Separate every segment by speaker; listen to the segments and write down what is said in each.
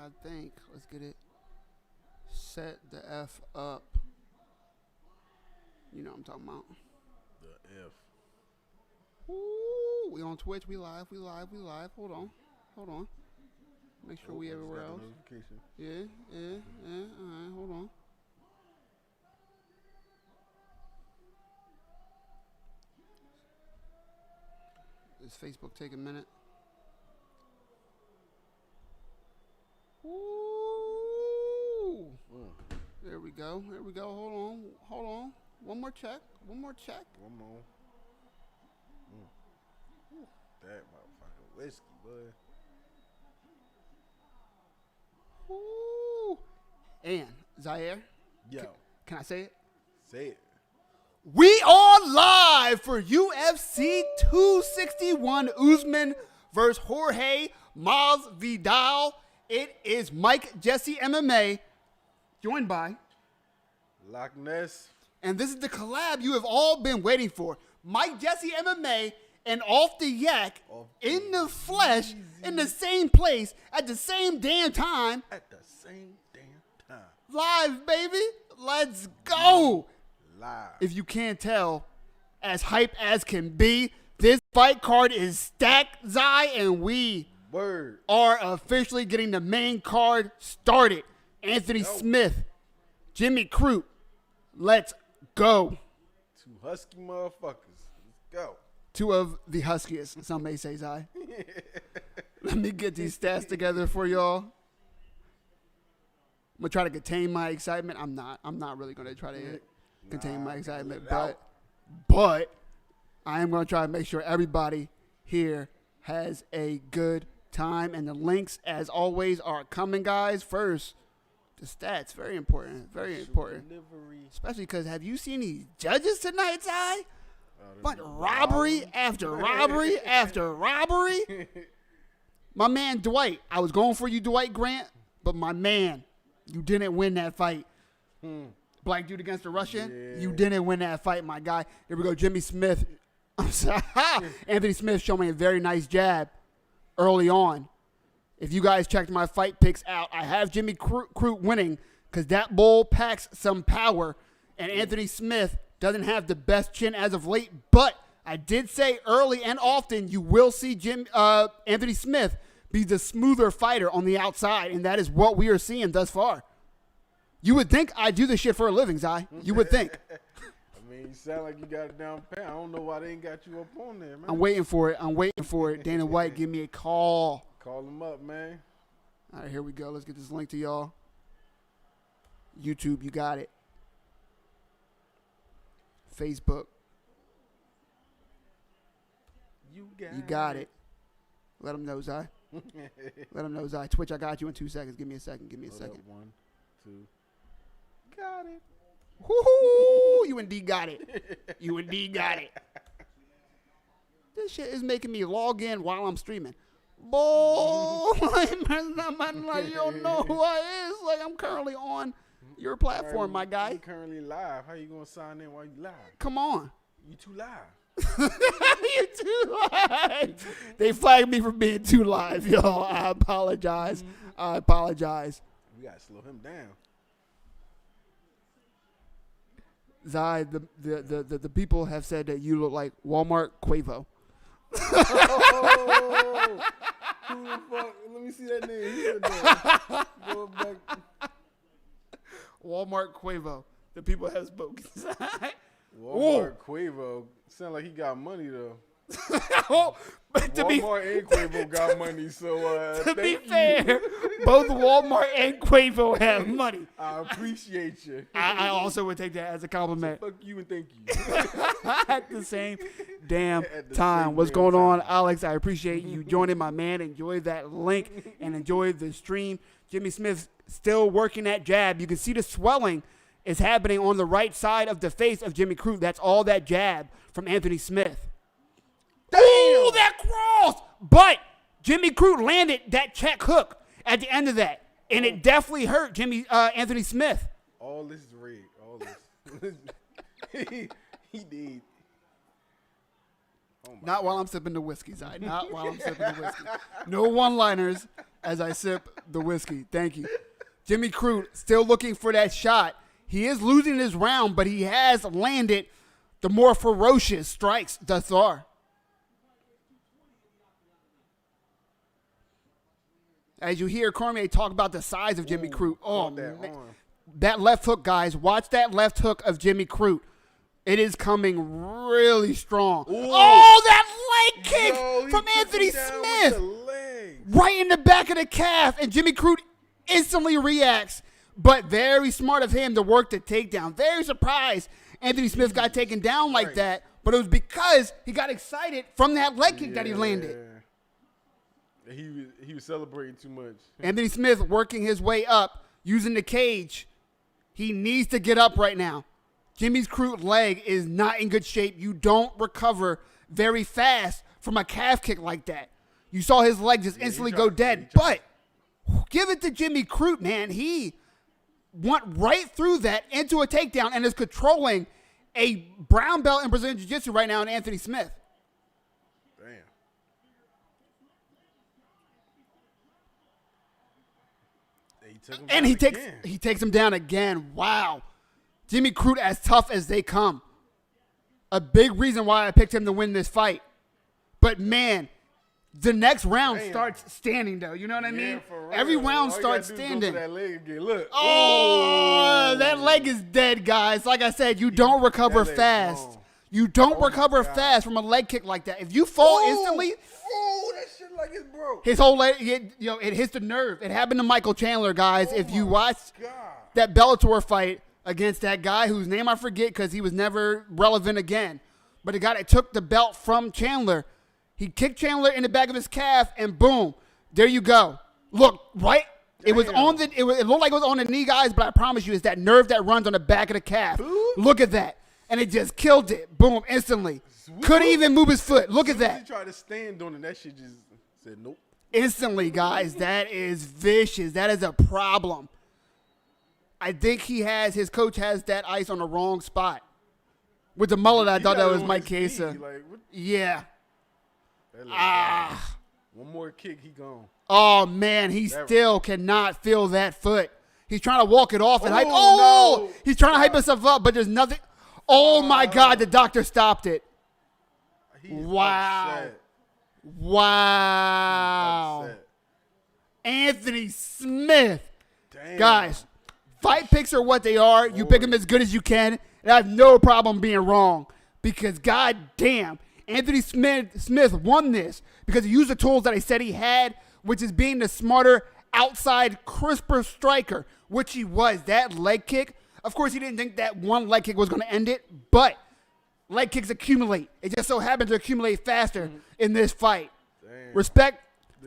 Speaker 1: I think. Let's get it. Set the F up. You know what I'm talking about.
Speaker 2: The F.
Speaker 1: Ooh, we on Twitch. We live. Hold on. Make sure we everywhere else. Yeah. All right, hold on. Is Facebook take a minute? Ooh. There we go. Hold on. One more check.
Speaker 2: One more. That motherfucking whiskey, boy.
Speaker 1: Ooh. And Zaire.
Speaker 2: Yo.
Speaker 1: Can I say it?
Speaker 2: Say it.
Speaker 1: We are live for UFC 261 Usman versus Jorge Masvidal. It is Mike Jesse MMA, joined by
Speaker 2: Loch Ness.
Speaker 1: And this is the collab you have all been waiting for. Mike Jesse MMA and Off the Yak in the flesh, in the same place, at the same damn time.
Speaker 2: At the same damn time.
Speaker 1: Live, baby. Let's go.
Speaker 2: Live.
Speaker 1: If you can't tell, as hype as can be, this fight card is stacked, Zai, and we are officially getting the main card started. Anthony Smith, Jimmy Crute. Let's go.
Speaker 2: Two husky motherfuckers. Let's go.
Speaker 1: Two of the huskiest, some may say, Zai. Let me get these stats together for y'all. I'm going to try to contain my excitement. I'm not really going to try to contain my excitement. But I am going to try to make sure everybody here has a good time. And the links, as always, are coming, guys. First, the stats. Very important. Very important. Especially because have you seen these judges tonight, Zai? But robbery after robbery after robbery. My man Dwight, I was going for you, Dwight Grant, but my man, you didn't win that fight. Black dude against a Russian, you didn't win that fight, my guy. Here we go, Jimmy Smith. I'm sorry. Anthony Smith showed me a very nice jab early on. If you guys checked my fight picks out, I have Jimmy Crute winning because that bull packs some power, and Anthony Smith doesn't have the best chin as of late, but I did say early and often you will see Anthony Smith be the smoother fighter on the outside, and that is what we are seeing thus far. You would think I do this shit for a living, Zai. You would think.
Speaker 2: I mean, you sound like you got it down pat. I don't know why they ain't got you up on there, man.
Speaker 1: I'm waiting for it. Dana White, give me a call.
Speaker 2: Call him up, man.
Speaker 1: All right, here we go. Let's get this link to y'all. YouTube, you got it. Facebook.
Speaker 2: You
Speaker 1: got it. Let them know, Zai. Let them know, Zai. Twitch, I got you in 2 seconds. Give me a second.
Speaker 2: Hold up. 1, 2. Got it.
Speaker 1: Woo-hoo! You indeed got it. This shit is making me log in while I'm streaming. Boy, man, like, you don't know who I is. Like, I'm currently on your platform, my guy.
Speaker 2: You currently live. How you gonna sign in while you live?
Speaker 1: Come on.
Speaker 2: You too live.
Speaker 1: You too live. They flagged me for being too live, y'all. I apologize.
Speaker 2: We gotta slow him down.
Speaker 1: Zai, the people have said that you look like Walmart Quavo.
Speaker 2: Oh, who the fuck? Let me see that name. He said that. Go back.
Speaker 1: Walmart Quavo. The people have spoken.
Speaker 2: Walmart Quavo. Sound like he got money though.
Speaker 1: But
Speaker 2: Walmart and Quavo got money, so
Speaker 1: to be fair, both Walmart and Quavo have money.
Speaker 2: I appreciate you.
Speaker 1: I also would take that as a compliment.
Speaker 2: So fuck you and thank you.
Speaker 1: At the same damn time. What's going on, Alex? I appreciate you joining, my man. Enjoy that link and enjoy the stream. Jimmy Smith still working that jab. You can see the swelling is happening on the right side of the face of Jimmy Crute. That's all that jab from Anthony Smith. Oh, that cross! But Jimmy Crute landed that check hook at the end of that, and it definitely hurt Anthony Smith.
Speaker 2: All this is rigged. All this. he did.
Speaker 1: Oh Not while I'm sipping the whiskey, Zai. Not while I'm sipping the whiskey. No one-liners. as I sip the whiskey. Thank you. Jimmy Crute still looking for that shot. He is losing his round, but he has landed the more ferocious strikes thus far. As you hear Cormier talk about the size of Jimmy Crute. Oh, man. That left hook, guys. Watch that left hook of Jimmy Crute. It is coming really strong. Ooh. Oh, that leg kick from Anthony Smith. Right in the back of the calf. And Jimmy Crute instantly reacts. But very smart of him to work the takedown. Very surprised Anthony Smith got taken down like that. But it was because he got excited from that leg kick that he landed.
Speaker 2: He was celebrating too much.
Speaker 1: Anthony Smith working his way up, using the cage. He needs to get up right now. Jimmy's Crute leg is not in good shape. You don't recover very fast from a calf kick like that. You saw his leg just instantly go dead. But give it to Jimmy Crute, man. He went right through that into a takedown and is controlling a brown belt in Brazilian Jiu-Jitsu right now in Anthony Smith. And he takes him down again. Wow. Jimmy Crute as tough as they come. A big reason why I picked him to win this fight. But, man, the next round starts standing, though. You know what I mean? Every round starts standing.
Speaker 2: Look.
Speaker 1: Oh, that leg is dead, guys. Like I said, you don't recover fast. You don't recover fast from a leg kick like that. If you fall instantly...
Speaker 2: that shit like it's broke.
Speaker 1: His whole leg, it hits the nerve. It happened to Michael Chandler, guys. If you watch that Bellator fight against that guy whose name I forget because he was never relevant again, but the guy that took the belt from Chandler, he kicked Chandler in the back of his calf, and boom, there you go. Look, right? It was on the. It looked like it was on the knee, guys, but I promise you, it's that nerve that runs on the back of the calf. Look at that, and it just killed it. Boom, instantly. Couldn't even move his foot. Look at that.
Speaker 2: He tried to stand on it. That shit just said nope.
Speaker 1: Instantly, guys. That is vicious. That is a problem. I think his coach has that ice on the wrong spot. With the mullet, I thought that was Mike Casa. Yeah.
Speaker 2: One more kick, he gone.
Speaker 1: Oh, man. He still cannot feel that foot. He's trying to walk it off and hype.
Speaker 2: No.
Speaker 1: He's trying to hype himself up, but there's nothing. Oh, my God. The doctor stopped it. Wow.
Speaker 2: Upset.
Speaker 1: Wow. Anthony Smith.
Speaker 2: Damn.
Speaker 1: Guys, fight picks are what they are. You pick them as good as you can. And I have no problem being wrong because, god damn, Anthony Smith won this because he used the tools that I said he had, which is being the smarter, outside, crisper striker, which he was. That leg kick, of course, he didn't think that one leg kick was going to end it, but leg kicks accumulate. It just so happened to accumulate faster in this fight. Damn. Respect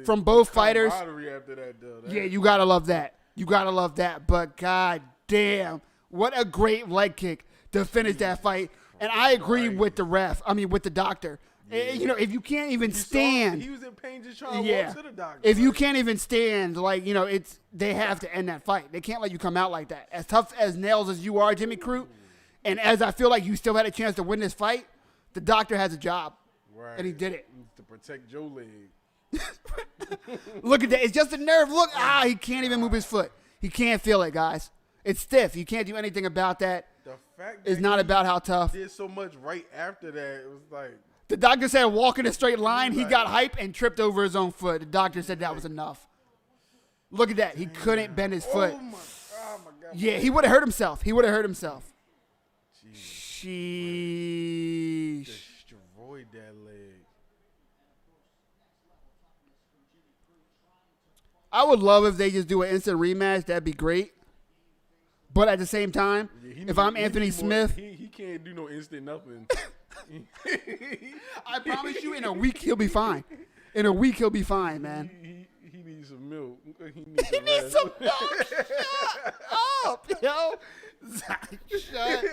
Speaker 1: from both fighters.
Speaker 2: After that,
Speaker 1: yeah, you got to love that. You got to love that. But god damn, what a great leg kick to finish that fight. And I agree with the doctor. Yeah. If you can't even stand.
Speaker 2: He was in pain just trying to walk to the doctor.
Speaker 1: If you can't even stand, they have to end that fight. They can't let you come out like that. As tough as nails as you are, Jimmy Crute, and as I feel like you still had a chance to win this fight, the doctor has a job. Right. And he did it.
Speaker 2: To protect Joe's leg.
Speaker 1: Look at that. It's just a nerve. Look. He can't even move his foot. He can't feel it, guys. It's stiff. You can't do anything about that.
Speaker 2: The fact
Speaker 1: it's not about how tough.
Speaker 2: Did so much right after that. It was like.
Speaker 1: The doctor said walk in a straight line. He got hype and tripped over his own foot. The doctor said that was enough. Look at that. He couldn't bend his foot.
Speaker 2: Oh, my God.
Speaker 1: Yeah, he would have hurt himself. Sheesh.
Speaker 2: Destroyed that leg.
Speaker 1: I would love if they just do an instant rematch. That'd be great. But at the same time, if I'm Anthony Smith.
Speaker 2: He can't do no instant nothing.
Speaker 1: I promise you, in a week, he'll be fine. In a week, he'll be fine, man.
Speaker 2: He needs some milk.
Speaker 1: He needs some milk. Shut up, yo. Zach, shut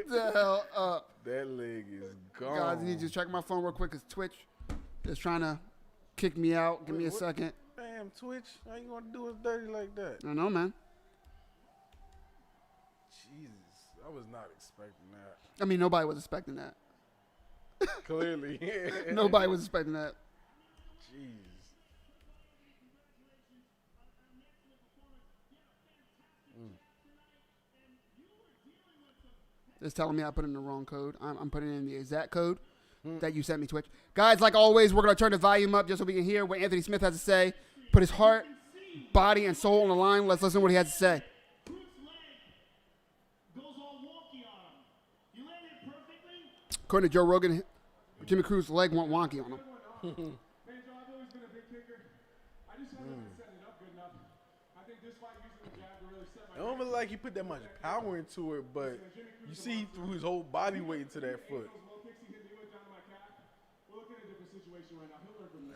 Speaker 1: the hell up.
Speaker 2: That leg is gone.
Speaker 1: Guys, I need to check my phone real quick because Twitch is trying to kick me out. Give me a second.
Speaker 2: Damn, Twitch. How you going to do us dirty like that?
Speaker 1: I know, man.
Speaker 2: Jesus. I was not expecting that.
Speaker 1: I mean, nobody was expecting that.
Speaker 2: Clearly.
Speaker 1: Nobody was expecting that.
Speaker 2: Jeez.
Speaker 1: It's telling me I put in the wrong code. I'm putting in the exact code that you sent me, Twitch. Guys, like always, we're going to turn the volume up just so we can hear what Anthony Smith has to say. Put his heart, body, and soul on the line. Let's listen to what he has to say. According to Joe Rogan, Jimmy Crute's leg went wonky on him.
Speaker 3: Man, Joe, I've always been a big kicker. I just haven't been setting it up good enough. I think this fight using the jab to really set my.
Speaker 2: I don't feel like he put that much power into it, but you see he threw his whole body weight into that foot.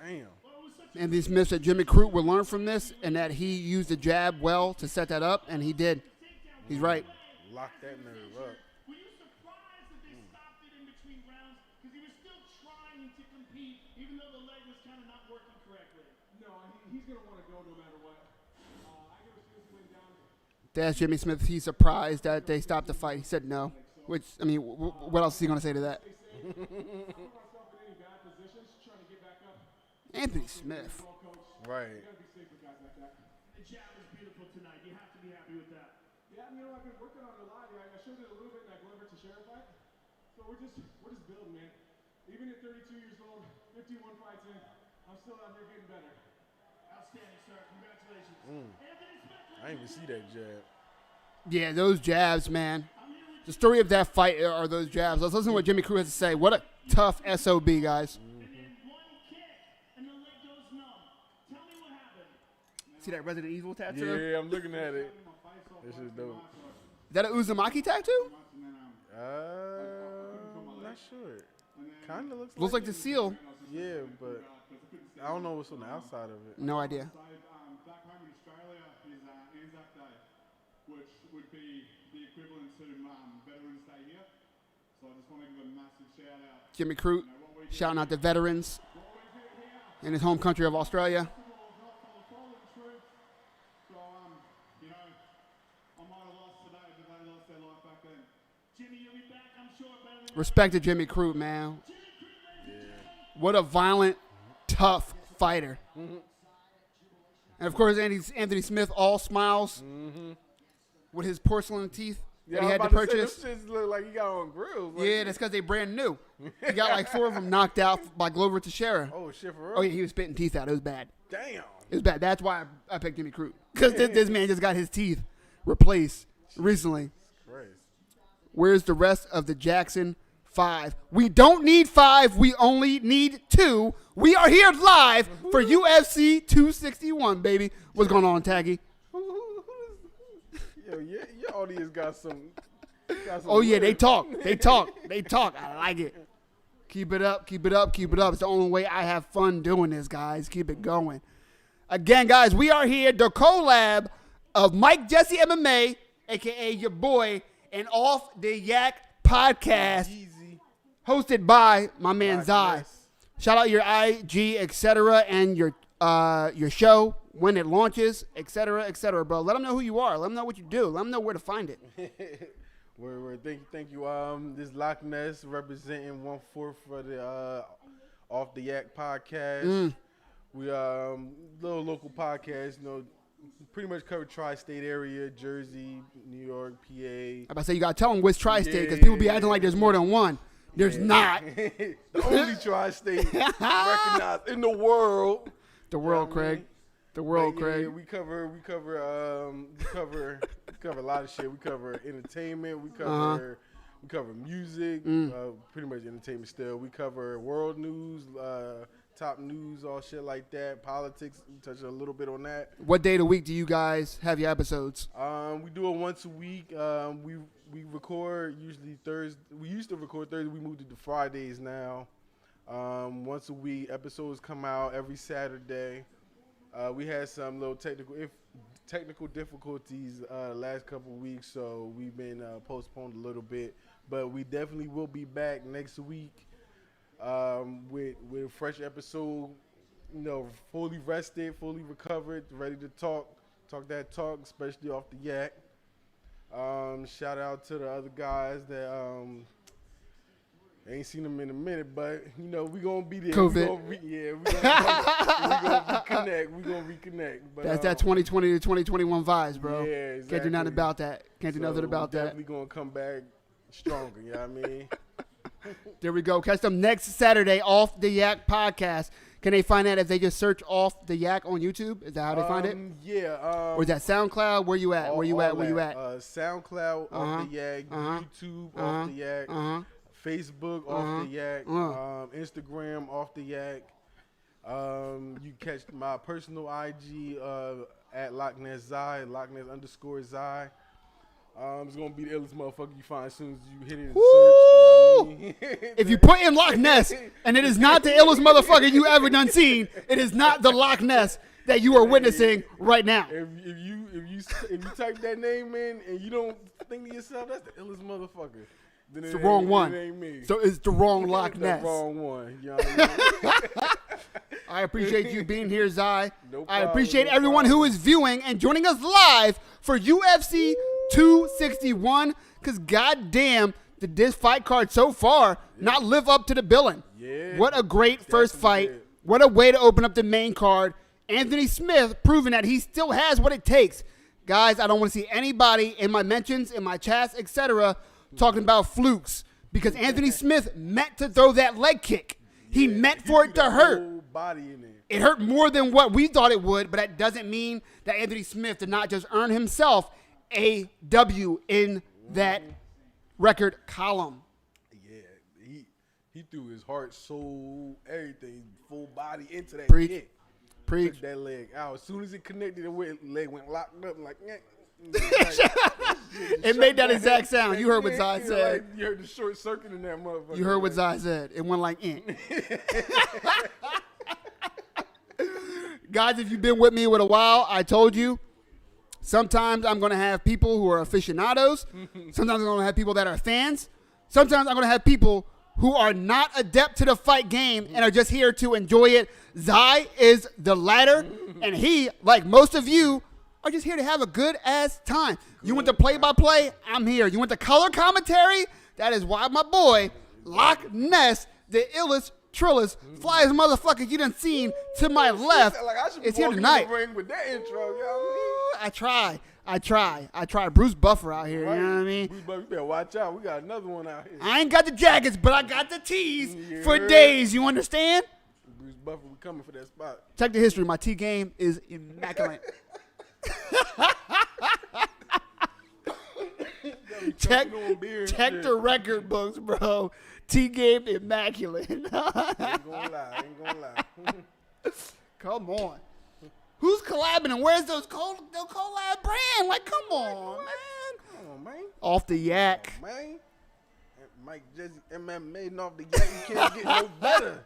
Speaker 2: Damn.
Speaker 1: Anthony Smith said Jimmy Crute will learn from this and that he used the jab well to set that up, and he did. He's right.
Speaker 2: Lock that nerve up.
Speaker 4: Were you surprised that they stopped it in between rounds? Because he was still trying to compete, even though the leg was kind of not working correctly.
Speaker 3: No, he's going to want to go no matter what. I never seen this win down.
Speaker 1: That's Jimmy Smith. He's surprised that they stopped the fight. He said no. Which, I mean, what else is he going to say to that? Anthony Smith.
Speaker 2: Right.
Speaker 4: The jab was beautiful tonight. You have to be happy with that.
Speaker 3: Yeah, I've been working on it a lot. I showed it a little bit in that Glover to Sheriff fight. So we're just building, man. Even at 32 years old, 51 fights in, I'm still out here getting better.
Speaker 4: Outstanding, sir. Congratulations. Anthony Smith.
Speaker 2: I didn't even see that jab.
Speaker 1: Yeah, those jabs, man. The story of that fight are those jabs. Let's listen to what Jimmy Crute has to say. What a tough SOB, guys. See that Resident Evil tattoo?
Speaker 2: Yeah, I'm looking at it. This is dope.
Speaker 1: Is that a Uzumaki tattoo?
Speaker 2: Not sure. Kind of
Speaker 1: Looks like the seal.
Speaker 2: Yeah, but I don't know what's on the outside of it.
Speaker 1: No idea.
Speaker 3: Back home in Australia is Anzac Day, which would be the equivalent to Veterans Day here. So I just want to give a massive shout out.
Speaker 1: Jimmy Crute shouting out the veterans in his home country of Australia. Respect to Jimmy Crute, man.
Speaker 2: Yeah.
Speaker 1: What a violent, tough fighter. And, of course, Anthony Smith, all smiles with his porcelain teeth that he had to purchase.
Speaker 2: Them shits look like he got on grills. Like,
Speaker 1: Yeah, that's because they brand new. He got like 4 of them knocked out by Glover Teixeira.
Speaker 2: Oh, shit, for real?
Speaker 1: Oh, yeah, he was spitting teeth out. It was bad.
Speaker 2: Damn.
Speaker 1: It was bad. That's why I picked Jimmy Crute. Because this man just got his teeth replaced recently.
Speaker 2: Christ.
Speaker 1: Where's the rest of the Jackson 5? We don't need 5. We only need 2. We are here live for UFC 261, baby. What's going on, Taggy?
Speaker 2: Yo, your audience got some.
Speaker 1: Oh, yeah, they
Speaker 2: words.
Speaker 1: talk. They talk. They talk. I like it. Keep it up. Keep it up. Keep it up. It's the only way I have fun doing this, guys. Keep it going. Again, guys, we are here, the collab of Mike Jesse MMA, a.k.a. your boy, and Off the Yak podcast,
Speaker 2: Easy.
Speaker 1: hosted by my man
Speaker 2: God
Speaker 1: Zai.
Speaker 2: bless.
Speaker 1: Shout out your IG, etc., and your show when it launches, etc., bro. Let them know who you are. Let them know what you do. Let them know where to find it.
Speaker 2: Word. Thank you. This Loch Ness representing 1/4 for the Off the Yak podcast. We little local podcast, pretty much cover tri-state area, Jersey, New York, PA.
Speaker 1: I'm about to say you gotta tell them which tri-state because people be acting like there's more than one. There's not.
Speaker 2: The only tri-state recognized in the world.
Speaker 1: The world, Craig. The world,
Speaker 2: Yeah,
Speaker 1: Craig.
Speaker 2: we cover a lot of shit. We cover entertainment. We cover music. Pretty much entertainment still. We cover world news, top news, all shit like that. Politics. We touch a little bit on that.
Speaker 1: What day of the week do you guys have your episodes?
Speaker 2: We do it once a week. We record usually Thursday. We used to record Thursday. We moved it to Fridays now. Once a week. Episodes come out every Saturday. We had some little technical difficulties last couple of weeks, so we've been postponed a little bit. But we definitely will be back next week with a fresh episode. Fully rested, fully recovered, ready to talk that talk, especially off the yak. Shout out to the other guys that ain't seen them in a minute, but we gonna be there.
Speaker 1: COVID.
Speaker 2: We gonna reconnect. We gonna reconnect. But,
Speaker 1: That's that 2020 to 2021 vibes, bro.
Speaker 2: Yeah, exactly.
Speaker 1: Can't do nothing about that. Can't do nothing about
Speaker 2: we're
Speaker 1: that.
Speaker 2: Definitely gonna come back stronger. You know what I mean?
Speaker 1: There we go. Catch them next Saturday, Off the Yak podcast. Can they find that if they just search Off the Yak on YouTube? Is that how they find it?
Speaker 2: Yeah.
Speaker 1: Or is that SoundCloud? Where you at? Where you at?
Speaker 2: SoundCloud, Off the Yak. YouTube, Off the Yak. Facebook, Off the Yak. Instagram, Off the Yak. You catch my personal IG at Loch Ness Zai, Loch Ness _Zai. It's gonna be the illest motherfucker you find as soon as you hit it in search. You know what I mean?
Speaker 1: If you put in Loch Ness and it is not the illest motherfucker you ever done seen, it is not the Loch Ness that you are witnessing right now.
Speaker 2: If you type that name in and you don't think to yourself that's the illest motherfucker, then
Speaker 1: It's the wrong one.
Speaker 2: It ain't me.
Speaker 1: So it's the wrong Loch Ness.
Speaker 2: The wrong one. You know what I mean?
Speaker 1: I appreciate you being here, Zai.
Speaker 2: No
Speaker 1: I
Speaker 2: problem,
Speaker 1: appreciate
Speaker 2: no
Speaker 1: everyone who
Speaker 2: problem.
Speaker 1: is viewing and joining us live for UFC 261. Because goddamn, did this fight card so far not live up to the billing?
Speaker 2: Yeah.
Speaker 1: What a great first fight.
Speaker 2: did.
Speaker 1: What a way to open up the main card. Anthony Smith proving that he still has what it takes. Guys, I don't want to see anybody in my mentions, in my chats, etc., talking about flukes. Because Anthony Smith meant to throw that leg kick. He meant for it to hurt.
Speaker 2: Whole body in there.
Speaker 1: It hurt more than what we thought it would, but that doesn't mean that Anthony Smith did not just earn himself a W in that record column.
Speaker 2: Yeah, he threw his heart, soul, everything, full body into that
Speaker 1: Preach.
Speaker 2: kick.
Speaker 1: Preach.
Speaker 2: Took that leg out. As soon as it connected, the leg went locked up. Like,
Speaker 1: It made that exact sound. You heard what Zai said.
Speaker 2: Like, you heard the short circuit in that motherfucker.
Speaker 1: You heard what Zai said. It went like, Guys, if you've been with me with a while, I told you, sometimes I'm going to have people who are aficionados. Sometimes I'm going to have people that are fans. Sometimes I'm going to have people who are not adept to the fight game and are just here to enjoy it. Zai is the latter, and he, like most of you, are just here to have a good-ass time. You want the play-by-play? I'm here. You want the color commentary? That is why my boy, Loch Ness, the illest, trillest, flyest motherfucker you done seen to my left,
Speaker 2: Like, I should be
Speaker 1: is here
Speaker 2: walking
Speaker 1: tonight.
Speaker 2: in the ring with that intro, you know what
Speaker 1: I try. Bruce Buffer out here,
Speaker 2: I mean?
Speaker 1: you know what I mean?
Speaker 2: Bruce Buffer, you better watch out. We got another one out here.
Speaker 1: I ain't got the jackets, but I got the tees
Speaker 2: You
Speaker 1: for
Speaker 2: heard?
Speaker 1: days, you understand?
Speaker 2: Bruce Buffer, we coming for that spot.
Speaker 1: Check the history. My T game is immaculate. check
Speaker 2: Choking on beer and
Speaker 1: check
Speaker 2: shit.
Speaker 1: the record books, bro. T game immaculate.
Speaker 2: Ain't gonna lie.
Speaker 1: Come on. Who's collabing and where's those collab brand? Like, come on, man.
Speaker 2: Come on, man.
Speaker 1: Off the yak.
Speaker 2: Man. Mike Jesse, MMA off the yak. You can't get no better.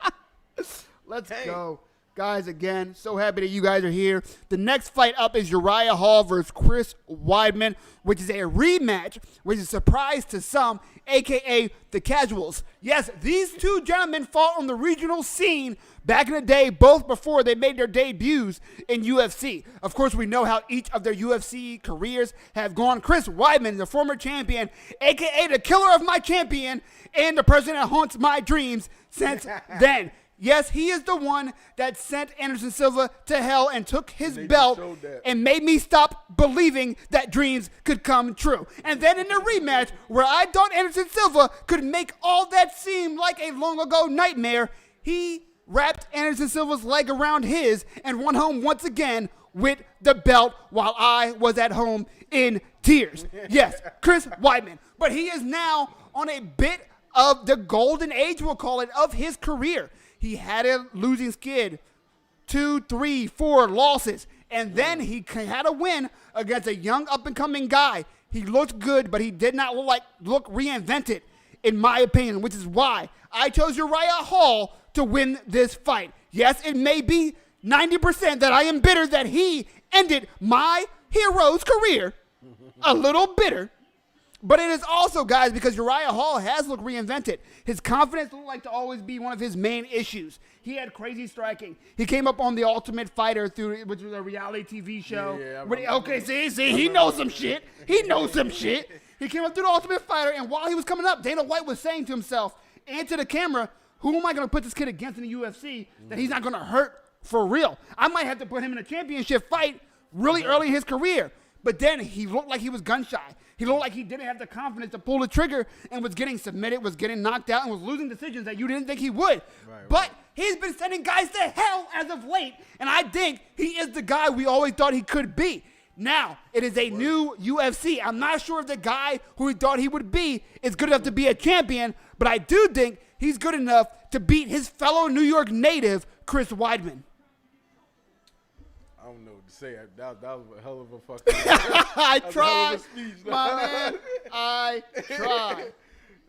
Speaker 1: Let's
Speaker 2: Dang.
Speaker 1: go. Guys, again, so happy that you guys are here. The next fight up is Uriah Hall versus Chris Weidman, which is a rematch, which is a surprise to some, a.k.a. the casuals. Yes, these two gentlemen fought on the regional scene back in the day, both before they made their debuts in UFC. Of course, we know how each of their UFC careers have gone. Chris Weidman, the former champion, a.k.a. the killer of my champion, and the person that haunts my dreams since then. Yes, he is the one that sent Anderson Silva to hell and took his belt and made me stop believing that dreams could come true. And then in the rematch, where I thought Anderson Silva could make all that seem like a long ago nightmare, he wrapped Anderson Silva's leg around his and won home once again with the belt while I was at home in tears. Yes, Chris Weidman. But he is now on a bit of the golden age, we'll call it, of his career. He had a losing skid, 2, 3, 4 losses, and then he had a win against a young up-and-coming guy. He looked good, but he did not look reinvented, in my opinion, which is why I chose Uriah Hall to win this fight. Yes, it may be 90% that I am bitter that he ended my hero's career. A little bitter. But it is also, guys, because Uriah Hall has looked reinvented. His confidence looked like to always be one of his main issues. He had crazy striking. He came up on The Ultimate Fighter, which was a reality TV show. See, he knows some shit. He knows some shit. He came up through The Ultimate Fighter, and while he was coming up, Dana White was saying to himself and to the camera, who am I going to put this kid against in the UFC that he's not going to hurt for real? I might have to put him in a championship fight really early in his career. But then he looked like he was gun shy. He looked like he didn't have the confidence to pull the trigger and was getting submitted, was getting knocked out, and was losing decisions that you didn't think he would. But he's been sending guys to hell as of late, and I think he is the guy we always thought he could be. Now, it is a new UFC. I'm not sure if the guy who we thought he would be is good enough to be a champion, but I do think he's good enough to beat his fellow New York native, Chris Weidman.
Speaker 2: I don't know what to say. That was a hell of a fucking.
Speaker 1: I
Speaker 2: That's a hell
Speaker 1: tried,
Speaker 2: of a speech,
Speaker 1: my man. I tried.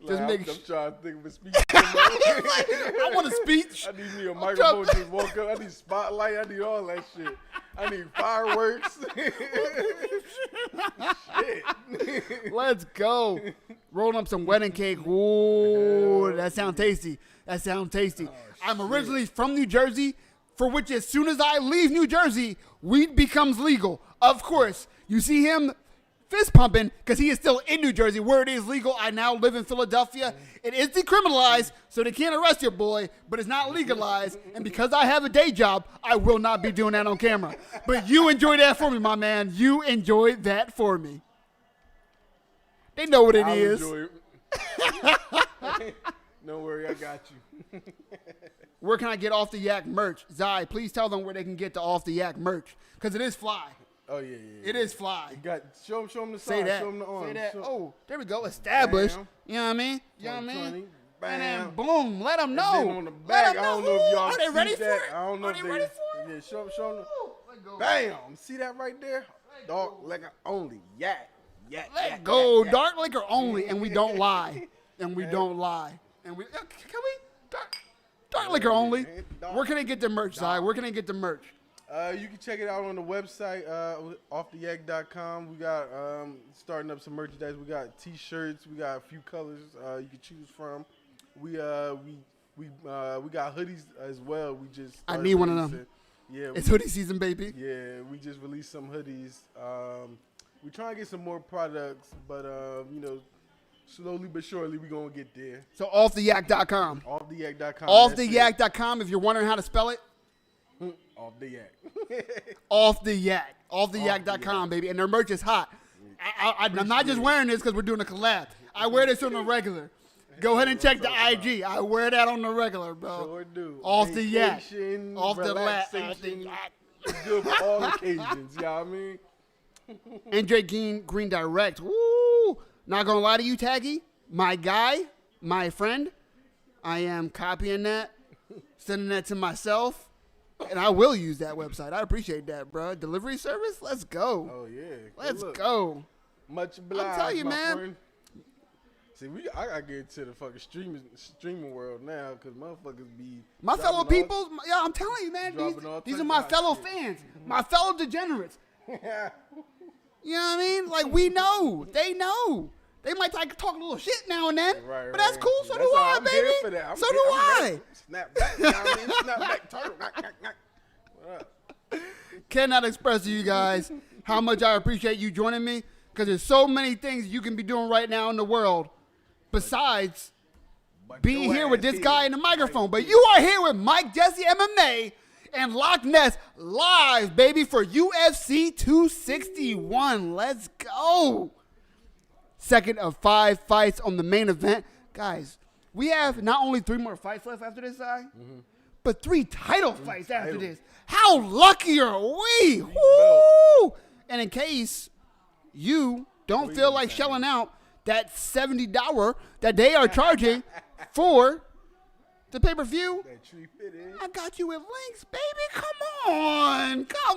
Speaker 1: Just
Speaker 2: I'm
Speaker 1: make
Speaker 2: trying to think of a speech.
Speaker 1: I want a speech.
Speaker 2: I need me a microphone to walk up. I need spotlight. I need all that shit. I need fireworks. Shit.
Speaker 1: Let's go. Rolling up some wedding cake. Ooh, that sounds tasty. That sounds tasty. I'm originally from New Jersey, for which as soon as I leave New Jersey, weed becomes legal. Of course, you see him fist pumping because he is still in New Jersey where it is legal. I now live in Philadelphia. It is decriminalized, so they can't arrest your boy, but it's not legalized. And because I have a day job, I will not be doing that on camera. But you enjoy that for me, my man. You enjoy that for me. They know what it
Speaker 2: I'll
Speaker 1: is.
Speaker 2: enjoy it. Don't worry, I got you.
Speaker 1: Where can I get Off the Yak merch? Zai, please tell them where they can get the Off the Yak merch because it is fly.
Speaker 2: Oh yeah.
Speaker 1: It is fly.
Speaker 2: You got show them the
Speaker 1: Say
Speaker 2: side,
Speaker 1: that.
Speaker 2: show them the arm.
Speaker 1: Say that.
Speaker 2: Show-
Speaker 1: Oh, there we go. Established.
Speaker 2: Bam.
Speaker 1: You know what I mean? You know what I
Speaker 2: 2020.
Speaker 1: mean?
Speaker 2: Bam.
Speaker 1: And then boom, let them know.
Speaker 2: And then on the back,
Speaker 1: Let 'em
Speaker 2: I don't
Speaker 1: know.
Speaker 2: know if y'all
Speaker 1: Are they
Speaker 2: see
Speaker 1: ready
Speaker 2: that.
Speaker 1: for it?
Speaker 2: I don't know
Speaker 1: Are
Speaker 2: if
Speaker 1: they ready for it?
Speaker 2: Yeah, show them.
Speaker 1: Ooh, let go.
Speaker 2: Bam! See that right there? Dark liquor only. Yak.
Speaker 1: Let go. Dark liquor only, and we don't lie. And we don't lie. And we can we dark liquor only. Where can they get the merch, Zai? Where can they get the merch?
Speaker 2: You can check it out on the website, offtheyak.com. We got starting up some merchandise. We got T-shirts. We got a few colors you can choose from. We got hoodies as well. We just
Speaker 1: I
Speaker 2: started
Speaker 1: need one of them.
Speaker 2: releasing. Yeah,
Speaker 1: It's hoodie season, baby.
Speaker 2: yeah, we just released some hoodies. We trying to get some more products, but slowly but surely we gonna get there.
Speaker 1: So offtheyak.com.
Speaker 2: Offtheyak.com.
Speaker 1: Offtheyak.com if you're wondering how to spell it.
Speaker 2: Off the yak.
Speaker 1: Off the yak. Offtheyak.com, baby. And their merch is hot. I'm not just wearing this because we're doing a collab. I wear this on the regular. Go ahead and check the IG. I wear that on the regular, bro.
Speaker 2: Sure do.
Speaker 1: Off the yak.
Speaker 2: Vacation,
Speaker 1: Off the lat.
Speaker 2: relaxation. It's good for all occasions. You know what I mean?
Speaker 1: Andre Green Direct. Woo! Not gonna lie to you, Taggy. My guy, my friend. I am copying that, sending that to myself, and I will use that website. I appreciate that, bro. Delivery service? Let's go.
Speaker 2: Oh, yeah. Good
Speaker 1: Let's
Speaker 2: look.
Speaker 1: go.
Speaker 2: Much obliged,
Speaker 1: telling you,
Speaker 2: my
Speaker 1: man.
Speaker 2: friend. See, I gotta get into the fucking streaming world now, because motherfuckers be...
Speaker 1: My
Speaker 2: dropping
Speaker 1: fellow
Speaker 2: all-
Speaker 1: people, yeah, I'm telling you, man.
Speaker 2: dropping all
Speaker 1: These are
Speaker 2: types
Speaker 1: my
Speaker 2: of
Speaker 1: fellow
Speaker 2: shit.
Speaker 1: fans, my fellow degenerates. You know what I mean? Like, we know. They know. They might talk a little shit now and then,
Speaker 2: Right,
Speaker 1: but that's
Speaker 2: right.
Speaker 1: cool. So
Speaker 2: That's
Speaker 1: do
Speaker 2: how
Speaker 1: I,
Speaker 2: I'm here
Speaker 1: baby.
Speaker 2: for that.
Speaker 1: So do I.
Speaker 2: ready. Snap back, you know what I mean? Snap back, turtle. What up?
Speaker 1: Cannot express to you guys how much I appreciate you joining me, because there's so many things you can be doing right now in the world besides
Speaker 2: But
Speaker 1: being
Speaker 2: your
Speaker 1: here with
Speaker 2: ass
Speaker 1: this guy in the
Speaker 2: here.
Speaker 1: microphone. But you are here with Mike Jesse MMA and Loch Ness live, baby, for UFC 261. Let's go. Second of 5 fights on the main event. Guys, we have not only 3 more fights left after this side, but 3 title fights after this. How lucky are we? Woo! And in case you don't feel like shelling out that $70 that they are charging for the pay-per-view,
Speaker 2: That tree fit in.
Speaker 1: I got you with links, baby. Come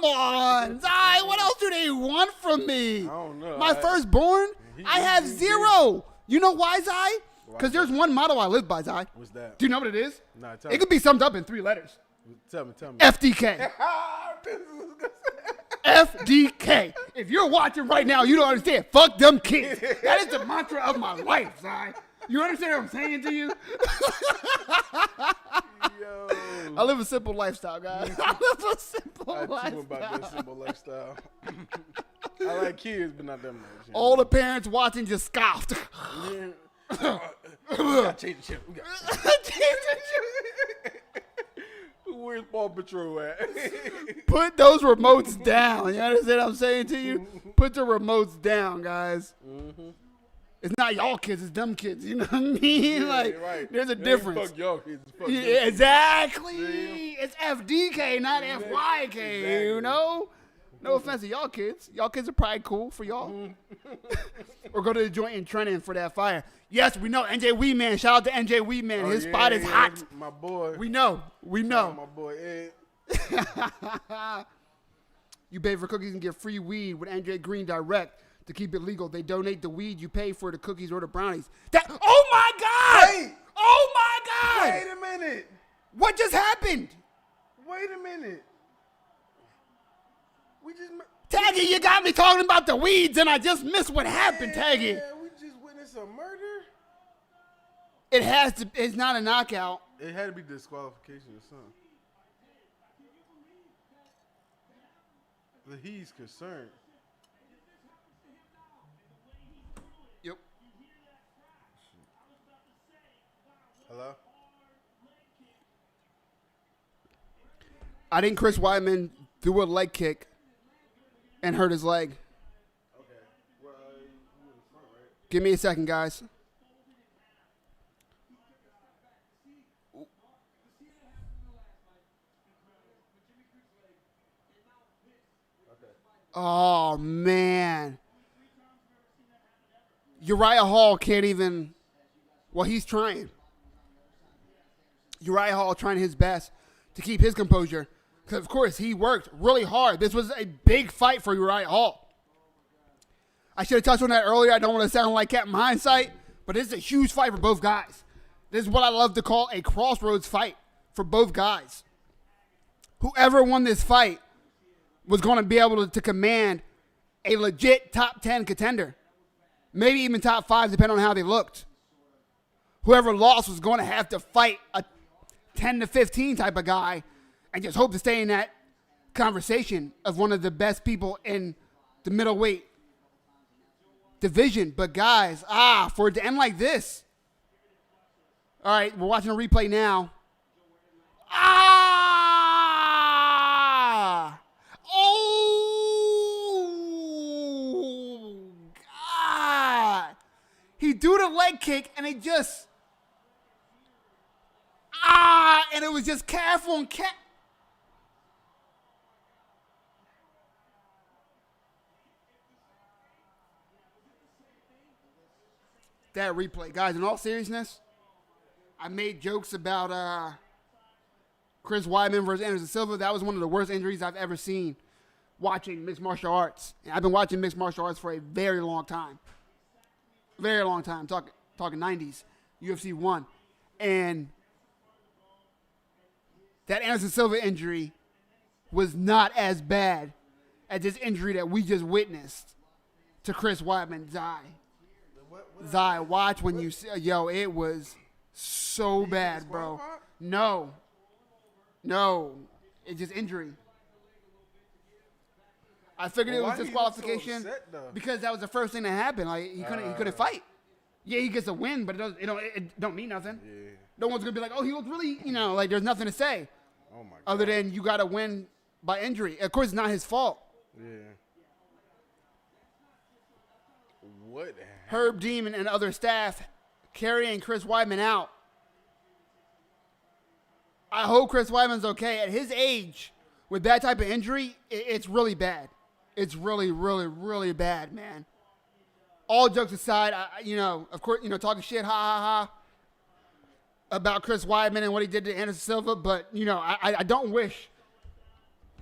Speaker 1: on. Zai, what else do they want from me?
Speaker 2: I don't know.
Speaker 1: My firstborn, I have
Speaker 2: he-
Speaker 1: 0. You know why, Zai? Because there's one motto I live by, Zai.
Speaker 2: What's that?
Speaker 1: Do you know what it is?
Speaker 2: Nah, tell
Speaker 1: It
Speaker 2: me.
Speaker 1: could be summed up in 3 letters.
Speaker 2: Tell me.
Speaker 1: FDK. FDK. If you're watching right now, you don't understand. Fuck them kids. That is the mantra of my life, Zai. You understand what I'm saying to you?
Speaker 2: Yo.
Speaker 1: I live a simple lifestyle, guys. I live a simple
Speaker 2: I too
Speaker 1: lifestyle.
Speaker 2: about that simple lifestyle. I like kids, but not that much. you know.
Speaker 1: All the parents watching just scoffed.
Speaker 2: Yeah. We gotta change the chip. We gotta- Where's Paw Patrol at?
Speaker 1: Put those remotes down. You understand what I'm saying to you? Put the remotes down, guys.
Speaker 2: Mm-hmm.
Speaker 1: It's not y'all kids, it's them kids. You know what I mean?
Speaker 2: Yeah,
Speaker 1: like,
Speaker 2: right.
Speaker 1: there's a
Speaker 2: They
Speaker 1: difference.
Speaker 2: Fuck y'all kids. Fuck
Speaker 1: Yeah,
Speaker 2: them kids.
Speaker 1: exactly.
Speaker 2: Yeah.
Speaker 1: It's FDK, not FYK.
Speaker 2: Exactly.
Speaker 1: You know? No offense to y'all kids. Y'all kids are probably cool for y'all. Or go to the joint in Trenton for that fire. Yes, we know. NJ Weidman. Shout out to NJ Weidman.
Speaker 2: Oh,
Speaker 1: His
Speaker 2: yeah,
Speaker 1: spot is
Speaker 2: yeah,
Speaker 1: hot.
Speaker 2: that's my boy.
Speaker 1: We know. We
Speaker 2: Shout
Speaker 1: know.
Speaker 2: out my boy Ed.
Speaker 1: You pay for cookies and get free weed with NJ Green Direct to keep it legal. They donate the weed you pay for the cookies or the brownies. Oh my God!
Speaker 2: Wait.
Speaker 1: Oh my God!
Speaker 2: Wait a minute.
Speaker 1: What just happened?
Speaker 2: Wait a minute. We just.
Speaker 1: Taggy, you got me talking about the weeds and I just missed what happened, Taggy.
Speaker 2: Yeah, we just witnessed a murder.
Speaker 1: It has to, it's not a knockout.
Speaker 2: It had to be disqualification or something. But he's concerned.
Speaker 1: Yep.
Speaker 2: Hello?
Speaker 1: I think Chris Weidman threw a leg kick and hurt his leg.
Speaker 2: Okay. Well, you in the front, right?
Speaker 1: Give me a second, guys. Oh, man. Uriah Hall can't even, well, he's trying. Uriah Hall trying his best to keep his composure. Because, of course, he worked really hard. This was a big fight for Uriah Hall. I should have touched on that earlier. I don't want to sound like Captain Hindsight, but this is a huge fight for both guys. This is what I love to call a crossroads fight for both guys. Whoever won this fight was going to be able to command a legit top 10 contender. Maybe even top 5, depending on how they looked. Whoever lost was going to have to fight a 10 to 15 type of guy and just hope to stay in that conversation of one of the best people in the middleweight division. But guys, for it to end like this. All right, we're watching a replay now. Oh, God. He threw the leg kick, and it just, and it was just calf on calf. That replay. Guys, in all seriousness, I made jokes about Chris Weidman versus Anderson Silva. That was one of the worst injuries I've ever seen watching mixed martial arts. And I've been watching mixed martial arts for a very long time. Very long time. Talking 90s. UFC 1. And that Anderson Silva injury was not as bad as this injury that we just witnessed to Chris Weidman, Zai, watch when you see, yo, it was so bad, bro. No, it's just injury. I figured it was disqualification because that was the first thing that happened. Like he couldn't fight. Yeah, he gets a win, but it don't mean nothing.
Speaker 2: Yeah.
Speaker 1: No one's gonna be like, oh, he looked really, like there's nothing to say.
Speaker 2: Oh my God.
Speaker 1: Other than you got to win by injury. Of course, it's not his fault.
Speaker 2: Yeah. What?
Speaker 1: Herb Dean and other staff carrying Chris Weidman out. I hope Chris Weidman's okay. At his age, with that type of injury, it's really bad. It's really, really, really bad, man. All jokes aside, of course, talking shit, about Chris Weidman and what he did to Anderson Silva, but, I don't wish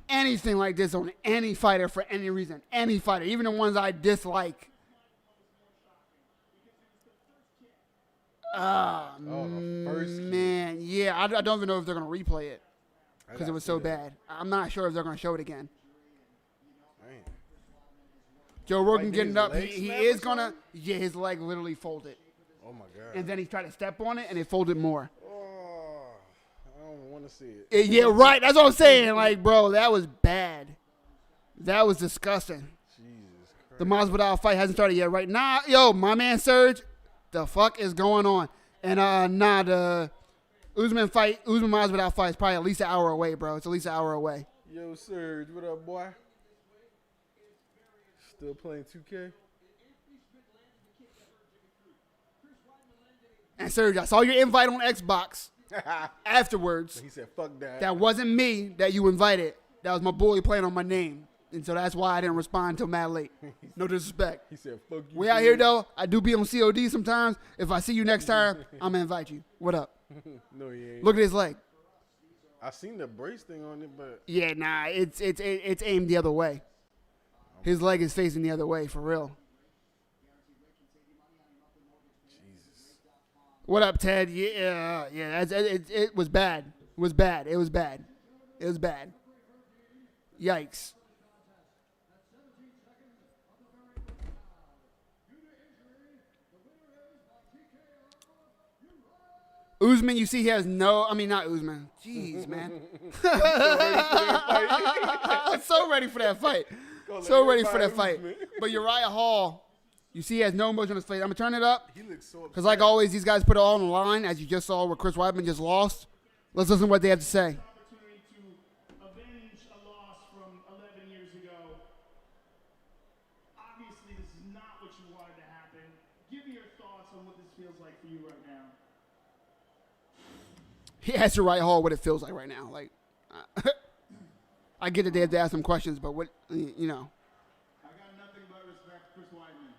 Speaker 1: anything like this on any fighter for any reason. Any fighter, even the ones I dislike.
Speaker 2: The first
Speaker 1: Man, yeah, I don't even know if they're going to replay it because it was so bad. I'm not sure if they're going to show it again.
Speaker 2: Man.
Speaker 1: Joe Rogan
Speaker 2: Like,
Speaker 1: getting
Speaker 2: did his
Speaker 1: up,
Speaker 2: leg
Speaker 1: he
Speaker 2: snap
Speaker 1: is
Speaker 2: or
Speaker 1: going to,
Speaker 2: something?
Speaker 1: his leg literally folded.
Speaker 2: Oh my God.
Speaker 1: And then he tried to step on it and it folded more.
Speaker 2: Oh, I don't want to see it.
Speaker 1: Yeah, right. That's what I'm saying. Like, bro, that was bad. That was disgusting.
Speaker 2: Jesus Christ.
Speaker 1: The Masvidal fight hasn't started yet, right? Nah, yo, my man Serge, the fuck is going on? And the Usman Masvidal fight is probably at least an hour away, bro. It's at least an hour away.
Speaker 2: Yo, Serge, what up, boy? Still playing 2K?
Speaker 1: And Serge, I saw your invite on Xbox afterwards.
Speaker 2: He said, fuck that.
Speaker 1: That wasn't me that you invited. That was my boy playing on my name. And so that's why I didn't respond until mad late. No disrespect.
Speaker 2: He said, fuck you.
Speaker 1: We out here, though. I do be on COD sometimes. If I see you next time, I'm going to invite you. What up?
Speaker 2: No, he ain't.
Speaker 1: Look at his leg.
Speaker 2: I seen the brace thing on it, but
Speaker 1: Yeah, nah, it's aimed the other way. His leg is facing the other way, for real.
Speaker 2: Jesus.
Speaker 1: What up, Ted? Yeah, it was bad. It was bad. It was bad. It was bad. Yikes. Usman, you see, he has no. I mean, not Usman. Jeez, man. So ready for that fight. So ready for that fight. But Uriah Hall, you see, he has no emotion on his face. I'm gonna turn it up
Speaker 2: He looks so upset.
Speaker 1: because, like always, these guys put it all on the line, as you just saw where Chris Weidman just lost. Let's listen to what they have to say.
Speaker 4: Opportunity to avenge a loss from 11 years ago. Obviously, this is not what you wanted to happen. Give me your thoughts on what this feels like for you right now.
Speaker 1: He asked Uriah Hall what it feels like right now. Like, I get that they have to ask him questions, but what, you know.
Speaker 3: I got nothing but respect for Chris Weidman.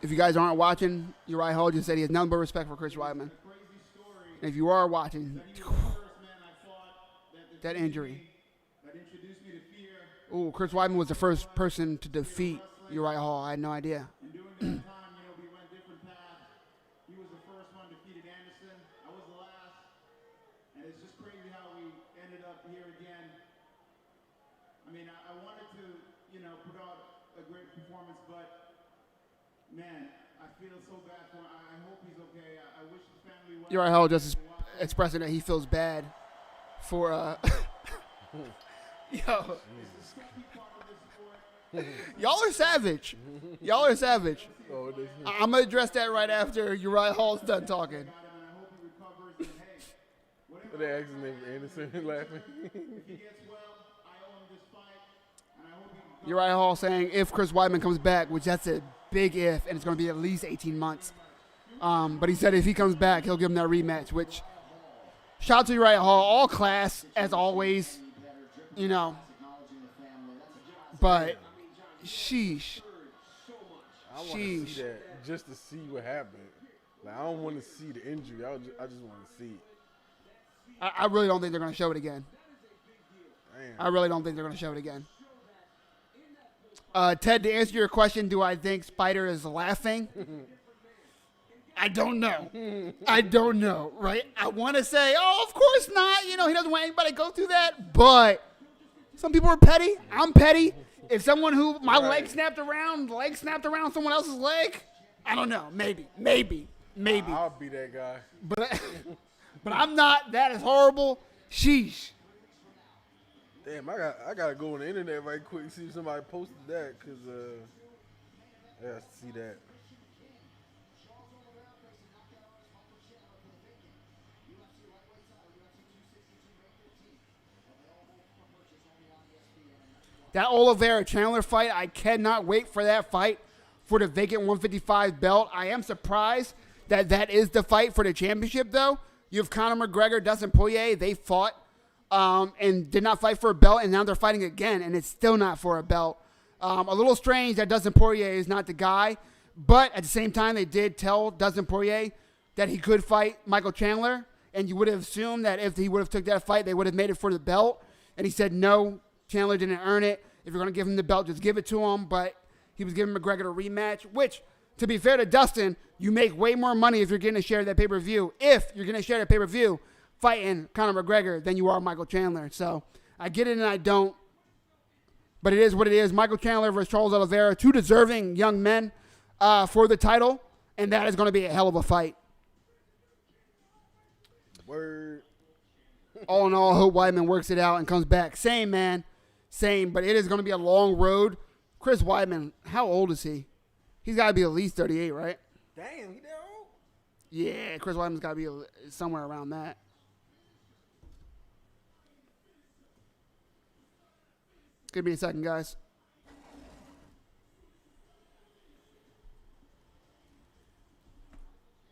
Speaker 1: If you guys aren't watching, Uriah Hall just said he has nothing but respect for Chris Weidman.
Speaker 3: Crazy story.
Speaker 1: And if you are watching,
Speaker 3: He was the first man I fought
Speaker 1: that injury.
Speaker 3: that introduced me to fear.
Speaker 1: Ooh, Chris Weidman was the first person to defeat Uriah Hall. I had no idea.
Speaker 3: And during that time, we went different paths. He was the first one, defeated Anderson. I was the last. And it's just crazy how we ended up here again. I mean, I wanted to, put out a great performance, but man, I feel so bad for him. I hope he's okay. I wish his family well.
Speaker 1: Uriah Hall just expressing that he feels bad for, yo. Y'all are savage. Y'all are savage.
Speaker 2: Oh, it is.
Speaker 1: I'm going to address that right after Uriah Hall's done talking.
Speaker 3: And I hope he recovers. And hey,
Speaker 2: They asked his name Anderson laughing.
Speaker 3: if he gets well, I owe him this fight. And I hope he
Speaker 1: Uriah Hall saying if Chris Weidman comes back, which that's a big if, and it's going to be at least 18 months. But he said if he comes back, he'll give him that rematch, which, shout out to Uriah Hall, all class, as always, But, sheesh.
Speaker 2: I want to see that just to see what happened. Like, I don't want to see the injury. I just want to see it.
Speaker 1: I really don't think they're going to show it again.
Speaker 2: Damn.
Speaker 1: I really don't think they're going to show it again. Ted, to answer your question, do I think Spider is laughing? I don't know. I don't know, right? I want to say, oh, of course not. He doesn't want anybody to go through that. But some people are petty. I'm petty. If someone who my leg snapped around someone else's leg, I don't know. Maybe.
Speaker 2: I'll be that guy.
Speaker 1: But I'm not. That is horrible. Sheesh.
Speaker 2: Damn, I gotta go on the internet right quick and see if somebody posted that, because I gotta see that.
Speaker 1: That Oliveira Chandler fight, I cannot wait for that fight for the vacant 155 belt. I am surprised that is the fight for the championship, though. You have Conor McGregor, Dustin Poirier. They fought and did not fight for a belt, and now they're fighting again, and it's still not for a belt. A little strange that Dustin Poirier is not the guy, but at the same time, they did tell Dustin Poirier that he could fight Michael Chandler, and you would have assumed that if he would have took that fight, they would have made it for the belt, and he said no. Chandler didn't earn it. If you're going to give him the belt, just give it to him. But he was giving McGregor a rematch, which, to be fair to Dustin, you make way more money if you're getting a share of that pay-per-view. If you're getting a share of that pay-per-view fighting Conor McGregor than you are Michael Chandler. So I get it and I don't. But it is what it is. Michael Chandler versus Charles Oliveira, two deserving young men for the title. And that is going to be a hell of a fight.
Speaker 2: Word.
Speaker 1: All in all, I hope Weidman works it out and comes back. Same, man. Same, but it is going to be a long road. Chris Weidman, how old is he? He's got to be at least 38, right?
Speaker 2: Damn, he that old?
Speaker 1: Yeah, Chris Weidman's got to be somewhere around that. Give me a second, guys.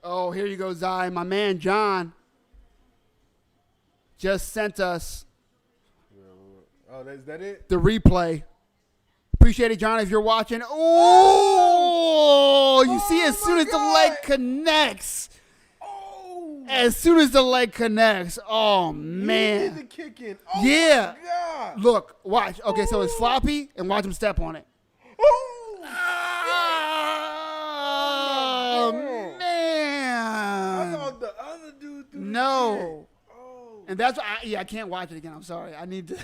Speaker 1: Oh, here you go, Zai. My man John just sent us
Speaker 2: Oh, is that it?
Speaker 1: the replay. Appreciate it, John, if you're watching. Oh, you see, as soon as the leg connects.
Speaker 2: Oh,
Speaker 1: As soon as the leg connects. Oh,
Speaker 2: he
Speaker 1: man.
Speaker 2: did the kicking. Oh,
Speaker 1: Yeah.
Speaker 2: my God.
Speaker 1: Look, watch. Okay, so it's floppy, and watch him step on it.
Speaker 2: Oh,
Speaker 1: Oh,
Speaker 2: I
Speaker 1: man.
Speaker 2: thought the other dude threw the
Speaker 1: No.
Speaker 2: shit. Oh,
Speaker 1: And that's why, I can't watch it again. I'm sorry. I need to.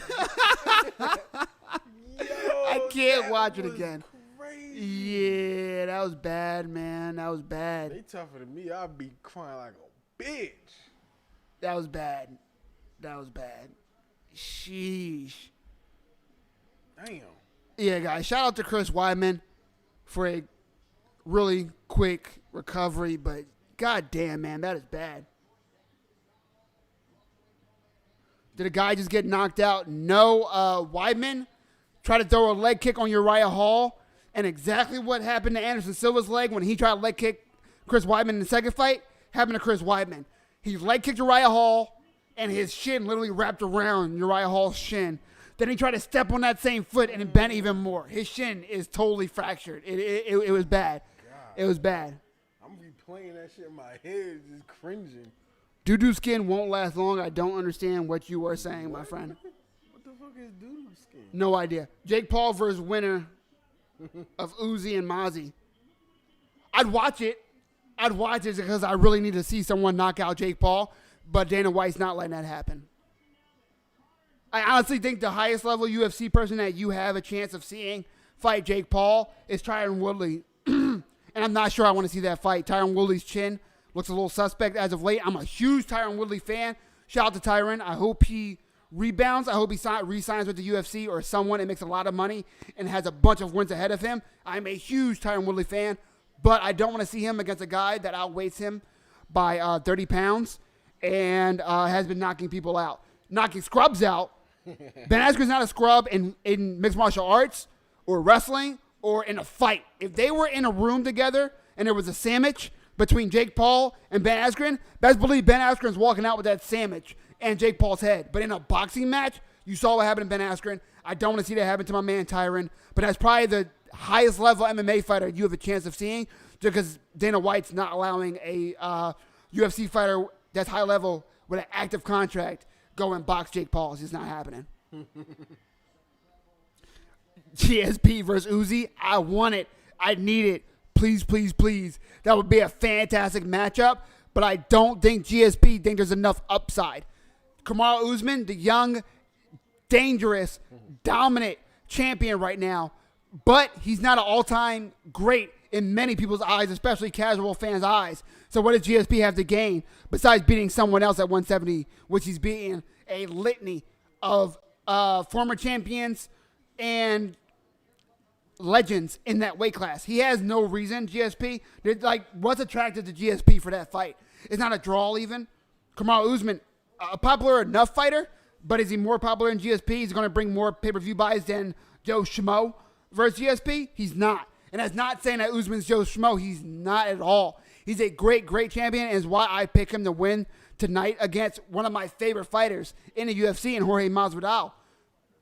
Speaker 1: I can't
Speaker 2: that
Speaker 1: watch it
Speaker 2: was
Speaker 1: again.
Speaker 2: Crazy.
Speaker 1: Yeah, that was bad, man. That was bad.
Speaker 2: They tougher than me. I'd be crying like a bitch.
Speaker 1: That was bad. That was bad. Sheesh.
Speaker 2: Damn.
Speaker 1: Yeah, guys. Shout out to Chris Weidman for a really quick recovery, but god damn, man, that is bad. Did a guy just get knocked out? No. Weidman tried to throw a leg kick on Uriah Hall, and exactly what happened to Anderson Silva's leg when he tried to leg kick Chris Weidman in the second fight happened to Chris Weidman. He leg kicked Uriah Hall, and his shin literally wrapped around Uriah Hall's shin. Then he tried to step on that same foot and it bent even more. His shin is totally fractured. It was bad. It was bad.
Speaker 2: I'm replaying that shit in my head, just cringing.
Speaker 1: Doo-doo skin won't last long. I don't understand what you are saying, my friend.
Speaker 2: What the fuck is doo-doo skin?
Speaker 1: No idea. Jake Paul versus winner of Uzi and Mozzie. I'd watch it. I'd watch it because I really need to see someone knock out Jake Paul, but Dana White's not letting that happen. I honestly think the highest level UFC person that you have a chance of seeing fight Jake Paul is Tyron Woodley. And I'm not sure I want to see that fight. Tyron Woodley's chin looks a little suspect as of late. I'm a huge Tyron Woodley fan. Shout out to Tyron. I hope he rebounds. I hope he re-signs with the UFC or someone and makes a lot of money and has a bunch of wins ahead of him. I'm a huge Tyron Woodley fan, but I don't want to see him against a guy that outweighs him by 30 pounds and has been knocking people out. Knocking scrubs out. Ben Askren's not a scrub in mixed martial arts or wrestling or in a fight. If they were in a room together and there was a sandwich between Jake Paul and Ben Askren, best believe Ben Askren's walking out with that sandwich and Jake Paul's head. But in a boxing match, you saw what happened to Ben Askren. I don't want to see that happen to my man Tyron, but that's probably the highest level MMA fighter you have a chance of seeing just because Dana White's not allowing a UFC fighter that's high level with an active contract go and box Jake Paul. It's just not happening. GSP versus Uzi. I want it. I need it. Please, please, please. That would be a fantastic matchup, but I don't think GSP think there's enough upside. Kamaru Usman, the young, dangerous, dominant champion right now, but he's not an all-time great in many people's eyes, especially casual fans' eyes. So what does GSP have to gain besides beating someone else at 170, which he's beating a litany of former champions and legends in that weight class? He has no reason, GSP. What's attracted to GSP for that fight? It's not a draw even. Kamaru Usman, a popular enough fighter, but is he more popular than GSP? He's going to bring more pay-per-view buys than Joe Schmo versus GSP? He's not. And that's not saying that Usman's Joe Schmo. He's not at all. He's a great, great champion, and is why I pick him to win tonight against one of my favorite fighters in the UFC, and Jorge Masvidal.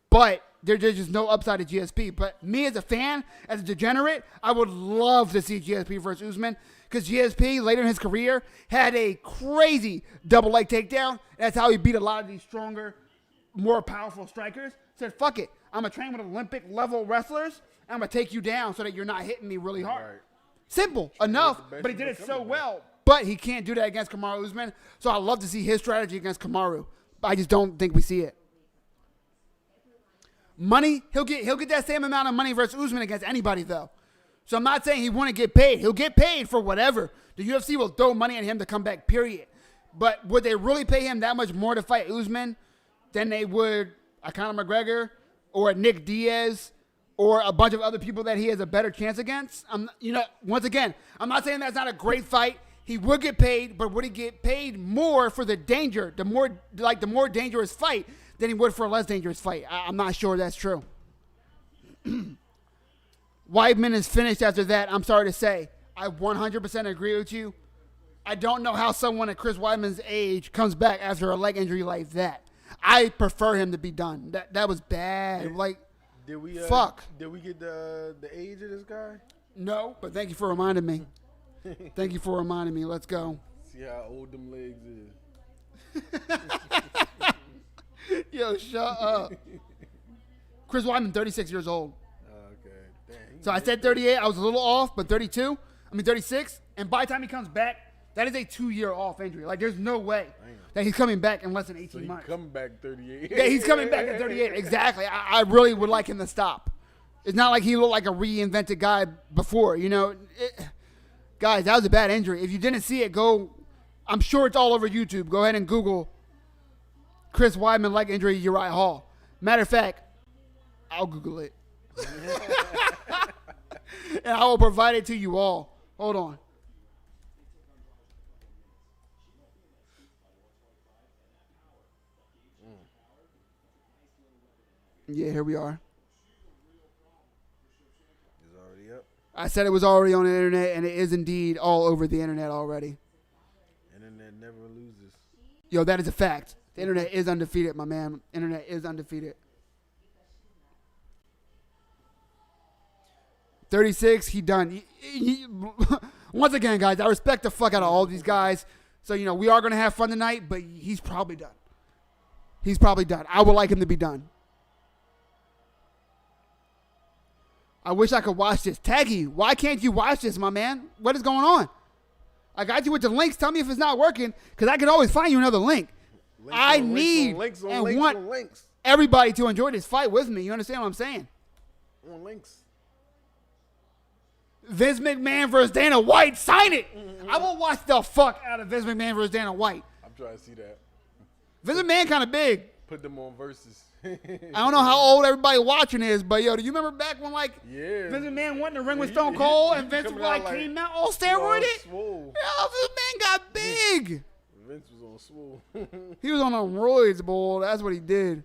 Speaker 1: But there's just no upside to GSP. But me as a fan, as a degenerate, I would love to see GSP versus Usman because GSP, later in his career, had a crazy double leg takedown. That's how he beat a lot of these stronger, more powerful strikers. Said, fuck it. I'm going to train with Olympic-level wrestlers. I'm going to take you down so that you're not hitting me really hard. Right. Simple enough, but he did it so well. But he can't do that against Kamaru Usman. So I'd love to see his strategy against Kamaru. I just don't think we see it. Money, he'll get that same amount of money versus Usman against anybody, though. So I'm not saying he wouldn't get paid. He'll get paid for whatever. The UFC will throw money at him to come back, period. But would they really pay him that much more to fight Usman than they would a Conor McGregor or a Nick Diaz or a bunch of other people that he has a better chance against? Once again, I'm not saying that's not a great fight. He would get paid, but would he get paid more for the more dangerous fight than he would for a less dangerous fight? I'm not sure that's true. Weidman is finished after that. I'm sorry to say. I 100% agree with you. I don't know how someone at Chris Weidman's age comes back after a leg injury like that. I prefer him to be done. That was bad. Fuck.
Speaker 2: Did we get the age of this guy?
Speaker 1: No, but thank you for reminding me. Thank you for reminding me. Let's go.
Speaker 2: See how old them legs is.
Speaker 1: Yo, shut up. Chris Weidman, 36 years old.
Speaker 2: Okay. Dang.
Speaker 1: So I said 38. I was a little off, but 36. And by the time he comes back, that is a 2-year off injury. Like, there's no way that he's coming back in less than 18 months.
Speaker 2: He's coming back 38.
Speaker 1: Yeah, he's coming back at 38. Exactly. I really would like him to stop. It's not like he looked like a reinvented guy before, you know. Guys, that was a bad injury. If you didn't see it, I'm sure it's all over YouTube. Go ahead and Google Chris Weidman leg injury, Uriah Hall. Matter of fact, I'll Google it. And I will provide it to you all. Hold on. Yeah, here we are.
Speaker 2: It's already up.
Speaker 1: I said it was already on the internet, and it is indeed all over the internet already.
Speaker 2: Internet never loses.
Speaker 1: Yo, that is a fact. The internet is undefeated, my man. Internet is undefeated. 36, he done. Once again, guys, I respect the fuck out of all these guys. So, you know, we are going to have fun tonight, but he's probably done. He's probably done. I would like him to be done. I wish I could watch this. Taggy, why can't you watch this, my man? What is going on? I got you with the links. Tell me if it's not working, because I can always find you another link. I need and want everybody to enjoy this fight with me. You understand what I'm saying?
Speaker 2: On links.
Speaker 1: Vince McMahon versus Dana White. Sign it. Mm-hmm. I will watch the fuck out of Vince McMahon versus Dana White.
Speaker 2: I'm trying to see that.
Speaker 1: Vince McMahon kind of big.
Speaker 2: Put them on versus.
Speaker 1: I don't know how old everybody watching is, but yo, do you remember back when Vince McMahon went in the ring with Stone Cold and Vince came out all steroided? Yo, Vince McMahon got big.
Speaker 2: Vince was on swole.
Speaker 1: He was on roids, boy. That's what he did.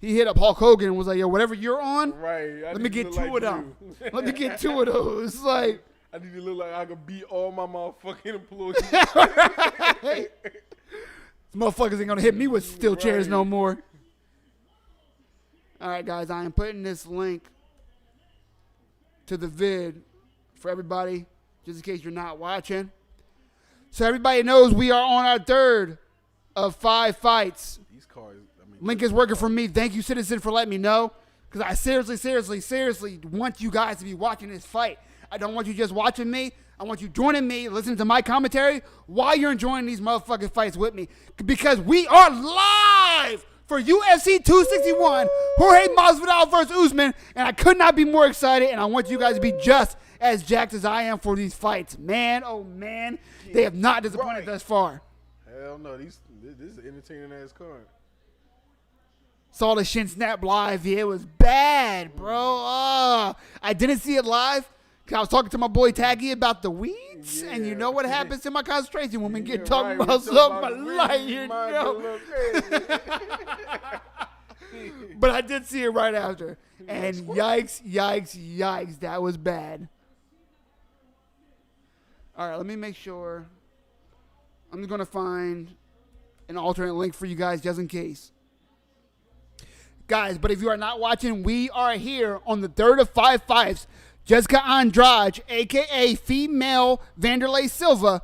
Speaker 1: He hit up Hulk Hogan and was like, yo, whatever you're on, let me get two of them. Let me get two of those. Like,
Speaker 2: I need to look like I could beat all my motherfucking employees.
Speaker 1: These motherfuckers ain't going to hit me with steel chairs no more. All right, guys, I am putting this link to the vid for everybody, just in case you're not watching. So everybody knows we are on our third of 5 fights.
Speaker 2: These cards,
Speaker 1: link is working for me. Thank you, Citizen, for letting me know. Because I seriously want you guys to be watching this fight. I don't want you just watching me. I want you joining me, listening to my commentary while you're enjoying these motherfucking fights with me. Because we are live for UFC 261, Jorge Masvidal versus Usman, and I could not be more excited, and I want you guys to be just as jacked as I am for these fights. Man, oh man, they have not disappointed thus far.
Speaker 2: Hell no, this is an entertaining-ass card.
Speaker 1: Saw the shin snap live. Yeah, it was bad, bro. I didn't see it live because I was talking to my boy Taggy about the weeds, and you know what happens to my concentration when we get talking about something like, you know. But I did see it right after, and yikes, that was bad. All right, let me make sure. I'm just going to find an alternate link for you guys just in case. Guys, but if you are not watching, we are here on the third of 5 fights. Jessica Andrade, a.k.a. female Vanderlei Silva,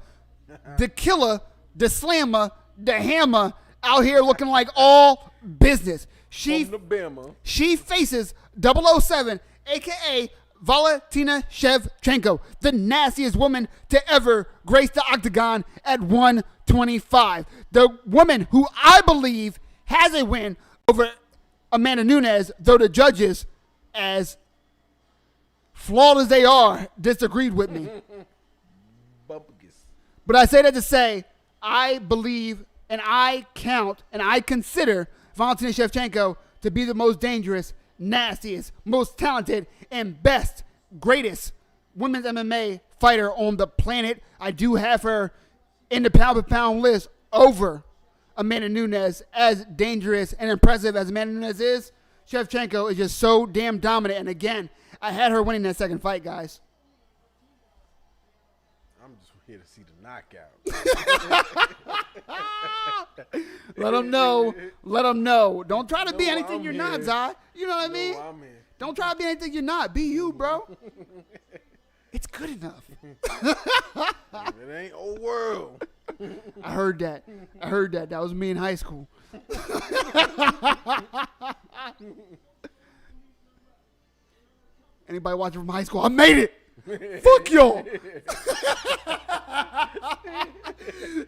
Speaker 1: the killer, the slammer, the hammer, out here looking like all business. She faces 007, a.k.a. Valentina Shevchenko, the nastiest woman to ever grace the octagon at 125. The woman who I believe has a win over Amanda Nunes, though the judges, as flawed as they are, disagreed with me. But I say that to say, I believe and I count and I consider Valentina Shevchenko to be the most dangerous, nastiest, most talented, and best, greatest women's MMA fighter on the planet. I do have her in the pound-for-pound list over Amanda Nunes. As dangerous and impressive as Amanda Nunes is, Shevchenko is just so damn dominant. And again, I had her winning that second fight, guys.
Speaker 2: I'm just here to see the knockout.
Speaker 1: Let them know. Let them know. Don't try to be
Speaker 2: No,
Speaker 1: anything
Speaker 2: I'm
Speaker 1: you're
Speaker 2: here.
Speaker 1: not, Zai. You know what I mean?
Speaker 2: No, I'm here.
Speaker 1: Don't try to be anything you're not. Be you, bro. It's good enough.
Speaker 2: It ain't old world.
Speaker 1: I heard that. That was me in high school. Anybody watching from high school? I made it. Fuck y'all.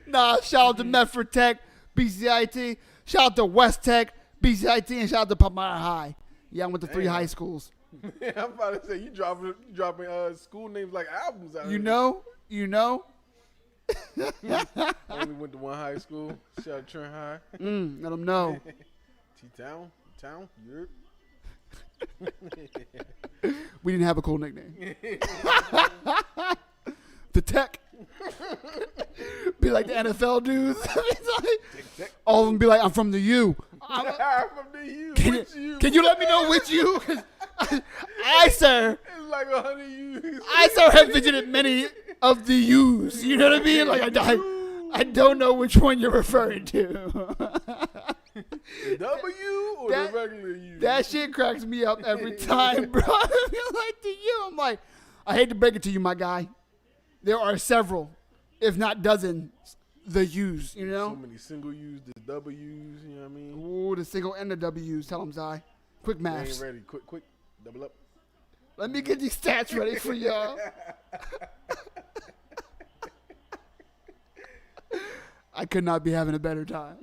Speaker 1: Nah, shout out to Medford Tech, BCIT. Shout out to West Tech, BCIT, and shout out to Palmyra High. Yeah, I went to 3 high schools.
Speaker 2: I'm about to say you dropping school names like albums out
Speaker 1: You
Speaker 2: here.
Speaker 1: know?
Speaker 2: I only went to one high school. Shout out Trent High.
Speaker 1: Let them know.
Speaker 2: T-Town, Europe.
Speaker 1: We didn't have a cool nickname. The Tech. Be like the NFL dudes. It's like, all of them be like, I'm from the U.
Speaker 2: I'm from the U.
Speaker 1: Can you let me know which U? 'Cause I, sir,
Speaker 2: It's like 100 U's.
Speaker 1: I, sir, have visited many of the U's. You know what I mean? Like, I don't know which one you're referring to.
Speaker 2: The W or
Speaker 1: That-
Speaker 2: the regular U?
Speaker 1: That shit cracks me up every time, bro. I feel like the U. I'm like, I hate to break it to you, my guy. There are several, if not dozens, the U's, you know?
Speaker 2: So many single U's, the W's, you know what I mean?
Speaker 1: Ooh, the single and the W's. Tell them, Zai. Quick
Speaker 2: They ain't
Speaker 1: maths.
Speaker 2: ready. Quick, double up.
Speaker 1: Let me get these stats ready for y'all. I could not be having a better time.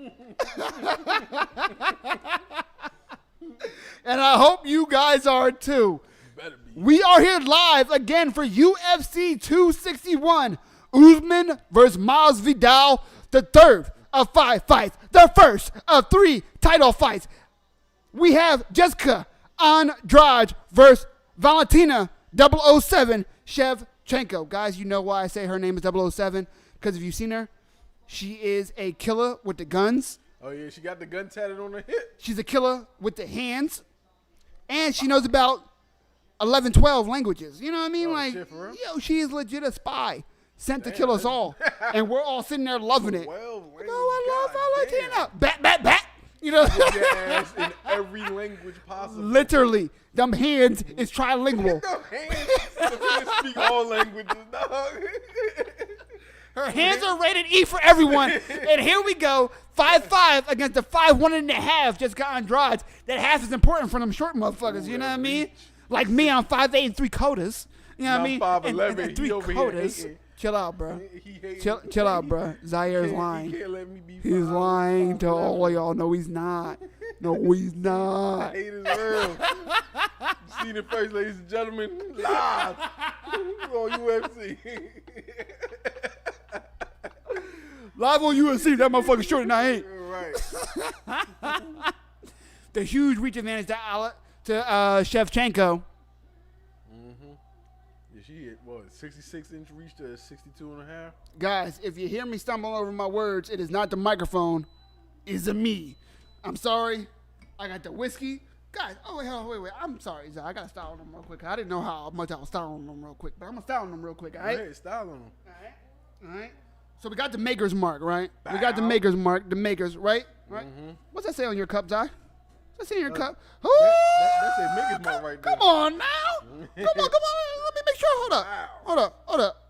Speaker 1: And I hope you guys are too.
Speaker 2: Better be.
Speaker 1: We are here live again for UFC 261. Usman versus Masvidal, the third of 5 fights, the first of 3 title fights. We have Jessica Andrade versus Valentina 007 Shevchenko. Guys, you know why I say her name is 007? Because if you've seen her, she is a killer with the guns.
Speaker 2: Oh, yeah, she got the gun tatted on her hip.
Speaker 1: She's a killer with the hands. And she knows about 11, 12 languages. You know what I mean?
Speaker 2: Oh,
Speaker 1: like,
Speaker 2: shit, for real?
Speaker 1: yo, she is legit a spy sent to kill us all. And we're all sitting there loving it.
Speaker 2: 12
Speaker 1: Oh,
Speaker 2: languages.
Speaker 1: I love
Speaker 2: God
Speaker 1: Valentina. Bat, bat, bat. You know?
Speaker 2: damn. Your ass in every language possible.
Speaker 1: Literally, them hands is trilingual.
Speaker 2: No hands. The man speak all languages, dog.
Speaker 1: Her hands are rated E for everyone. And here we go, 5-5 against the 5'1.5" Jessica Andrade. That half is important for them short motherfuckers. You know what I mean? Like me, I'm 5'8" and 3 quarters. You know what I mean?
Speaker 2: I'm
Speaker 1: And
Speaker 2: 5'11". He
Speaker 1: 3
Speaker 2: over here
Speaker 1: quarters.
Speaker 2: hating.
Speaker 1: Chill out, bro.
Speaker 2: He hating.
Speaker 1: Chill out, bro. Zaire's
Speaker 2: He
Speaker 1: lying.
Speaker 2: can't let me be
Speaker 1: He's
Speaker 2: 5'11".
Speaker 1: lying to all of y'all. No, he's not. No, he's not.
Speaker 2: Hate is real. Seen it first, ladies and gentlemen. Live on UFC.
Speaker 1: Live on UFC, that motherfucker short and I ain't.
Speaker 2: Right.
Speaker 1: The huge reach advantage to Shevchenko.
Speaker 2: Yeah, she hit, what, 66-inch reach to 62.5?
Speaker 1: Guys, if you hear me stumbling over my words, it is not the microphone. It's a me. I'm sorry. I got the whiskey. Guys, wait. I'm sorry, Zai. I got to style on them real quick. I didn't know how much I was styling them real quick, but I'm going to style on them real quick, all right?
Speaker 2: Hey, style on them.
Speaker 1: All right. So we got the maker's mark, right? We got the maker's mark, the makers, right? Right? What's that say on your cup, Zai? What's that say on your cup?
Speaker 2: That's a maker's mark right there.
Speaker 1: Come on now. Come on. Let me make sure. Hold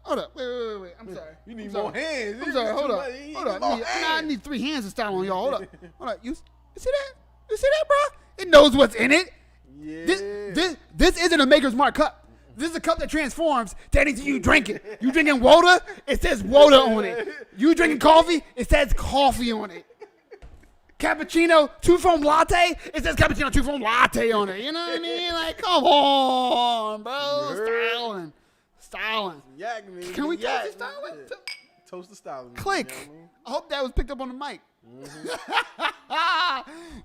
Speaker 1: up. Wait. I'm sorry.
Speaker 2: You need
Speaker 1: I'm sorry.
Speaker 2: more hands.
Speaker 1: I'm sorry. Hold up. I need 3 hands to style on y'all. Hold up. You see that? You see that, bro? It knows what's in it.
Speaker 2: Yeah.
Speaker 1: This isn't a maker's mark cup. This is a cup that transforms to anything you drinking. You drinking water? It says water on it. You drinking coffee? It says coffee on it. Cappuccino, 2-foam latte? It says cappuccino, 2-foam latte on it. You know what I mean? Like, come on, bro. Styling.
Speaker 2: Yak, man.
Speaker 1: Can we
Speaker 2: yak,
Speaker 1: toast the styling?
Speaker 2: man. Toast the styling.
Speaker 1: Click.
Speaker 2: You know what I mean?
Speaker 1: I hope that was picked up on the mic.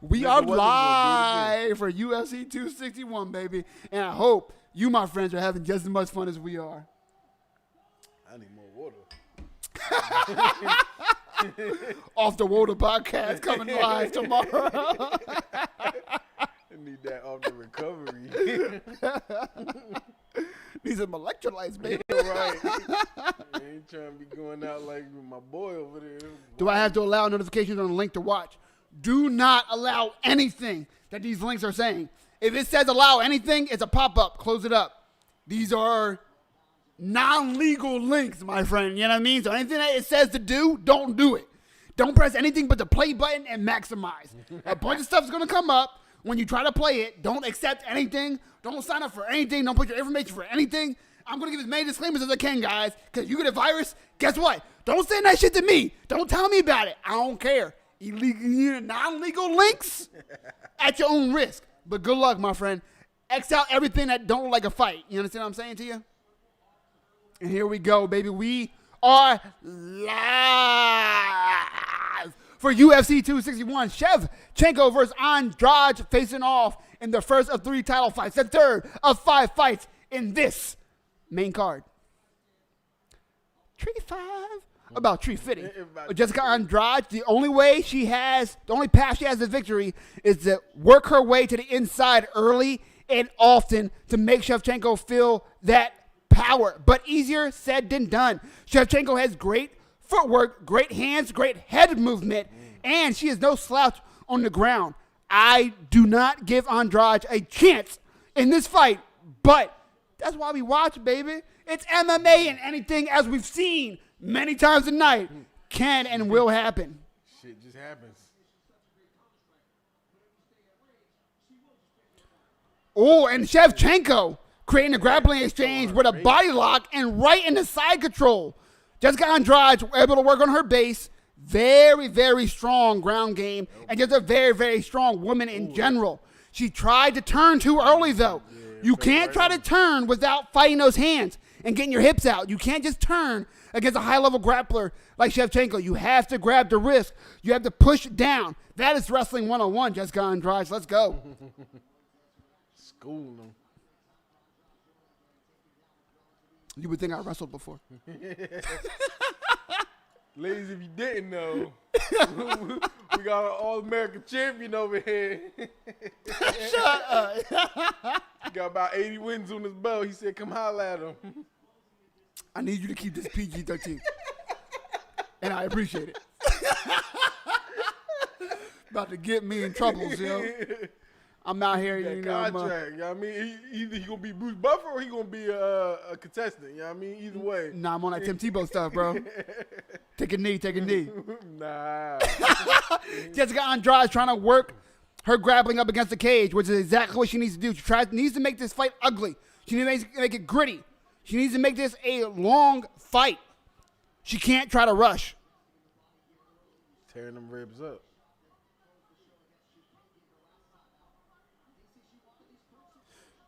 Speaker 1: We are
Speaker 2: Never was,
Speaker 1: live for UFC 261, baby. And I hope you, my friends, are having just as much fun as we are.
Speaker 2: I need more water.
Speaker 1: Off the Water podcast coming live tomorrow.
Speaker 2: Need that off the recovery.
Speaker 1: Need some electrolytes, baby.
Speaker 2: Right. I ain't trying to be going out like my boy over there.
Speaker 1: Do I have to allow notifications on the link to watch? Do not allow anything that these links are saying. If it says allow anything, it's a pop-up. Close it up. These are non-legal links, my friend. You know what I mean? So anything that it says to do, don't do it. Don't press anything but the play button and maximize. A bunch of stuff's going to come up when you try to play it. Don't accept anything. Don't sign up for anything. Don't put your information for anything. I'm going to give as many disclaimers as I can, guys, because you get a virus, guess what? Don't send that shit to me. Don't tell me about it. I don't care. Illegal, non-legal links at your own risk. But good luck, my friend. X out everything that don't look like a fight. You understand what I'm saying to you? And here we go, baby. We are live for UFC 261. Shevchenko versus Andrade facing off in the first of 3 title fights. The third of 5 fights in this main card. Tree 5. About tree fitting. Jessica Andrade, the only path she has to victory is to work her way to the inside early and often to make Shevchenko feel that power. But easier said than done. Shevchenko has great footwork, great hands, great head movement, and she is no slouch on the ground. I do not give Andrade a chance in this fight, but that's why we watch, baby. It's MMA, and anything, as we've seen many times a night, can and will happen.
Speaker 2: Shit just happens.
Speaker 1: Oh, and Shevchenko creating a grappling exchange with a body lock and right in the side control. Jessica Andrade able to work on her base. Very, very strong ground game, and just a very, very strong woman in general. She tried to turn too early, though. You can't try to turn without fighting those hands and getting your hips out. You can't just turn against a high-level grappler like Shevchenko. You have to grab the wrist. You have to push down. That is wrestling 101, Jessica Andrade. Let's go.
Speaker 2: School them.
Speaker 1: You would think I wrestled before.
Speaker 2: Ladies, if you didn't know, we got an All-American champion over here.
Speaker 1: Shut up.
Speaker 2: He got about 80 wins on his belt. He said, come holler at him.
Speaker 1: I need you to keep this PG-13. And I appreciate it. About to get me in troubles, yo. I'm out here, you know.
Speaker 2: Contract, you know what I mean? Either he going to be Bruce Buffer or he going to be a contestant, you know what I mean? Either way.
Speaker 1: Nah, I'm on that Tim Tebow stuff, bro. Take a knee.
Speaker 2: Nah.
Speaker 1: Jessica Andrade trying to work her grappling up against the cage, which is exactly what she needs to do. She needs to make this fight ugly. She needs to make it gritty. She needs to make this a long fight. She can't try to rush.
Speaker 2: Tearing them ribs up.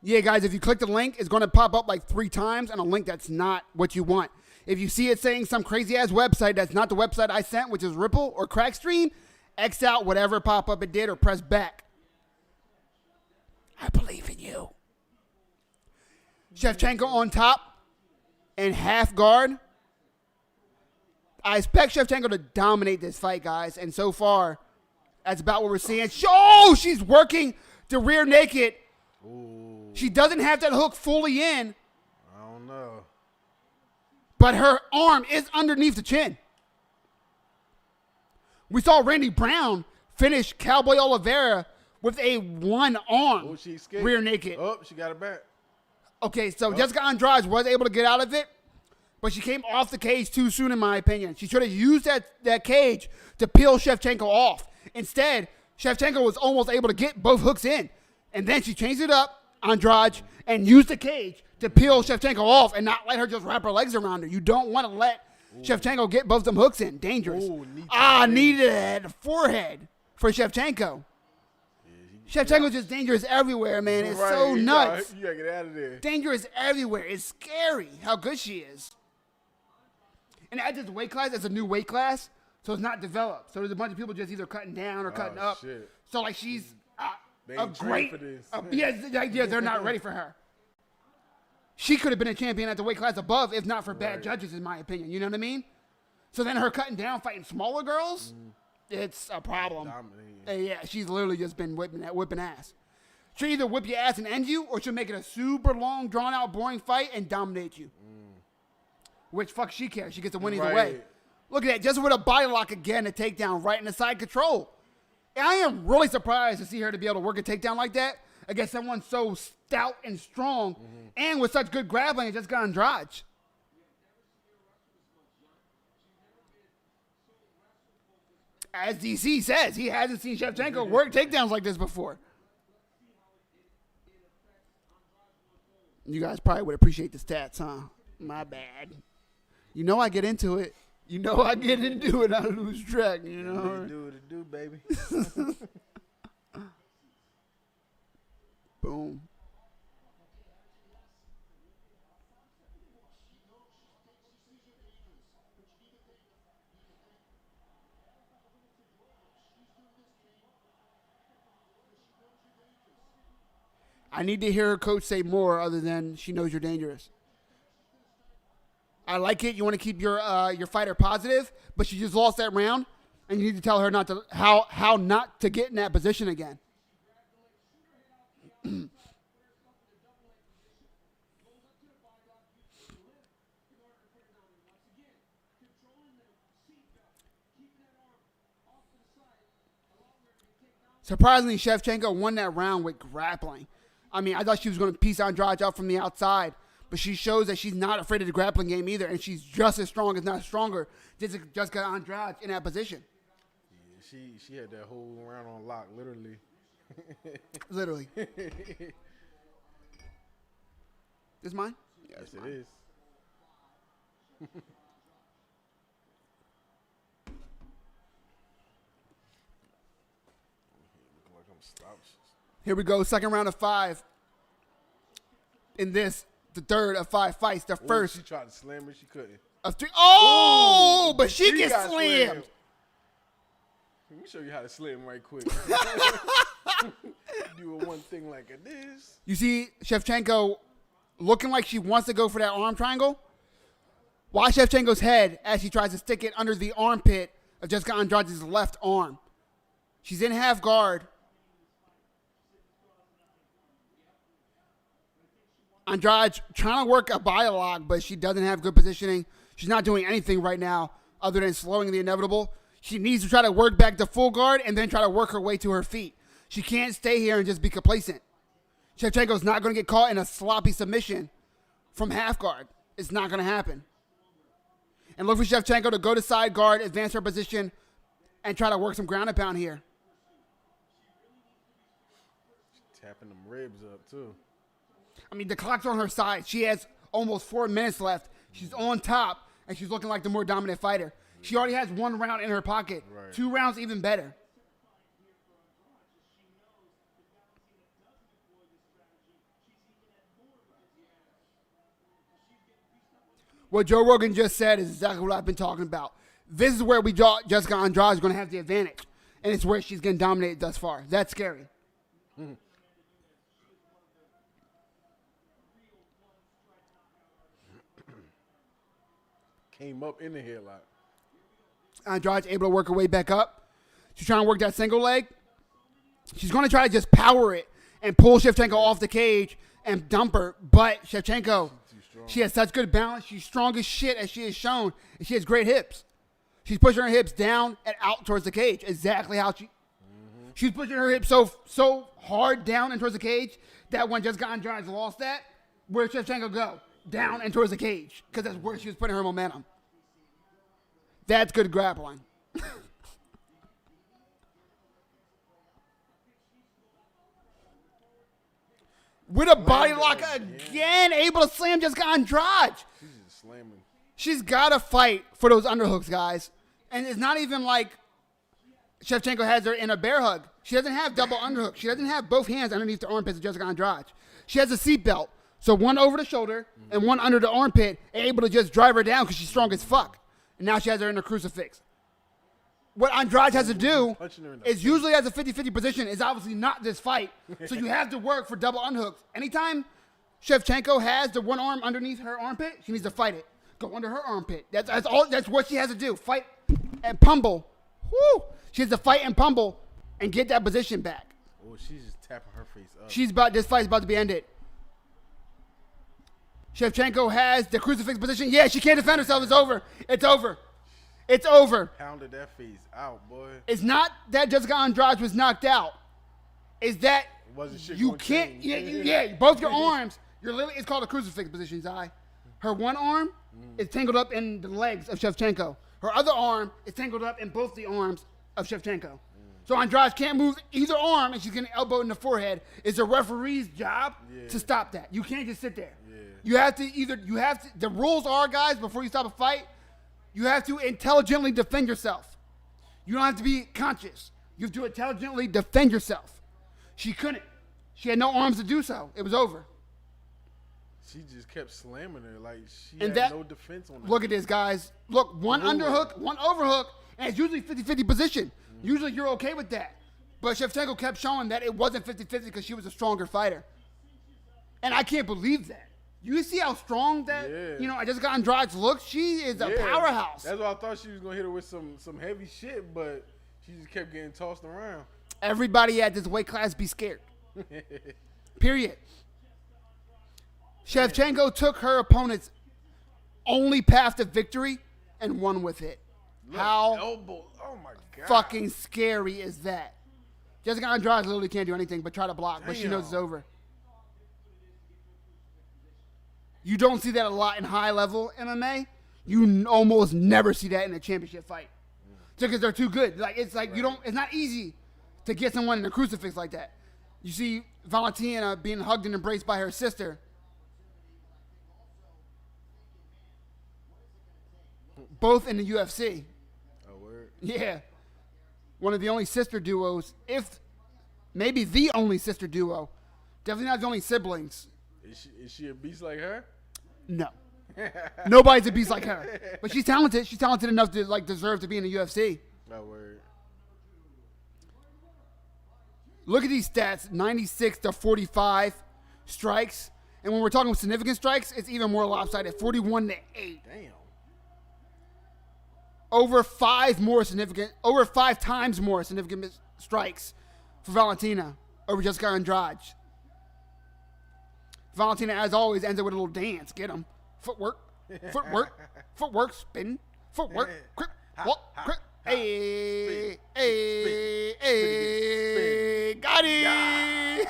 Speaker 1: Yeah, guys, if you click the link, it's going to pop up like 3 times on a link that's not what you want. If you see it saying some crazy-ass website that's not the website I sent, which is Ripple or Crackstream, X out whatever pop-up it did or press back. I believe in you. Shevchenko on top and half guard. I expect Shevchenko to dominate this fight, guys, and so far, that's about what we're seeing. Oh, she's working the rear naked.
Speaker 2: Ooh.
Speaker 1: She doesn't have that hook fully in.
Speaker 2: I don't know.
Speaker 1: But her arm is underneath the chin. We saw Randy Brown finish Cowboy Oliveira with a one arm
Speaker 2: Oh, she escaped.
Speaker 1: rear naked.
Speaker 2: Oh, she got it back.
Speaker 1: Okay, so Jessica Andrade was able to get out of it, but she came off the cage too soon, in my opinion. She should have used that cage to peel Shevchenko off. Instead, Shevchenko was almost able to get both hooks in. And then she changed it up, Andrade, and used the cage to peel Shevchenko off and not let her just wrap her legs around her. You don't want to let Shevchenko get both them hooks in. Dangerous. Needed it at the forehead for Shevchenko. Shevchenko's just dangerous everywhere, man. It's so nuts.
Speaker 2: You gotta get out of there.
Speaker 1: Dangerous everywhere. It's scary how good she is. And at this weight class, it's a new weight class, so it's not developed. So there's a bunch of people just either cutting down or cutting up.
Speaker 2: Shit.
Speaker 1: So, like, she's
Speaker 2: They
Speaker 1: a
Speaker 2: ain't
Speaker 1: great.
Speaker 2: trained for this.
Speaker 1: Yeah, they're not ready for her. She could have been a champion at the weight class above if not for bad judges, in my opinion. You know what I mean? So then her cutting down, fighting smaller girls, it's a problem.
Speaker 2: Dominating.
Speaker 1: Yeah, she's literally just been whipping ass. She'll either whip your ass and end you, or she'll make it a super long, drawn-out, boring fight and dominate you. Which, fuck, she cares. She gets the win either way. Look at that. Just with a body lock again, a takedown right in the side control. And I am really surprised to see her to be able to work a takedown like that against someone so stout and strong and with such good grappling as Jessica Andrade. As DC says, he hasn't seen Shevchenko work takedowns like this before. You guys probably would appreciate the stats, huh? My bad. You know I get into it. You know I get into it. I lose track, you know.
Speaker 2: Do what it do, baby.
Speaker 1: Boom. I need to hear her coach say more other than she knows you're dangerous. I like it. You want to keep your fighter positive, but she just lost that round, and you need to tell her not to how not to get in that position again. Surprisingly, Shevchenko won that round with grappling. I mean, I thought she was going to piece Andrade out from the outside, but she shows that she's not afraid of the grappling game either, and she's just as strong, if not stronger, just got Andrade in that position.
Speaker 2: Yeah, she had that whole round on lock, literally.
Speaker 1: Literally. This mine?
Speaker 2: Yes, it is.
Speaker 1: Here we go, second round of 5. In this, the third of 5 fights. The first
Speaker 2: She tried to slam her, she couldn't.
Speaker 1: of 3. Oh,
Speaker 2: Ooh,
Speaker 1: but she gets
Speaker 2: got
Speaker 1: slammed.
Speaker 2: Let me show you how to slam right quick. Do one thing like this.
Speaker 1: You see Shevchenko looking like she wants to go for that arm triangle. Watch Shevchenko's head as she tries to stick it under the armpit of Jessica Andrade's left arm. She's in half guard. Andrade trying to work a body lock, but she doesn't have good positioning. She's not doing anything right now other than slowing the inevitable. She needs to try to work back to full guard and then try to work her way to her feet. She can't stay here and just be complacent. Shevchenko's not going to get caught in a sloppy submission from half guard. It's not going to happen. And look for Shevchenko to go to side guard, advance her position, and try to work some ground and pound here.
Speaker 2: Tapping them ribs up, too.
Speaker 1: I mean, the clock's on her side. She has almost 4 minutes left. She's on top, and she's looking like the more dominant fighter. She already has 1 round in her pocket.
Speaker 2: Right.
Speaker 1: 2 rounds, even better. What Joe Rogan just said is exactly what I've been talking about. This is where Jessica Andrade is going to have the advantage, and it's where she's getting dominated thus far. That's scary.
Speaker 2: Came up in the headlock.
Speaker 1: Andrade's able to work her way back up. She's trying to work that single leg. She's going to try to just power it and pull Shevchenko off the cage and dump her. But Shevchenko, she has such good balance. She's strong as shit, as she has shown. And she has great hips. She's pushing her hips down and out towards the cage. Exactly how she's pushing her hips so hard down and towards the cage that when Jessica Andrade lost that, where did Shevchenko go? Down and towards the cage, because that's where she was putting her momentum. That's good grappling. With a body lock again, able to slam Jessica Andrade.
Speaker 2: She's just slamming.
Speaker 1: She's got to fight for those underhooks, guys. And it's not even like Shevchenko has her in a bear hug. She doesn't have double underhook. She doesn't have both hands underneath the armpits of Jessica Andrade. She has a seatbelt. So one over the shoulder and one under the armpit, able to just drive her down because she's strong as fuck. And now she has her in a crucifix. What Andrade has to do is usually as a 50-50 position is obviously not this fight. So you have to work for double underhooks. Anytime Shevchenko has the one arm underneath her armpit, she needs to fight it. Go under her armpit. That's all. That's what she has to do. Fight and pummel. Woo! She has to fight and pummel and get that position back.
Speaker 2: Oh, she's just tapping her face up.
Speaker 1: This fight's about to be ended. Shevchenko has the crucifix position. Yeah, she can't defend herself. It's over. It's over. It's over.
Speaker 2: Pounded that face out, boy.
Speaker 1: It's not that Jessica Andrade was knocked out. It's that
Speaker 2: Wasn't shit
Speaker 1: you
Speaker 2: gonna
Speaker 1: can't.
Speaker 2: change.
Speaker 1: Yeah, both your arms. It's called a crucifix position, Zai. Her one arm is tangled up in the legs of Shevchenko. Her other arm is tangled up in both the arms of Shevchenko. So Andrade can't move either arm, and she's getting elbowed in the forehead. It's a referee's job to stop that. You can't just sit there.
Speaker 2: Yeah.
Speaker 1: The rules are, guys, before you stop a fight, you have to intelligently defend yourself. You don't have to be conscious. You have to intelligently defend yourself. She couldn't. She had no arms to do so. It was over.
Speaker 2: She just kept slamming her like she
Speaker 1: And
Speaker 2: had no defense on her.
Speaker 1: Look at this, guys. Look, one underhook, one overhook, and it's usually 50-50 position. Usually you're okay with that. But Shevchenko kept showing that it wasn't 50-50 because she was a stronger fighter. And I can't believe that. You see how strong that, Jessica Andrade looks? She is a powerhouse.
Speaker 2: That's why I thought she was going to hit her with some heavy shit, but she just kept getting tossed around.
Speaker 1: Everybody at this weight class be scared. Period. Shevchenko took her opponent's only path to victory and won with it.
Speaker 2: Look,
Speaker 1: How
Speaker 2: elbow. Oh my God.
Speaker 1: fucking scary is that? Jessica Andrade literally can't do anything but try to block, but she knows it's over. You don't see that a lot in high-level MMA. You almost never see that in a championship fight. Just because they're too good. It's not easy to get someone in a crucifix like that. You see Valentina being hugged and embraced by her sister. Both in the UFC.
Speaker 2: Oh, word.
Speaker 1: Yeah. One of the only sister duos, if maybe the only sister duo. Definitely not the only siblings.
Speaker 2: Is she a beast like her?
Speaker 1: No. Nobody's a beast like her. But she's talented. She's talented enough to deserve to be in the UFC.
Speaker 2: Oh, word.
Speaker 1: Look at these stats. 96 to 45 strikes. And when we're talking significant strikes, it's even more lopsided. 41 to 8.
Speaker 2: Damn.
Speaker 1: Over five times more significant strikes for Valentina over Jessica Andrade. Valentina, as always, ends up with a little dance. Get him. Footwork, spin, footwork, quick, walk, quick. Hey, got it.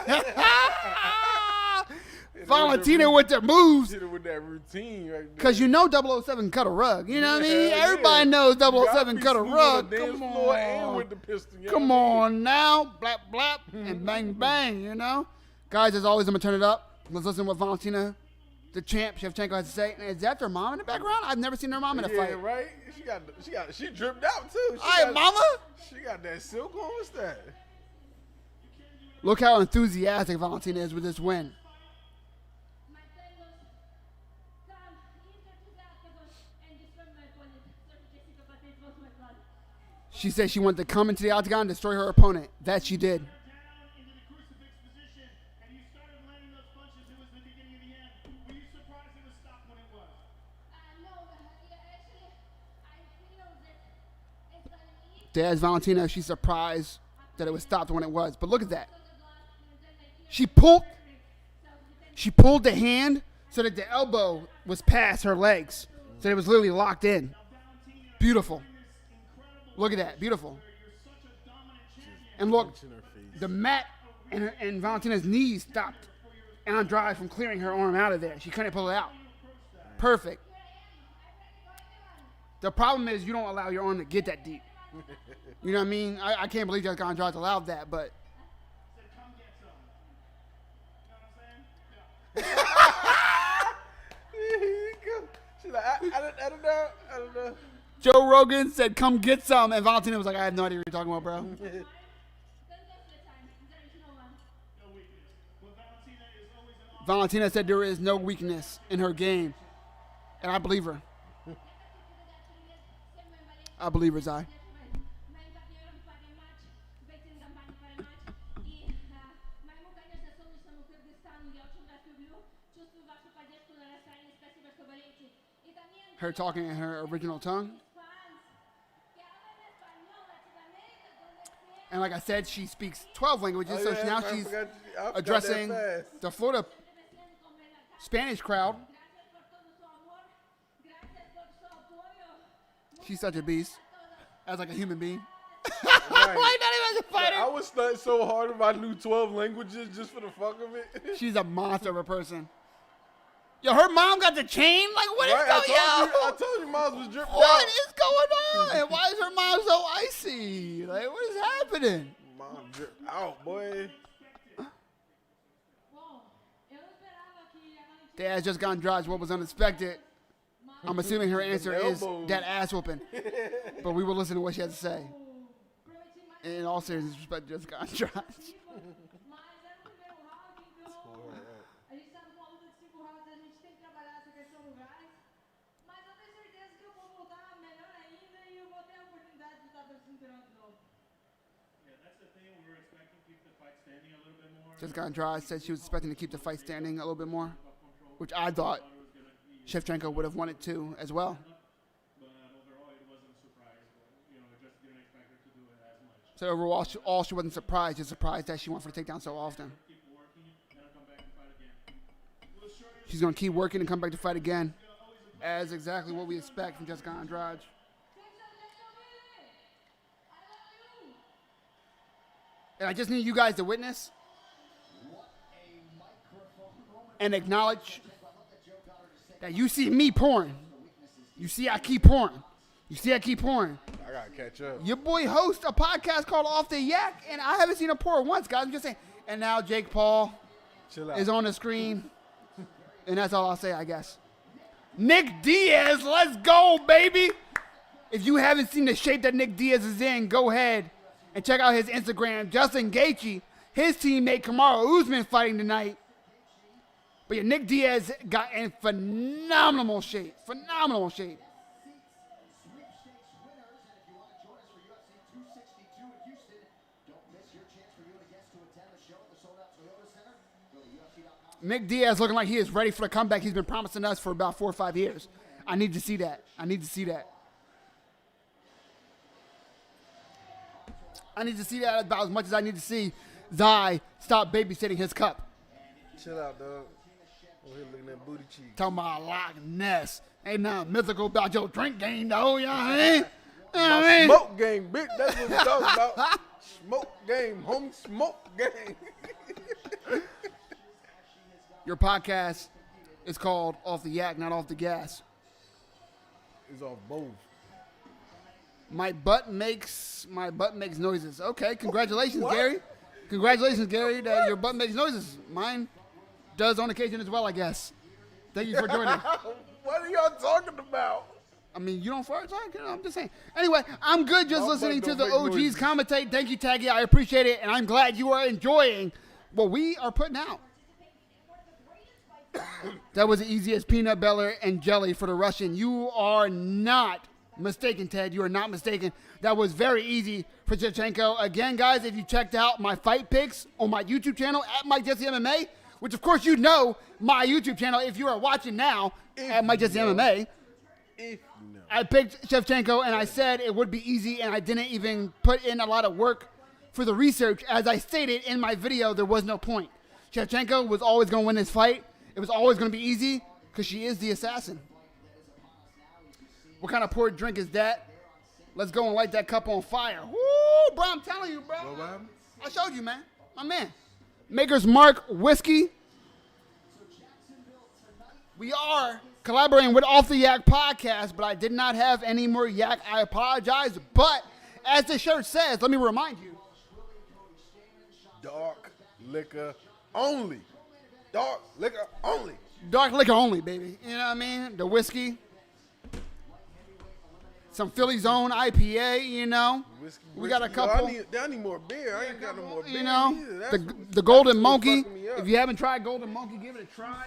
Speaker 1: Valentina with the moves.
Speaker 2: Hit her with that routine right there.
Speaker 1: Because 007 cut a rug. You know what I mean?
Speaker 2: Yeah,
Speaker 1: Everybody knows 007 cut a
Speaker 2: smooth
Speaker 1: rug.
Speaker 2: on the dance
Speaker 1: Come
Speaker 2: floor and
Speaker 1: on.
Speaker 2: with the pistol, you know
Speaker 1: Come
Speaker 2: what I mean?
Speaker 1: on now. Blap, blap, and bang, bang, Guys, as always, I'm going to turn it up. Let's listen to what Valentina, the champ, Shevchenko, has to say. And is that their mom in the background? I've never seen their mom in a fight.
Speaker 2: Right? She dripped out too.
Speaker 1: Mama.
Speaker 2: She got that silk on. What's that?
Speaker 1: Look how enthusiastic Valentina is with this win. She said she wanted to come into the octagon and destroy her opponent. That she did.
Speaker 4: Down into the crucifix position, and you started landing those punches. It was the beginning of the end. Were you surprised it was stopped when it was?
Speaker 5: No, actually, I feel that it's an easy
Speaker 1: There's Valentina. She's surprised that it was stopped when it was. But look at that. She pulled the hand so that the elbow was past her legs. So it was literally locked in. Beautiful. Look at that. Beautiful. And look, the mat and Valentina's knees stopped Andrade from clearing her arm out of there. She couldn't pull it out. Perfect. The problem is you don't allow your arm to get that deep. You know what I mean? I can't believe Jessica Andrade allowed that, but.
Speaker 2: She's like, I don't know.
Speaker 1: Joe Rogan said, come get some. And Valentina was like, I have no idea what you're talking about, bro.
Speaker 5: don't waste the time. There is no one.
Speaker 4: No weakness. But Valentina is always an
Speaker 1: Valentina said there is no weakness in her game. And I believe her. I believe her, Zai.
Speaker 5: Моим партнером паре матч, бейтинг компании паре матч. И моему, конечно, солнечному Кыргызстану я очень вас люблю. Чувствую вашу поддержку на расстоянии. Спасибо, что болеете. И también
Speaker 1: Her talking in her original tongue.
Speaker 5: fans que hablan español, Latinoamérica, donde sea.
Speaker 1: And like I said, she speaks 12 languages, so now she's addressing the Florida Spanish crowd. She's such a beast as like a human being.
Speaker 2: Right.
Speaker 1: Like not even as a fighter.
Speaker 2: I was studying so hard if I knew 12 languages just for the fuck of it.
Speaker 1: She's a monster of a person. Yo, her mom got the chain? Like, what is
Speaker 2: Right,
Speaker 1: going on?
Speaker 2: I told you Miles was dripping
Speaker 1: What
Speaker 2: out.
Speaker 1: is going on? Why is her mom so icy? Like, what is happening?
Speaker 2: Mom dripped out, boy.
Speaker 1: Dad just got Andrade. What was unexpected? I'm assuming her answer is that ass whooping. But we will listen to what she has to say. In all seriousness, respect just got Andrade.
Speaker 5: Mas era o primeiro round, então a gente está numa luta de 5 rounds, a gente tem que trabalhar essa questão do gás. Mas eu tenho certeza que eu vou voltar melhor ainda e eu vou ter a oportunidade de lutar pelo cinturão de novo.
Speaker 4: Yeah, that's the thing. We were expecting to keep the fight standing a little bit more.
Speaker 1: Jessica Andrade said she was expecting to keep the fight standing a little bit more, which I thought Shevchenko would have wanted to as well.
Speaker 4: But overall, it wasn't a surprise. But, you know, just didn't expect her to do it as much.
Speaker 1: So overall, she wasn't surprised, just surprised that she went for the takedown so often.
Speaker 4: Keep working, and I'll come back and fight again.
Speaker 1: She's going to keep working and come back to fight again, as exactly what we expect from Jessica Andrade. And I just need you guys to witness and acknowledge that you see me pouring. You see I keep pouring. You see I keep pouring.
Speaker 2: I gotta catch up.
Speaker 1: Your boy hosts a podcast called Off the Yak, and I haven't seen a pour once, guys. I'm just saying. And now Jake Paul
Speaker 2: Chill out.
Speaker 1: is on the screen. And that's all I'll say, I guess. Nick Diaz, let's go, baby. If you haven't seen the shape that Nick Diaz is in, go ahead and check out his Instagram. Justin Gaethje, his teammate Kamaru Usman fighting tonight. But yeah, Nick Diaz got in phenomenal shape. Phenomenal shape. Nick Diaz looking like he is ready for the comeback he's been promising us for about 4 or 5 years. I need to see that. I need to see that. I need to see that about as much as I need to see Zai stop babysitting his cup.
Speaker 2: Chill out, dog. Over here looking at booty cheeks.
Speaker 1: Talking about Loch Ness. Ain't nothing mythical about your drink game, though. You know what I mean? You know what I mean?
Speaker 2: Smoke game, bitch. That's what we talking about. Smoke game, homie. Smoke game.
Speaker 1: Your podcast is called Off the Yak, not Off the Gas.
Speaker 2: It's off both.
Speaker 1: My butt makes noises. Okay, congratulations,
Speaker 2: What?
Speaker 1: Gary. Congratulations, Gary, that your butt makes noises. Mine does on occasion as well, I guess. Thank you for joining.
Speaker 2: What are y'all talking about?
Speaker 1: I mean, you don't fart, Zach? I'm just saying. Anyway, I'm good just
Speaker 2: My
Speaker 1: listening
Speaker 2: butt
Speaker 1: to the
Speaker 2: don't make
Speaker 1: OGs
Speaker 2: noises.
Speaker 1: commentate. Thank you, Taggy. I appreciate it, and I'm glad you are enjoying what we are putting out. That was the easiest peanut butter and jelly for the Russian. You are not mistaken, Ted. You are not mistaken. That was very easy for Shevchenko. Again, guys, if you checked out my fight picks on my YouTube channel at Mike Jesse MMA, which of course you know my YouTube channel if you are watching now at Mike Jesse MMA, I picked Shevchenko and I said it would be easy, and I didn't even put in a lot of work for the research. As I stated in my video, there was no point. Shevchenko was always going to win this fight. It was always going to be easy because she is the assassin. What kind of poured drink is that? Let's go and light that cup on fire. Woo, bro, I'm telling you, bro.
Speaker 2: What happened?
Speaker 1: I showed you, man. My man. Maker's Mark Whiskey. We are collaborating with Off the Yak Podcast, but I did not have any more yak. I apologize. But as the shirt says, let me remind you.
Speaker 2: Dark liquor only. Dark liquor only.
Speaker 1: Dark liquor only, baby. You know what I mean? The whiskey. Some Philly's own IPA, you know.
Speaker 2: Whiskey,
Speaker 1: We got a
Speaker 2: Yo,
Speaker 1: couple.
Speaker 2: I need more beer. I ain't got no more beer.
Speaker 1: You know,
Speaker 2: either. That's
Speaker 1: the Golden
Speaker 2: that's what's
Speaker 1: Monkey.
Speaker 2: fucking me up.
Speaker 1: If you haven't tried Golden Monkey, give it a try.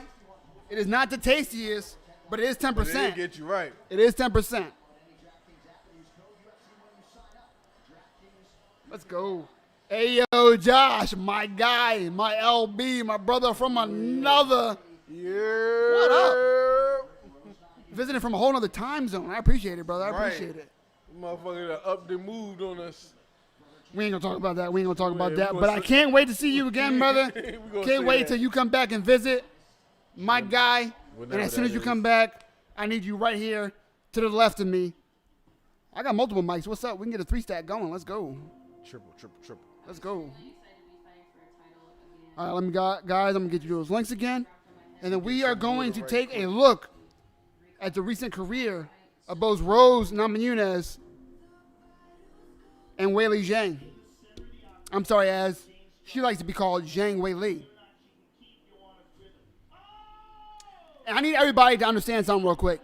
Speaker 1: It is not the tastiest, but it is 10%.
Speaker 2: But it did get you right.
Speaker 1: It is 10%. Let's go. Hey, yo, Josh, my guy, my LB, my brother from another,
Speaker 2: Yeah.
Speaker 1: What up? visiting from a whole other time zone. I appreciate it, brother. I
Speaker 2: Right.
Speaker 1: appreciate it.
Speaker 2: Motherfucker that upped and moved on us.
Speaker 1: We ain't gonna talk about that. We ain't gonna talk about
Speaker 2: Yeah,
Speaker 1: that.
Speaker 2: we
Speaker 1: But
Speaker 2: gonna
Speaker 1: I can't wait to see you again, brother.
Speaker 2: We gonna
Speaker 1: Can't
Speaker 2: say
Speaker 1: wait
Speaker 2: that.
Speaker 1: till you come back and visit my guy. And
Speaker 2: Whenever
Speaker 1: as soon as
Speaker 2: that
Speaker 1: you
Speaker 2: is.
Speaker 1: come back, I need you right here to the left of me. I got multiple mics. What's up? We can get a 3-stack going. Let's go.
Speaker 2: Triple.
Speaker 1: Let's go. All right, let me guys. I'm gonna get you those links again, and then we are going to take a look at the recent career of both Rose Namajunas and Weili Zhang. I'm sorry, as she likes to be called Zhang Weili. And I need everybody to understand something real quick.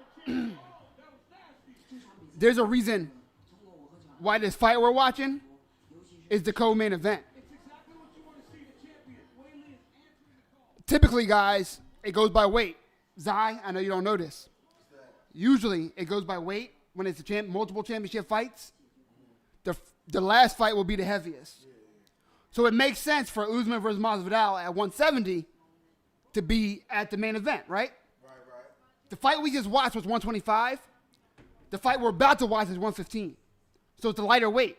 Speaker 1: There's a reason why this fight we're watching is the co-main event. Typically, guys, it goes by weight. Zai, I know you don't know this. Usually, it goes by weight when it's multiple championship fights. The last fight will be the heaviest. So it makes sense for Usman versus Masvidal at 170 to be at the main event, right?
Speaker 2: Right.
Speaker 1: The fight we just watched was 125. The fight we're about to watch is 115. So it's a lighter weight.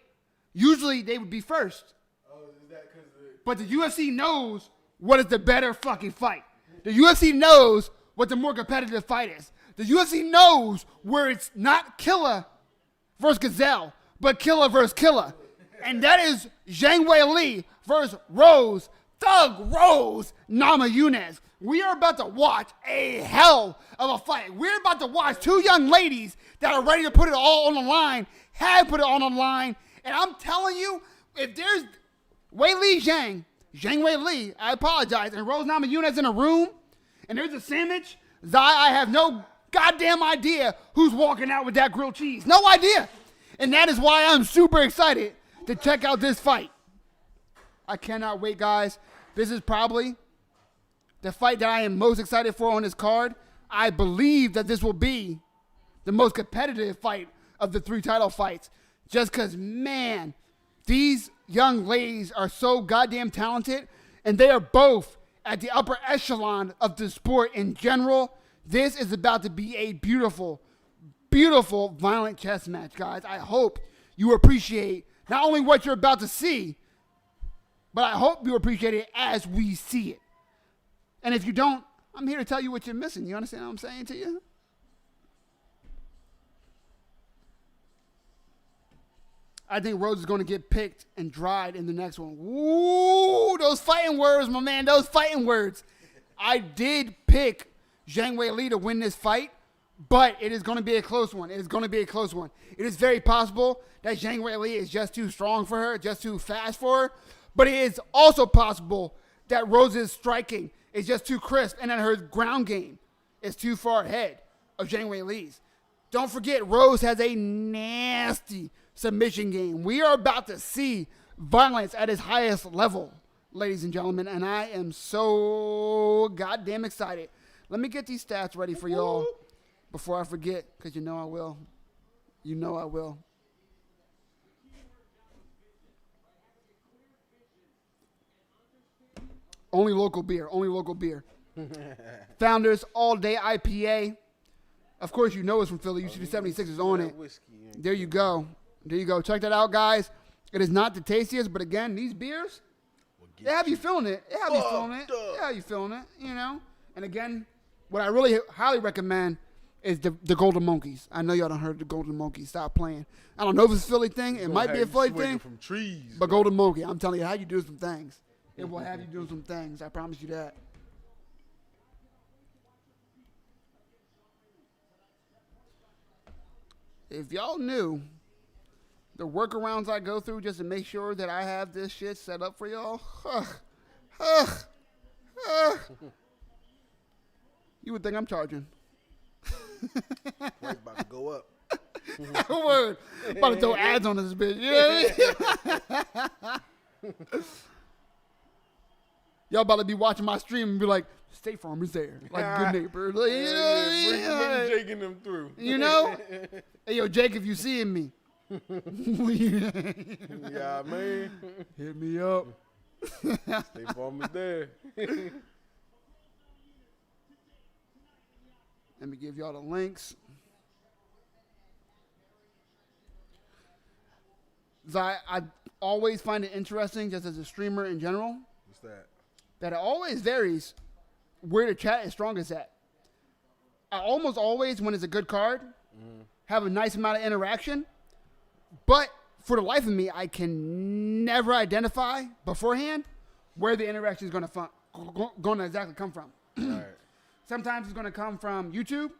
Speaker 1: Usually, they would be first.
Speaker 2: Oh, is that because
Speaker 1: But the UFC knows what is the better fucking fight. The UFC knows what the more competitive fight is. The UFC knows where it's not Killer versus Gazelle, but Killer versus Killer. And that is Zhang Weili versus Rose, Thug Rose Namajunas. We are about to watch a hell of a fight. We're about to watch two young ladies that are ready to put it all on the line, have put it all on the line. And I'm telling you, if there's Weili Zhang Weili, I apologize, and Rose Namajunas in a room, and there's a sandwich, I have no goddamn idea who's walking out with that grilled cheese. No idea. And that is why I'm super excited to check out this fight. I cannot wait, guys. This is probably the fight that I am most excited for on this card. I believe that this will be the most competitive fight of the 3 title fights. Just because, man, these young ladies are so goddamn talented, and they are both at the upper echelon of the sport in general. This is about to be a beautiful, beautiful, violent chess match, guys. I hope you appreciate not only what you're about to see, but I hope you appreciate it as we see it. And if you don't, I'm here to tell you what you're missing. You understand what I'm saying to you? I think Rose is going to get picked and dried in the next one. Ooh, those fighting words, my man, those fighting words. I did pick Zhang Weili to win this fight, but it is going to be a close one. It is going to be a close one. It is very possible that Zhang Weili is just too strong for her, just too fast for her, but it is also possible that Rose's striking is just too crisp and that her ground game is too far ahead of Zhang Weili's. Don't forget, Rose has a nasty submission game. We are about to see violence at its highest level, ladies and gentlemen, and I am so goddamn excited. Let me get these stats ready for y'all before I forget, because you know I will. You know I will. Only local beer. Only local beer. Founders All Day IPA. Of course, you know it's from Philly. You see the 76ers on it. There you go. There you go. Check that out, guys. It is not the tastiest, but again, these beers, they have you feeling it. They have you feeling it. They have you feeling it, you know. And again, what I really highly recommend is the Golden Monkeys. I know y'all done heard the Golden Monkeys. Stop playing. I don't know if it's a Philly thing. It might be a Philly thing.
Speaker 2: From trees,
Speaker 1: but Golden Monkey, I'm telling you, how you do some things. It will have you doing some things. I promise you that. If y'all knew the workarounds I go through just to make sure that I have this shit set up for y'all, you would think I'm charging.
Speaker 2: Price about to go up.
Speaker 1: Word. About to throw ads on this bitch. You know what I mean? Y'all about to be watching my stream and be like, State Farm is there. Like good neighbor. Like, you know what I mean?
Speaker 2: Bring Jake and them through.
Speaker 1: You know? Hey, yo, Jake, if you seeing me.
Speaker 2: Yeah, man.
Speaker 1: Hit me up.
Speaker 2: State Farm is there.
Speaker 1: Let me give y'all the links. I always find it interesting, just as a streamer in general,
Speaker 2: What's that?
Speaker 1: that it always varies where the chat is strongest at. I almost always, when it's a good card, have a nice amount of interaction, but for the life of me, I can never identify beforehand where the interaction is going to exactly come from.
Speaker 2: Right.
Speaker 1: Sometimes it's going to come from YouTube,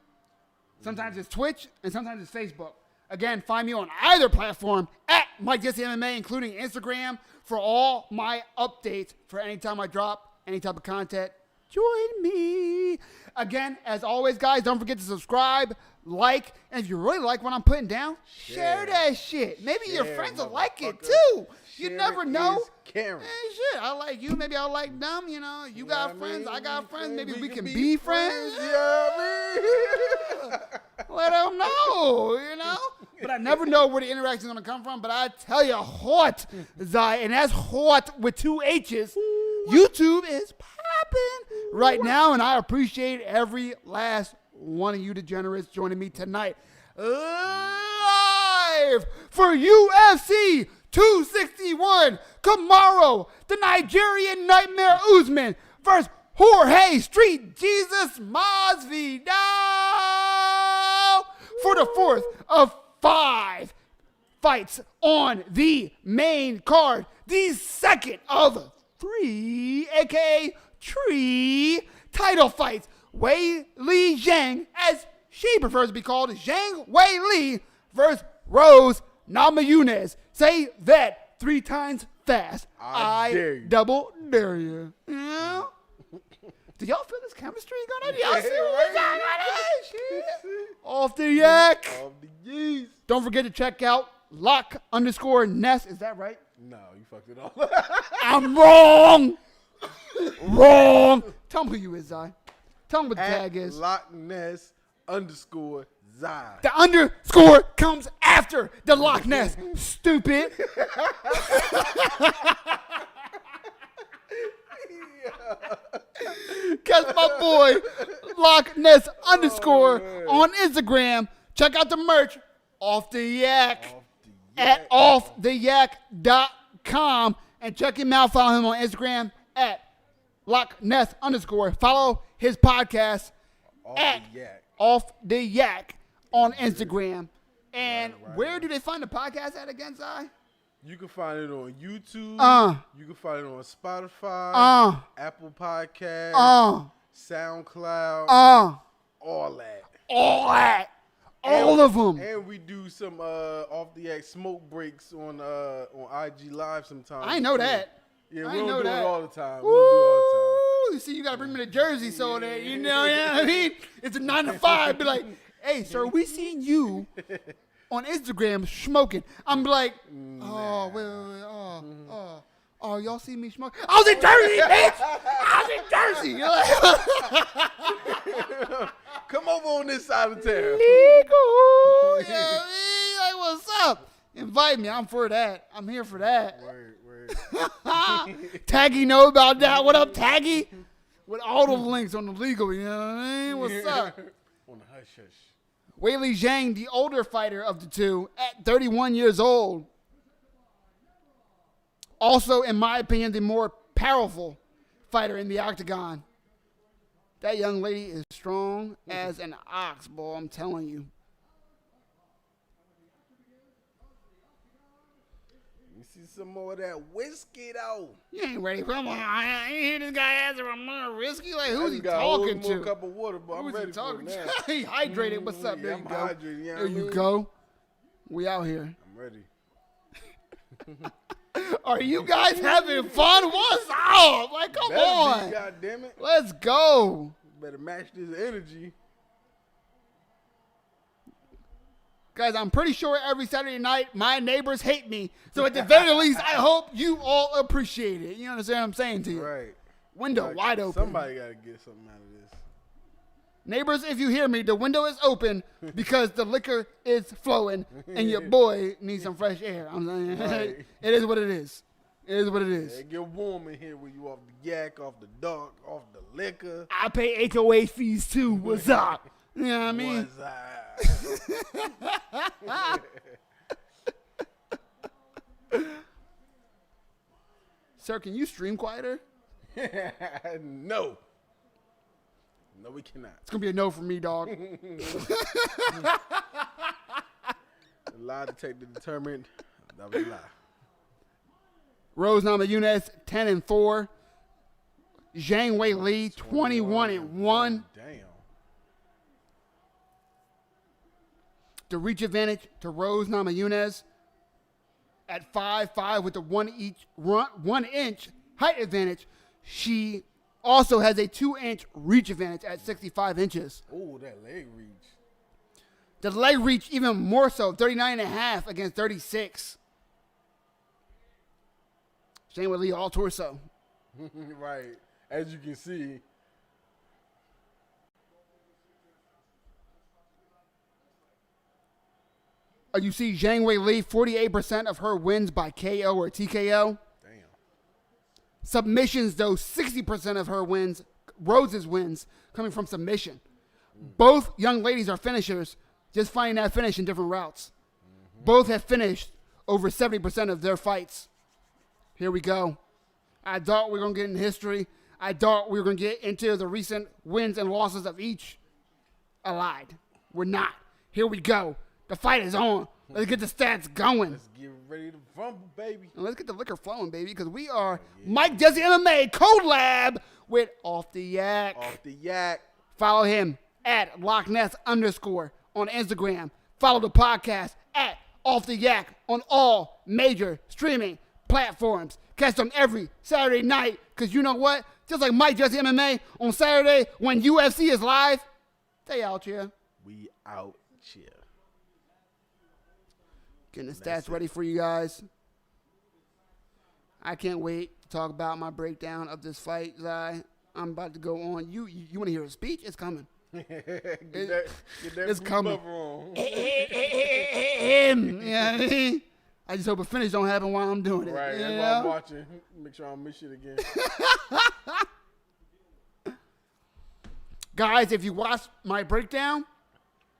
Speaker 1: sometimes it's Twitch, and sometimes it's Facebook. Again, find me on either platform at Mike Jesse MMA, including Instagram, for all my updates for any time I drop any type of content. Join me. Again, as always, guys, don't forget to subscribe, like, and if you really like what I'm putting down, share that shit. Maybe your friends will like it too. You never know.
Speaker 2: Caring.
Speaker 1: Hey, shit, I like you. Maybe I like them. You know, you got friends. I got friends. Maybe we can
Speaker 2: be
Speaker 1: be friends.
Speaker 2: Yeah,
Speaker 1: Let them know, you know. But I never know where the interaction is going to come from. But I tell you, hot, Zai, and that's hot with 2 H's. YouTube is popping right now, and I appreciate every last one of you degenerates joining me tonight. Live for UFC 261. Tomorrow, the Nigerian Nightmare Usman versus Jorge Street Jesus Masvidal for the 4th of 5 fights on the main card. The 2nd of 3, aka Tree title fights. Wei Li Zhang, as she prefers to be called, Zhang Wei Li versus Rose Namajunas. Say that 3 times fast.
Speaker 2: I dare you.
Speaker 1: Double dare you. You know? Do y'all feel this chemistry going on? Y'all see what's going on? Off the yak.
Speaker 2: Of the yeast.
Speaker 1: Don't forget to check out lock_ness. Is that right?
Speaker 2: No, you fucked it up.
Speaker 1: I'm wrong. Wrong. Tell them who you is, Zai. Tell them what the
Speaker 2: At
Speaker 1: tag is.
Speaker 2: Loch Ness _ Zai.
Speaker 1: The underscore comes after the Loch Ness. Stupid. Catch my boy Loch Ness _ on Instagram. Check out the merch off the yak at offtheyak.com and check him out. Follow him on Instagram at Loch Ness _ Follow his podcast at Off the Yak on Instagram. And where do they find the podcast at again, Zai?
Speaker 2: You can find it on YouTube. You can find it on Spotify, Apple Podcasts, SoundCloud, all that.
Speaker 1: All of them.
Speaker 2: And we do some off the act smoke breaks on IG Live sometimes.
Speaker 1: I know that.
Speaker 2: Yeah,
Speaker 1: I
Speaker 2: we don't
Speaker 1: know
Speaker 2: do
Speaker 1: that.
Speaker 2: it all the time. We don't do it all the time.
Speaker 1: You see, you got to bring me to Jersey so that, you know what I mean? It's a 9 to 5. Be like, hey, sir, we seen you on Instagram smoking. I'm like, oh, wait, oh, y'all see me smoking? I was in Jersey, bitch! I was in Jersey! You're like,
Speaker 2: Come over on this side of town.
Speaker 1: legal. You know what I mean? Like, what's up? Invite me. I'm for that. I'm here for that.
Speaker 2: Word.
Speaker 1: Taggy know about that. What up, Taggy? With all the links on the legal, you know what I mean? What's up?
Speaker 2: On the hush hush.
Speaker 1: Wei Li Zhang, the older fighter of the two, at 31 years old. Also, in my opinion, the more powerful fighter in the octagon. That young lady is strong as an ox, boy, I'm telling you.
Speaker 2: You see some more of that whiskey, though.
Speaker 1: You ain't ready for him. You hear this guy asking for more whiskey? Like, who's he
Speaker 2: I got
Speaker 1: talking
Speaker 2: a more
Speaker 1: to?
Speaker 2: cup of water, but I'm
Speaker 1: Who's
Speaker 2: ready
Speaker 1: he
Speaker 2: for
Speaker 1: talking
Speaker 2: it
Speaker 1: to?
Speaker 2: now.
Speaker 1: He hydrated. What's up? There
Speaker 2: Yeah,
Speaker 1: you
Speaker 2: I'm
Speaker 1: go.
Speaker 2: hydrated, you know
Speaker 1: There
Speaker 2: what I
Speaker 1: you
Speaker 2: mean?
Speaker 1: go. We out here.
Speaker 2: I'm ready.
Speaker 1: Are you guys having fun? What's up? Like, come on.
Speaker 2: God damn it.
Speaker 1: Let's go.
Speaker 2: Better match this energy.
Speaker 1: Guys, I'm pretty sure every Saturday night my neighbors hate me. So at the very least, I hope you all appreciate it. You understand what I'm saying to you?
Speaker 2: Right.
Speaker 1: Window wide open.
Speaker 2: Somebody got to get something out of this.
Speaker 1: Neighbors, if you hear me, the window is open because the liquor is flowing and your boy needs some fresh air. I'm saying,
Speaker 2: Right.
Speaker 1: It is what it is. It is what it is.
Speaker 2: It get warm in here when you off the yak, off the dark, off the liquor.
Speaker 1: I pay HOA fees too. What's up? You know what I mean?
Speaker 2: What's up?
Speaker 1: Sir, can you stream quieter?
Speaker 2: No. No, we cannot.
Speaker 1: It's going to be a no for me, dog.
Speaker 2: The lie detector determined that was a lie.
Speaker 1: Rose Namajunas 10-4. Zhang Weili 21-1.
Speaker 2: Damn.
Speaker 1: The reach advantage to Rose Namajunas at 5'5" with the 1 inch height advantage. She also has a 2-inch reach advantage at 65 inches.
Speaker 2: Oh, that leg reach.
Speaker 1: The leg reach even more so, 39.5 against 36. Shane Weili all torso.
Speaker 2: Right. As you can see.
Speaker 1: You see Zhang Weili, 48% of her wins by KO or TKO.
Speaker 2: Damn.
Speaker 1: Submissions, though, 60% of her wins, Rose's wins, coming from submission. Both young ladies are finishers, just finding that finish in different routes. Both have finished over 70% of their fights. Here we go. I thought we were going to get in history. I thought we were going to get into the recent wins and losses of each. I lied. We're not. Here we go. The fight is on. Let's get the stats going.
Speaker 2: Let's get ready to rumble, baby.
Speaker 1: And let's get the liquor flowing, baby, because we are Mike Does the MMA collab with Off the Yak.
Speaker 2: Off the yak.
Speaker 1: Follow him at Loch Ness _ on Instagram. Follow the podcast at Off the Yak on all major streaming platforms. Catch them every Saturday night, because you know what? Just like Mike Does the MMA on Saturday when UFC is live, stay out here.
Speaker 2: We out here.
Speaker 1: Getting the stats ready for you guys. I can't wait to talk about my breakdown of this fight, Zai. I'm about to go on. You want to hear a speech? It's coming.
Speaker 2: Get that
Speaker 1: It's
Speaker 2: blue
Speaker 1: coming.
Speaker 2: buffer on.
Speaker 1: You know what I mean? I just hope a finish don't happen while I'm doing it.
Speaker 2: Right,
Speaker 1: you
Speaker 2: that's
Speaker 1: know?
Speaker 2: why I'm watching. Make sure I don't miss shit again.
Speaker 1: Guys, if you watched my breakdown,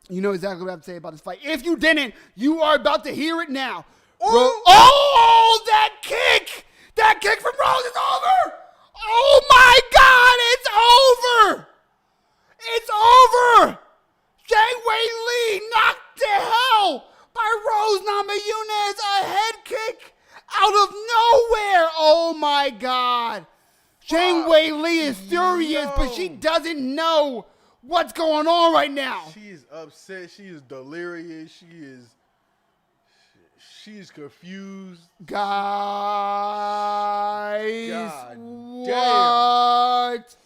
Speaker 1: you know exactly what I have to say about this fight. If you didn't, you are about to hear it now. Oh, that kick! That kick from Rose is over! Oh my God, it's over! It's over! Zhang Weili knocked to hell by Rose Namajunas, a head kick out of nowhere. Oh my God. Zhang Weili is furious, but she doesn't know what's going on right now.
Speaker 2: She is upset. She is delirious. She is confused.
Speaker 1: Guys,
Speaker 2: God
Speaker 1: what?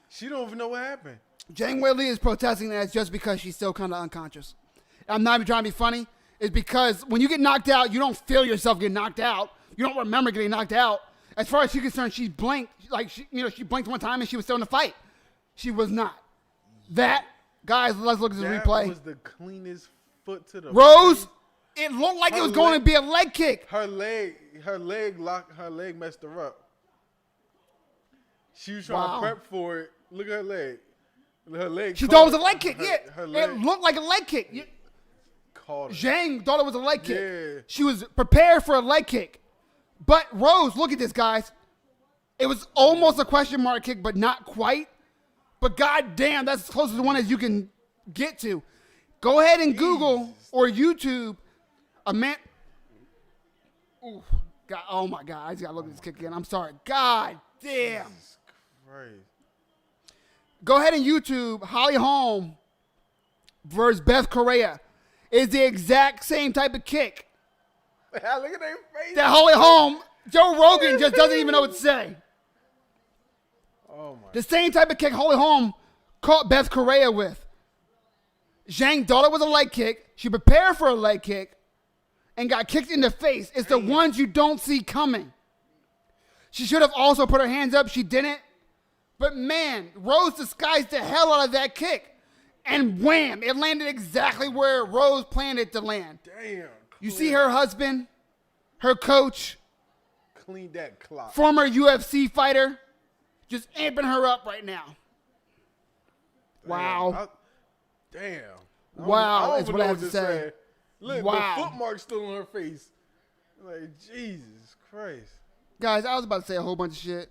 Speaker 2: She don't even know what happened.
Speaker 1: Zhang Weili is protesting that just because she's still kind of unconscious. I'm not even trying to be funny. It's because when you get knocked out, you don't feel yourself getting knocked out. You don't remember getting knocked out. As far as she's concerned, she blinked. Like, she blinked one time and she was still in the fight. She was not. That, guys, let's look at this replay.
Speaker 2: That was the cleanest foot to the
Speaker 1: Rose,
Speaker 2: face.
Speaker 1: it looked like it was going to be a leg kick.
Speaker 2: Her leg messed her up. She was trying to prep for it. Look at her leg. Her leg.
Speaker 1: She thought it was a leg kick.
Speaker 2: Her leg
Speaker 1: It looked like a leg kick.
Speaker 2: caught her.
Speaker 1: Zhang thought it was a leg kick.
Speaker 2: Yeah.
Speaker 1: She was prepared for a leg kick. But Rose, look at this, guys. It was almost a question mark kick, but not quite. But goddamn, that's as close as the one as you can get to. Go ahead and Google or YouTube a man. Ooh, God, oh my God, I just gotta look at this kick again. I'm sorry. God damn.
Speaker 2: Jesus Christ.
Speaker 1: Go ahead and YouTube Holly Holm versus Beth Correa. It's the exact same type of kick.
Speaker 2: Look at their face.
Speaker 1: That Holly Holm, Joe Rogan just doesn't even know what to say.
Speaker 2: Oh my.
Speaker 1: The same type of kick Holly Holm caught Beth Correa with. Zhang thought it was a leg kick. She prepared for a leg kick and got kicked in the face. It's the ones you don't see coming. She should have also put her hands up. She didn't. But man, Rose disguised the hell out of that kick. And wham, it landed exactly where Rose planned it to land.
Speaker 2: Damn.
Speaker 1: You see her husband, her coach,
Speaker 2: Clean that clock.
Speaker 1: former UFC fighter, just amping her up right now. Wow.
Speaker 2: Damn.
Speaker 1: Wow,
Speaker 2: I don't
Speaker 1: is
Speaker 2: even
Speaker 1: what I
Speaker 2: know
Speaker 1: have to say.
Speaker 2: Look,
Speaker 1: Wow.
Speaker 2: the footmark's still on her face. Like, Jesus Christ.
Speaker 1: Guys, I was about to say a whole bunch of shit.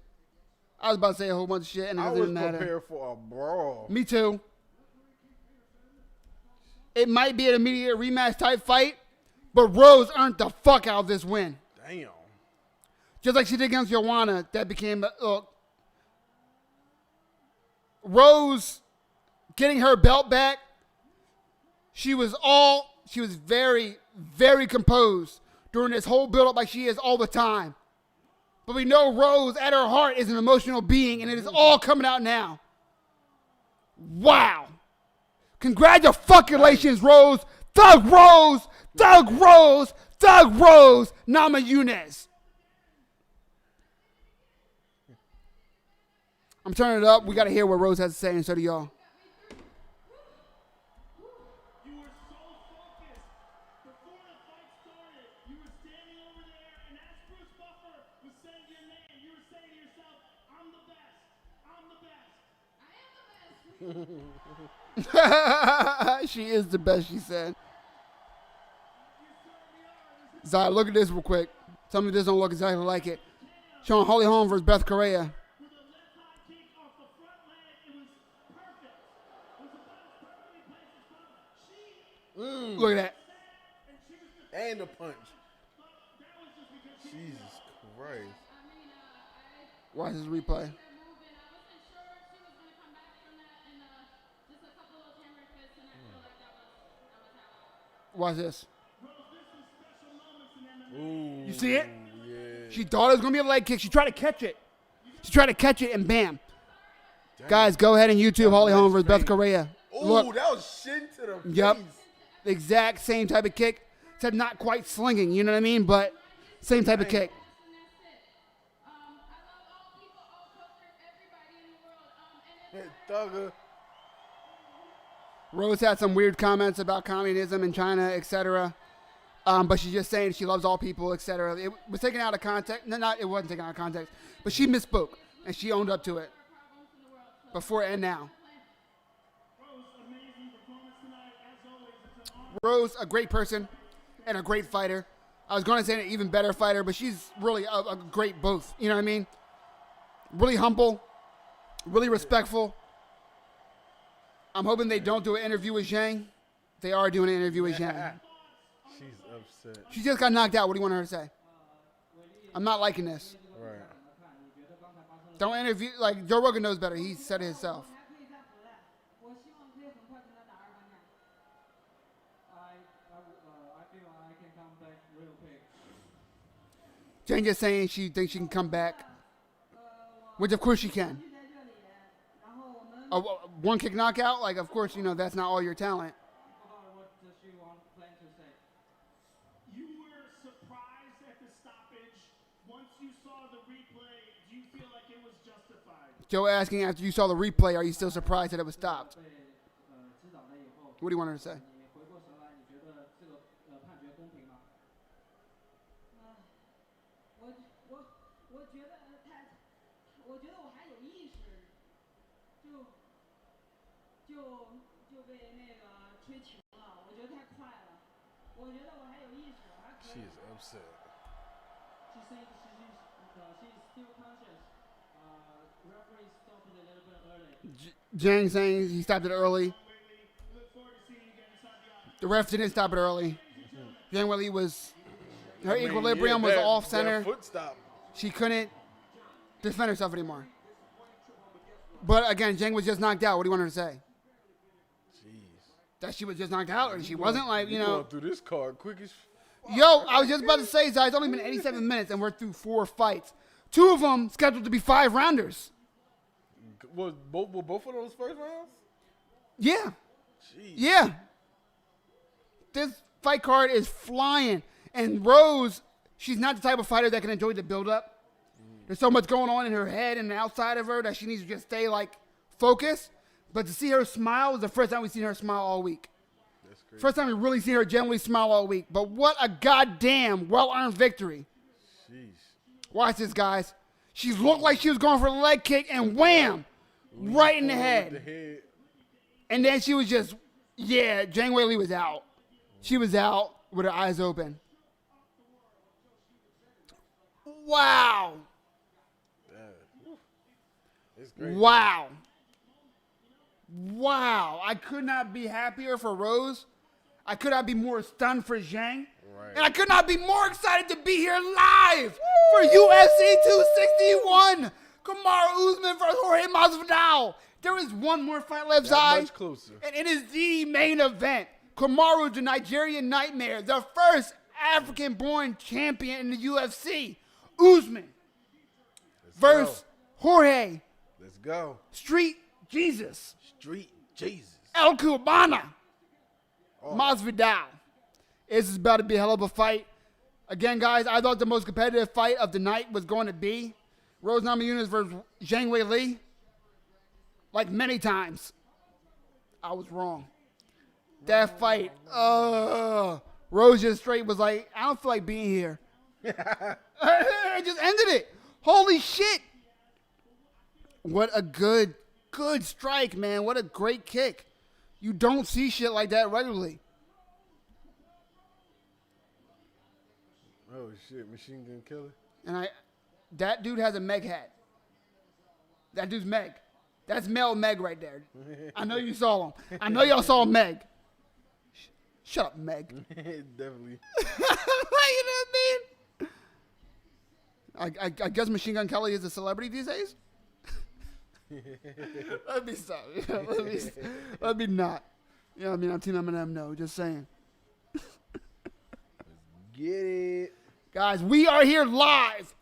Speaker 1: And it
Speaker 2: I
Speaker 1: doesn't
Speaker 2: was
Speaker 1: matter.
Speaker 2: prepared for a brawl.
Speaker 1: Me too. It might be an immediate rematch type fight, but Rose earned the fuck out of this win.
Speaker 2: Damn.
Speaker 1: Just like she did against Joanna, that became look. Rose getting her belt back. She was very, very composed during this whole build-up like she is all the time. But we know Rose at her heart is an emotional being, and it is all coming out now. Wow. Congratulations, Rose. Thug Rose. Namajunas. I'm turning it up. We got to hear what Rose has to say, and so do y'all.
Speaker 4: You were so focused. Before the fight started, you were standing over there, and as Bruce Buffer was saying your name, you were saying to yourself, I'm the best. I'm the best. I am the best.
Speaker 1: She is the best, she said. Zai, look at this real quick. Tell me this don't look exactly like it. Showing Holly Holm versus Beth Correa.
Speaker 4: With a left high kick off the front leg, it was perfect. It was about as perfectly placed as possible.
Speaker 1: Look at that.
Speaker 2: And the punch. Jesus Christ.
Speaker 1: Watch this replay. Watch this.
Speaker 2: Ooh.
Speaker 1: You see it?
Speaker 2: Yeah.
Speaker 1: She thought it was going to be a leg kick. She tried to catch it. And bam.
Speaker 2: Damn.
Speaker 1: Guys, go ahead and YouTube Holly Holm versus Beth
Speaker 2: Straight.
Speaker 1: Correa.
Speaker 2: Ooh,
Speaker 1: Look.
Speaker 2: that was shin to the
Speaker 1: Yep.
Speaker 2: face.
Speaker 1: The exact same type of kick. Except not quite slinging, you know what I mean? But same type of kick.
Speaker 2: Hey, thugger.
Speaker 1: Rose had some weird comments about communism in China, etc. But she's just saying she loves all people, etc. It was taken out of context. No, it wasn't taken out of context. But she misspoke, and she owned up to it. Before and now. Rose, a great person and a great fighter. I was going to say an even better fighter, but she's really a great both. You know what I mean? Really humble, really respectful. I'm hoping they don't do an interview with Zhang. They are doing an interview with Zhang.
Speaker 2: She's upset.
Speaker 1: She just got knocked out. What do you want her to say? I'm not liking this.
Speaker 2: Right.
Speaker 1: Don't interview. Like, Joe Rogan knows better. He said it himself. Jane just saying she thinks she can come back. Which, of course, she can. A one kick knockout? Like, of course, you know, that's not all your talent.
Speaker 4: You were surprised at the stoppage. Once you saw the replay, do you feel like it was justified?
Speaker 1: Joe asking after you saw the replay, are you still surprised that it was stopped? What do you want her to say?
Speaker 2: She is upset.
Speaker 6: She said she's still conscious. Referee stopped it a little bit early.
Speaker 1: Zhang saying he stopped it early. The ref didn't stop it early. Zhang Weili was, her equilibrium was off center.
Speaker 2: Foot stop.
Speaker 1: She couldn't defend herself anymore. But again, Zhang was just knocked out. What do you want her to say?
Speaker 2: Jeez.
Speaker 1: That she was just knocked out, or she wasn't? Like, you know.
Speaker 2: Going through this card quick as.
Speaker 1: Yo, I was just about to say, Zai, it's only been 87 minutes, and we're through 4 fights. 2 of them scheduled to be 5-rounders.
Speaker 2: Were both of those first rounds?
Speaker 1: Yeah.
Speaker 2: Jeez.
Speaker 1: Yeah. This fight card is flying. And Rose, she's not the type of fighter that can enjoy the build-up. There's so much going on in her head and outside of her that she needs to just stay, like, focused. But to see her smile was the first time we've seen her smile all week.
Speaker 2: That's crazy.
Speaker 1: First time we really seen her genuinely smile all week. But what a goddamn well-earned victory.
Speaker 2: Jeez.
Speaker 1: Watch this, guys. She looked like she was going for a leg kick, and wham! Right in the head. And then she was just, yeah, Zhang Weili was out. She was out. with her eyes open. Wow.
Speaker 2: It's great.
Speaker 1: Wow. Wow. I could not be happier for Rose. I could not be more stunned for Zhang.
Speaker 2: Right.
Speaker 1: And I could not be more excited to be here live for UFC 261. Kamaru Usman versus Jorge Masvidal. There is one more fight left, Zai.
Speaker 2: Much closer.
Speaker 1: And it is the main event. Kamaru, the Nigerian Nightmare, the first African-born champion in the UFC. Usman versus Jorge.
Speaker 2: Let's go.
Speaker 1: Street Jesus.
Speaker 2: Street Jesus.
Speaker 1: El Cubana. Masvidal. This is about to be a hell of a fight. Again, guys, I thought the most competitive fight of the night was going to be Rose Namajunas versus Zhang Weili. Like many times, I was wrong. That fight, Rose just straight was like, I don't feel like being here. I just ended it. Holy shit. What a good strike, man. What a great kick. You don't see shit like that regularly.
Speaker 2: Oh shit, Machine Gun Killer.
Speaker 1: And that dude has a Meg hat. That dude's Meg. That's male Meg right there. I know you saw him. I know y'all saw Meg. Shut up, Meg.
Speaker 2: Definitely.
Speaker 1: You know what I mean? I guess Machine Gun Kelly is a celebrity these days. Let me stop. Let me not. You know what I mean? I'm Team Eminem. No, just saying.
Speaker 2: Get it.
Speaker 1: Guys, we are here live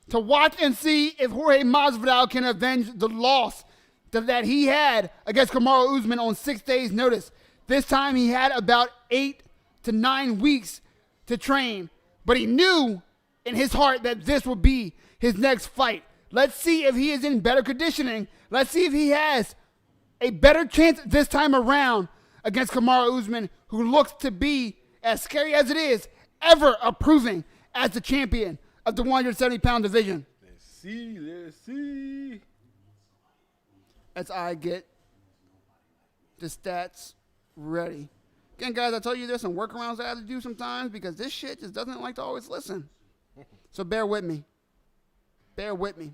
Speaker 1: to watch and see if Jorge Masvidal can avenge the loss that he had against Kamaru Usman on 6 days' notice. This time he had about 8 to 9 weeks to train, but he knew in his heart that this would be his next fight. Let's see if he is in better conditioning. Let's see if he has a better chance this time around against Kamaru Usman, who looks to be, as scary as it is, ever approving as the champion of the 170-pound division.
Speaker 2: Let's see.
Speaker 1: As I get the stats ready. Again, guys, I told you there's some workarounds I have to do sometimes because this shit just doesn't like to always listen. So bear with me. Bear with me.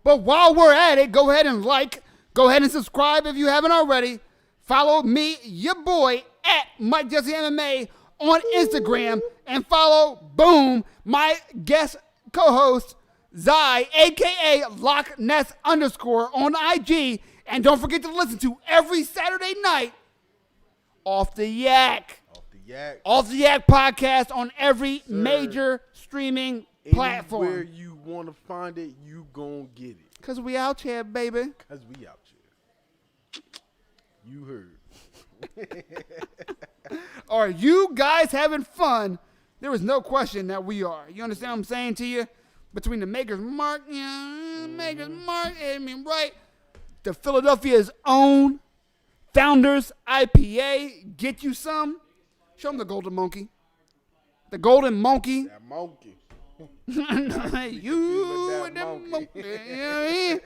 Speaker 1: But while we're at it, go ahead and go ahead and subscribe if you haven't already. Follow me, your boy, at Mike Jesse MMA on Instagram. And follow, boom, my guest co-host, Zai, a.k.a. Loch Ness _ on IG. And don't forget to listen to every Saturday night Off the Yak. Off the Yak podcast on every major streaming platform.
Speaker 2: Anywhere you want to find it, you gon' get it.
Speaker 1: Because we out here, baby.
Speaker 2: Because we out here. You heard.
Speaker 1: Are you guys having fun? There is no question that we are. You understand what I'm saying to you? Between the Maker's Mark, I mean, right? The Philadelphia's own Founders IPA. Get you some. Show them the Golden Monkey. The Golden Monkey.
Speaker 2: That monkey.
Speaker 1: You and that monkey. You know what I mean?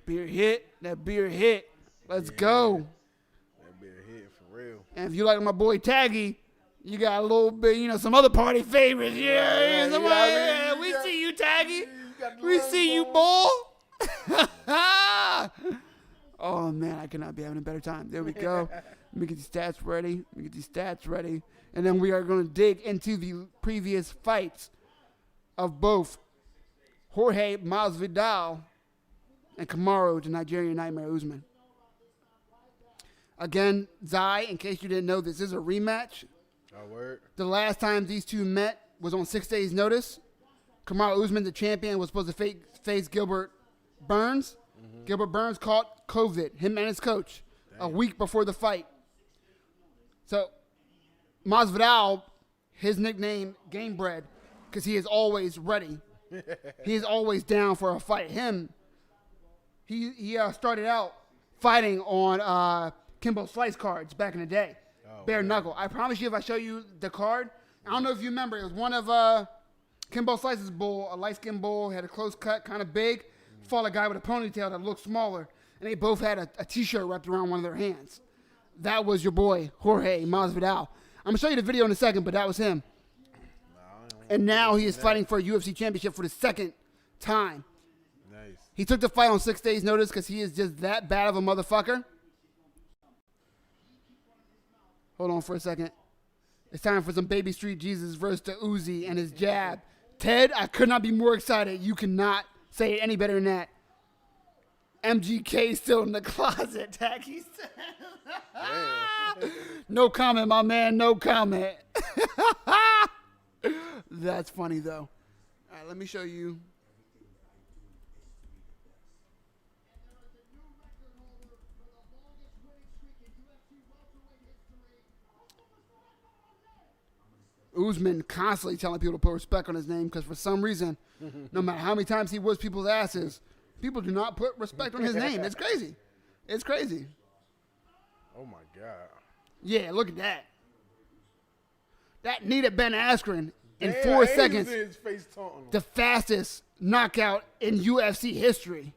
Speaker 1: Beer hit. That beer hit. Let's go.
Speaker 2: That beer hit for real.
Speaker 1: And if you like my boy Taggy, you got a little bit, some other party favorites. Yeah. We see you, Taggy. We see you, boy. Oh, man, I cannot be having a better time. There we go. Let me get these stats ready. And then we are going to dig into the previous fights of both Jorge Masvidal and Kamaru, the Nigerian Nightmare Usman. Again, Zai, in case you didn't know, this is a rematch.
Speaker 2: Oh, word.
Speaker 1: The last time these two met was on 6 days' notice. Kamaru Usman, the champion, was supposed to face Gilbert Burns. Mm-hmm. Gilbert Burns caught COVID, him and his coach, a week before the fight. So, Masvidal, his nickname, Game Bread, because he is always ready. He is always down for a fight. He started out fighting on Kimbo Slice cards back in the day. Bare knuckle. I promise you, if I show you the card, I don't know if you remember, it was one of Kimbo Slice's bull, a light-skinned bull, had a close cut, kind of big, fought a guy with a ponytail that looked smaller, and they both had a T-shirt wrapped around one of their hands. That was your boy, Jorge Masvidal. I'm going to show you the video in a second, but that was him. And now he is fighting for a UFC championship for the second time.
Speaker 2: Nice.
Speaker 1: He took the fight on 6 days' notice because he is just that bad of a motherfucker. Hold on for a second. It's time for some Baby Street Jesus versus the Uzi and his jab. Ted, I could not be more excited. You cannot say it any better than that. MGK still in the closet, Tacky said. No comment, my man. No comment. That's funny, though. All right, let me show you. Usman constantly telling people to put respect on his name because for some reason, no matter how many times he whoops people's asses, people do not put respect on his name. It's crazy. It's crazy.
Speaker 2: Oh, my God.
Speaker 1: Yeah, look at that. That knee to Ben Askren in
Speaker 2: Damn,
Speaker 1: 4
Speaker 2: Ace
Speaker 1: seconds.
Speaker 2: is in his face taunting him.
Speaker 1: The fastest knockout in UFC history.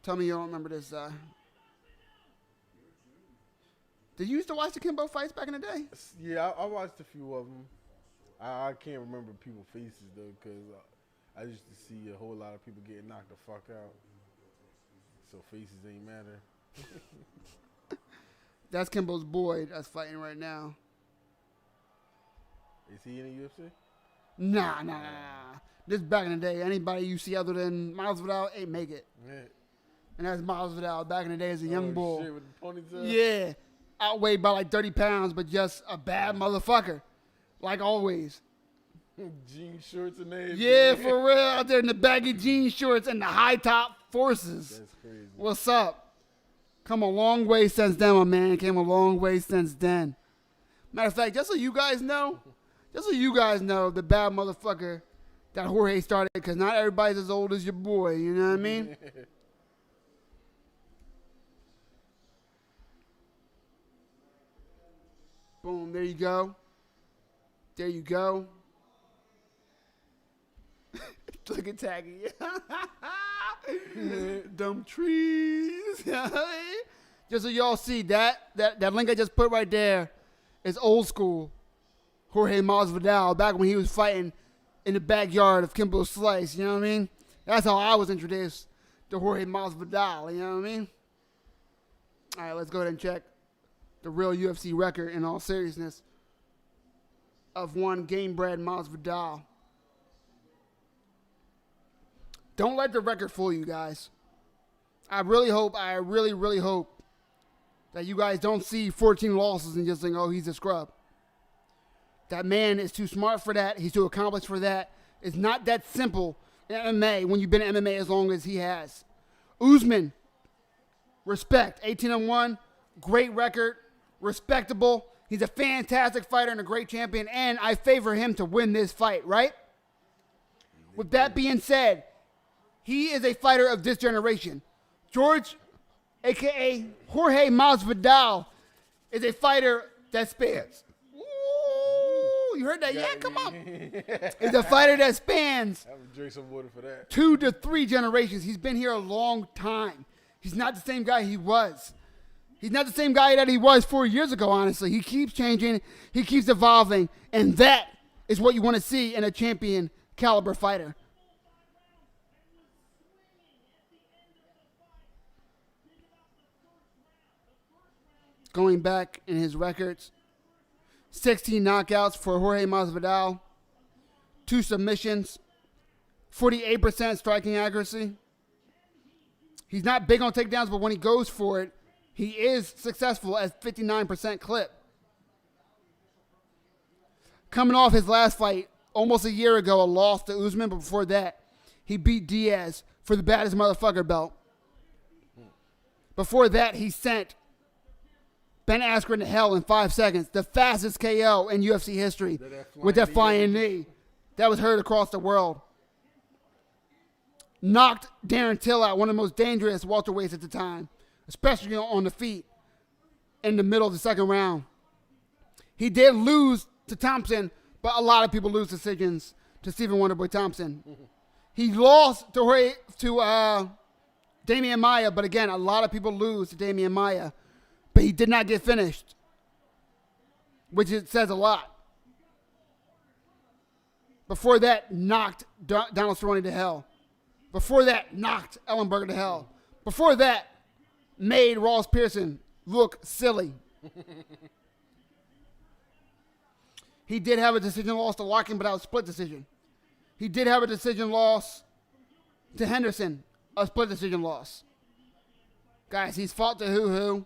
Speaker 1: Tell me you don't remember this. Did you used to watch the Kimbo fights back in the day?
Speaker 2: Yeah, I watched a few of them. I can't remember people's faces, though, because I used to see a whole lot of people getting knocked the fuck out. So faces ain't matter.
Speaker 1: That's Kimbo's boy that's fighting right now.
Speaker 2: Is he in the UFC?
Speaker 1: Nah. This back in the day. Anybody you see other than Masvidal ain't make it.
Speaker 2: Yeah.
Speaker 1: And that's Masvidal back in the day as a young bull.
Speaker 2: Shit, with the ponytail?
Speaker 1: Yeah. Outweighed by like 30 pounds, but just a bad motherfucker. Like always.
Speaker 2: Jean shorts and everything.
Speaker 1: Yeah, for real. Out there in the baggy jean shorts and the high top forces.
Speaker 2: That's crazy.
Speaker 1: What's up? Come a long way since then, my man. Came a long way since then. Matter of fact, just so you guys know, the bad motherfucker that Jorge started, because not everybody's as old as your boy, you know what I mean? Boom, there you go. There you go. Look at Taggy. Dumb trees. Just so y'all see, that link I just put right there is old school Jorge Masvidal back when he was fighting in the backyard of Kimbo Slice, you know what I mean? That's how I was introduced to Jorge Masvidal, you know what I mean? All right, let's go ahead and check the real UFC record in all seriousness of one game-bred Masvidal. Don't let the record fool you guys. I really hope that you guys don't see 14 losses and just think, oh, he's a scrub. That man is too smart for that. He's too accomplished for that. It's not that simple in MMA when you've been in MMA as long as he has. Usman, respect. 18-1, great record, respectable. He's a fantastic fighter and a great champion, and I favor him to win this fight, right? With that being said, he is a fighter of this generation. George, a.k.a. Jorge Masvidal, is a fighter that spans. Ooh, you heard that? Yeah, come on. He's a fighter that spans
Speaker 2: I would drink some water for that.
Speaker 1: 2 to 3 generations. He's been here a long time. He's not the same guy he was. He's not the same guy that he was 4 years ago, honestly. He keeps changing. He keeps evolving. And that is what you want to see in a champion caliber fighter. Going back in his records, 16 knockouts for Jorge Masvidal, 2 submissions, 48% striking accuracy. He's not big on takedowns, but when he goes for it, he is successful at 59% clip. Coming off his last fight, almost a year ago, a loss to Usman, but before that, he beat Diaz for the baddest motherfucker belt. Before that, he sent Ben Askren to hell in 5 seconds, the fastest KO in UFC history with that flying knee that was heard across the world. Knocked Darren Till out, one of the most dangerous welterweights at the time, especially on the feet in the middle of the second round. He did lose to Thompson, but a lot of people lose decisions to Stephen Wonderboy Thompson. He lost to Damian Maia, but again, a lot of people lose to Damian Maia. But he did not get finished, which it says a lot. Before that, knocked Donald Cerrone to hell. Before that, knocked Ellenberger to hell. Before that, made Ross Pearson look silly. He did have a decision loss to Larkin, but that was a split decision. He did have a decision loss to Henderson, a split decision loss. Guys, he's fought to who.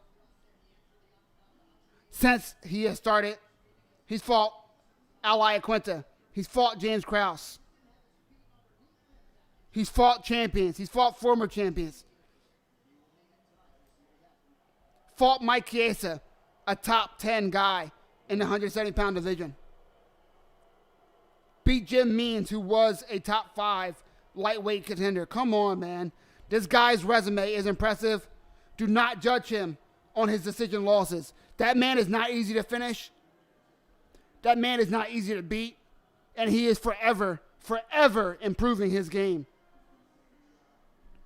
Speaker 1: Since he has started, he's fought Al Iaquinta. He's fought James Krause. He's fought champions. He's fought former champions. Fought Mike Chiesa, a top 10 guy in the 170-pound division. Beat Jim Means, who was a top 5 lightweight contender. Come on, man. This guy's resume is impressive. Do not judge him on his decision losses. That man is not easy to finish. That man is not easy to beat. And he is forever improving his game.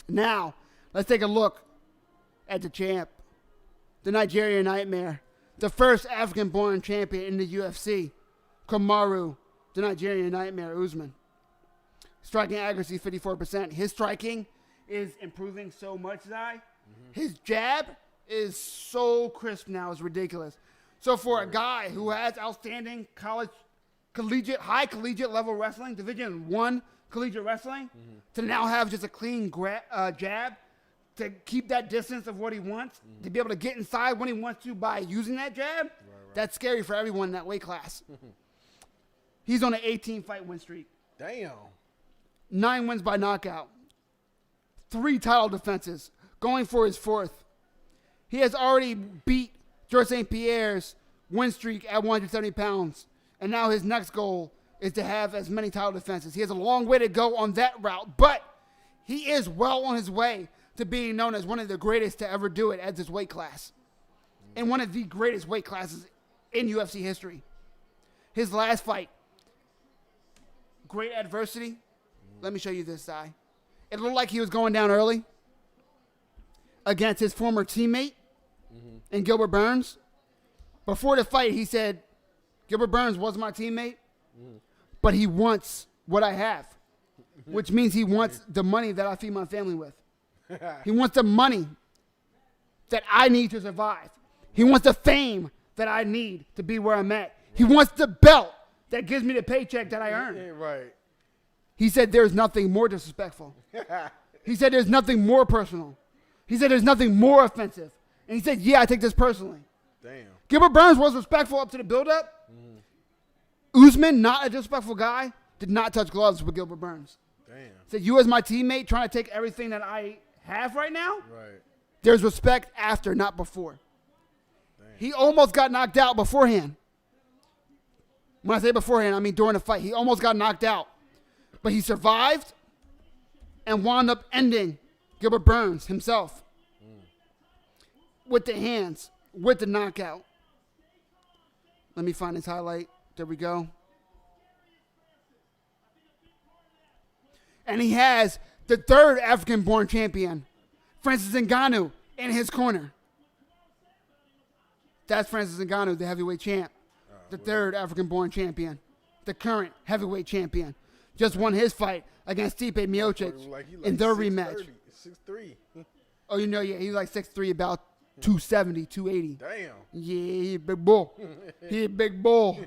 Speaker 1: Now, let's take a look at the champ. The Nigerian Nightmare. The first African-born champion in the UFC. Kamaru, the Nigerian Nightmare, Usman. Striking accuracy, 54%. His striking is improving so much, Zai. His jab is so crisp now, it's ridiculous. So for a guy who has outstanding high collegiate level wrestling, Division I collegiate wrestling, to now have just a clean jab, to keep that distance of what he wants, to be able to get inside when he wants to by using that jab, that's scary for everyone in that weight class. He's on an 18-fight win streak.
Speaker 2: Damn.
Speaker 1: 9 wins by knockout. 3 title defenses, going for his 4th. He has already beat George St. Pierre's win streak at 170 pounds. And now his next goal is to have as many title defenses. He has a long way to go on that route, but he is well on his way to being known as one of the greatest to ever do it at this weight class. And one of the greatest weight classes in UFC history. His last fight, great adversity. Let me show you this side. It looked like he was going down early against his former teammate in Gilbert Burns. Before the fight, he said, Gilbert Burns was my teammate, but he wants what I have, which means he wants the money that I feed my family with. He wants the money that I need to survive. He wants the fame that I need to be where I'm at. He wants the belt that gives me the paycheck that I earn.
Speaker 2: Right.
Speaker 1: He said there's nothing more disrespectful. He said there's nothing more personal. He said there's nothing more offensive. And he said, yeah, I take this personally.
Speaker 2: Damn.
Speaker 1: Gilbert Burns was respectful up to the buildup. Usman, not a disrespectful guy, did not touch gloves with Gilbert Burns.
Speaker 2: Damn.
Speaker 1: Said, you as my teammate trying to take everything that I have right now,
Speaker 2: Right.
Speaker 1: there's respect after, not before.
Speaker 2: Damn.
Speaker 1: He almost got knocked out beforehand. When I say beforehand, I mean during the fight. He almost got knocked out. But he survived and wound up ending Gilbert Burns himself with the hands, with the knockout. Let me find his highlight. There we go. And he has the 3rd African-born champion, Francis Ngannou, in his corner. That's Francis Ngannou, the heavyweight champ. The 3rd African-born champion. The current heavyweight champion. Just won his fight against Stipe Miocic in their rematch.
Speaker 2: 6'3".
Speaker 1: Oh, you know, yeah, he's like 6'3", about 270, 280.
Speaker 2: Damn.
Speaker 1: Yeah, he a big bull. He a big bull.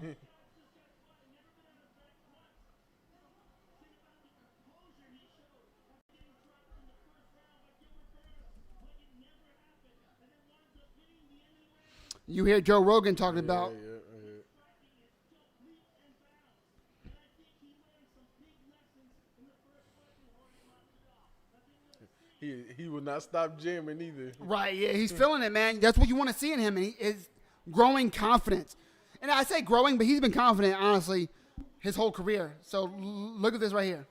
Speaker 1: You hear Joe Rogan talking about.
Speaker 2: He will not stop jamming either.
Speaker 1: Right, yeah, he's feeling it, man. That's what you want to see in him, and he is growing confidence. And I say growing, but he's been confident, honestly, his whole career. So look at this right here.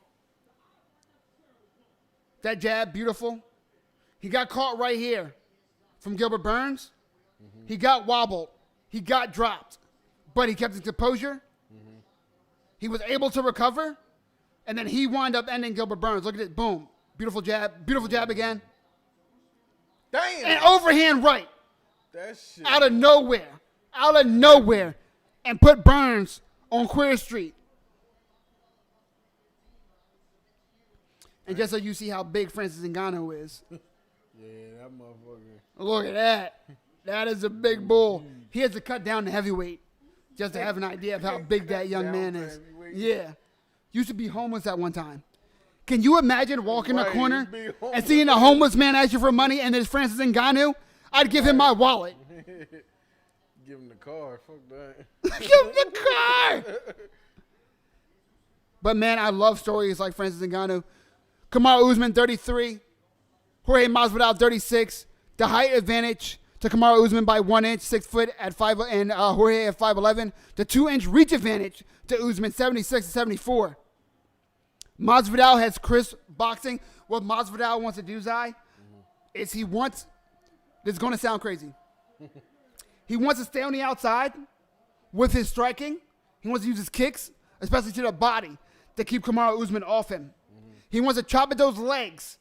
Speaker 1: That jab, beautiful. He got caught right here from Gilbert Burns. He got wobbled. He got dropped. But he kept his composure. He was able to recover. And then he wound up ending Gilbert Burns. Look at it. Boom. Beautiful jab. Beautiful jab again.
Speaker 2: Damn.
Speaker 1: And overhand right.
Speaker 2: That shit.
Speaker 1: Out of nowhere. And put Burns on Queer Street. And just so you see how big Francis Ngannou is.
Speaker 2: Yeah, that motherfucker.
Speaker 1: Look at that. That is a big bull. He has to cut down to heavyweight just to have an idea of how big that young man is. Yeah. Used to be homeless at one time. Can you imagine walking a corner and seeing a homeless man ask you for money and there's Francis Ngannou? I'd give him my wallet.
Speaker 2: Give him the car. Fuck that.
Speaker 1: Give him the car. But, man, I love stories like Francis Ngannou. Kamaru Usman, 33. Jorge Masvidal, 36. The height advantage to Kamaru Usman by 1 inch, 6 foot at 5, and Jorge at 5'11". The 2-inch reach advantage to Usman, 76 to 74. Masvidal has crisp boxing. What Masvidal wants to do, Zai, is he wants, this is going to sound crazy, he wants to stay on the outside with his striking. He wants to use his kicks, especially to the body, to keep Kamaru Usman off him. He wants to chop at those legs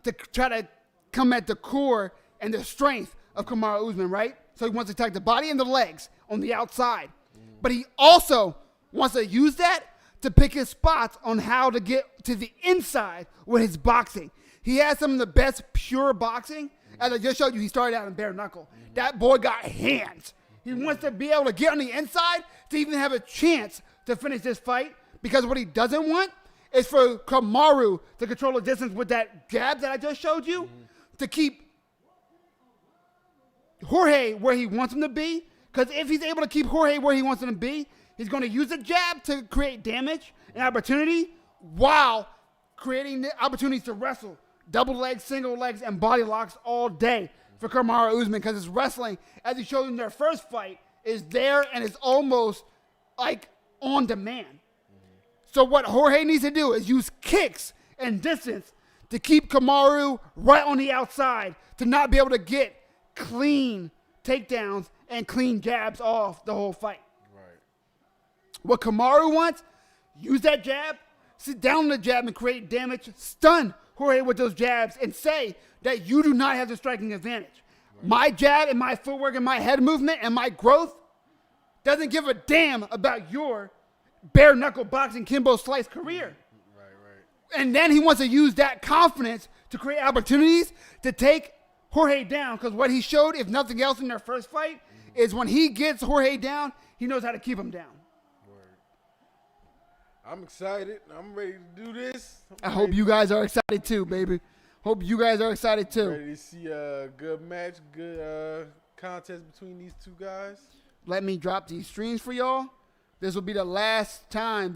Speaker 1: to try to come at the core and the strength of Kamaru Usman, right? So he wants to attack the body and the legs on the outside. But he also wants to use that to pick his spots on how to get to the inside with his boxing. He has some of the best pure boxing. As I just showed you, he started out in bare knuckle. That boy got hands. He wants to be able to get on the inside to even have a chance to finish this fight, because what he doesn't want is for Kamaru to control the distance with that jab that I just showed you, to keep Jorge where he wants him to be. Because if he's able to keep Jorge where he wants him to be, he's going to use the jab to create damage and opportunity while creating the opportunities to wrestle. Double legs, single legs, and body locks all day for Kamaru Usman, because his wrestling, as he showed in their first fight, is there and is almost like on demand. So what Jorge needs to do is use kicks and distance to keep Kamaru right on the outside, to not be able to get clean takedowns and clean jabs off the whole fight.
Speaker 2: Right.
Speaker 1: What Kamaru wants, use that jab, sit down on the jab and create damage, stun Jorge with those jabs, and say that you do not have the striking advantage. Right. My jab and my footwork and my head movement and my growth doesn't give a damn about your bare knuckle boxing Kimbo Slice career.
Speaker 2: Right.
Speaker 1: And then he wants to use that confidence to create opportunities to take Jorge down, because what he showed, if nothing else, in their first fight is when he gets Jorge down, he knows how to keep him down.
Speaker 2: I'm excited. I'm ready to do this.
Speaker 1: I hope you guys are excited too, baby. Hope you guys are excited too.
Speaker 2: Ready to see a good match, good contest between these two guys.
Speaker 1: Let me drop these streams for y'all. This will be the last time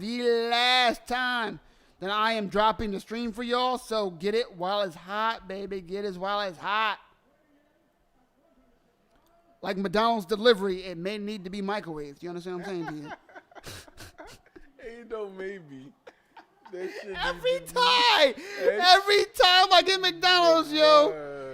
Speaker 1: that I am dropping the stream for y'all. So get it while it's hot, baby. Get it while it's hot. Like McDonald's delivery, it may need to be microwaved. You understand what I'm saying to you?
Speaker 2: Ain't no maybe. That shit
Speaker 1: Every time I get McDonald's, yo,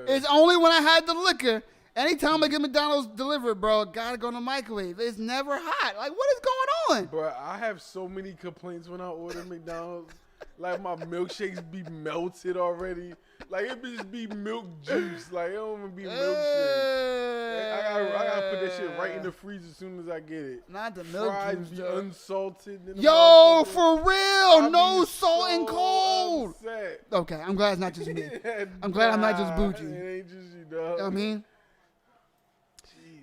Speaker 1: it's only when I had the liquor. Anytime I get McDonald's delivered, bro, gotta go in the microwave. It's never hot. Like, what is going on?
Speaker 2: Bro, I have so many complaints when I order McDonald's. Like, my milkshakes be melted already. Like, it just be milk juice. Like, it don't even be milkshake. I gotta put that shit right in the freezer as soon as I get it.
Speaker 1: Not the milk
Speaker 2: Fries
Speaker 1: juice,
Speaker 2: be
Speaker 1: though.
Speaker 2: unsalted.
Speaker 1: Yo, for real.
Speaker 2: I
Speaker 1: No
Speaker 2: be
Speaker 1: salt and
Speaker 2: so
Speaker 1: cold.
Speaker 2: upset.
Speaker 1: Okay, I'm glad it's not just me. I'm glad I'm not just bougie.
Speaker 2: It ain't just you, dog.
Speaker 1: You know what I mean?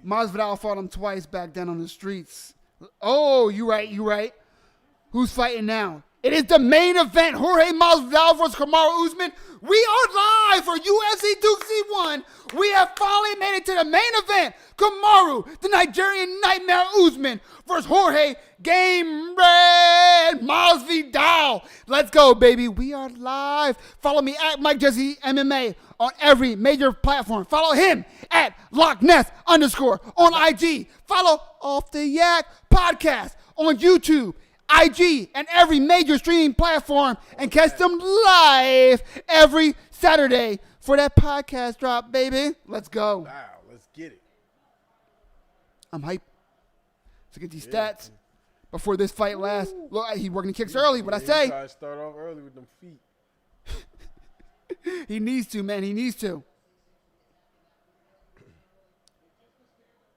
Speaker 1: Masvidal fought him twice back then on the streets. Oh, you right. Who's fighting now? It is the main event. Jorge Masvidal versus Kamaru Usman. We are live for UFC 2C1. We have finally made it to the main event. Kamaru, the Nigerian Nightmare Usman versus Jorge Game Red Masvidal. Let's go, baby. We are live. Follow me at Mike Jesse MMA on every major platform. Follow him at Loch Ness _ on IG. Follow Off the Yak Podcast on YouTube, IG, and every major streaming platform, and catch them live every Saturday for that podcast drop, baby. Let's go.
Speaker 2: Wow, let's get it.
Speaker 1: I'm hyped to get these stats before this fight lasts. Look, he working the kicks early. What I say?
Speaker 2: Try to start off early with them feet.
Speaker 1: He needs to, man. He needs to.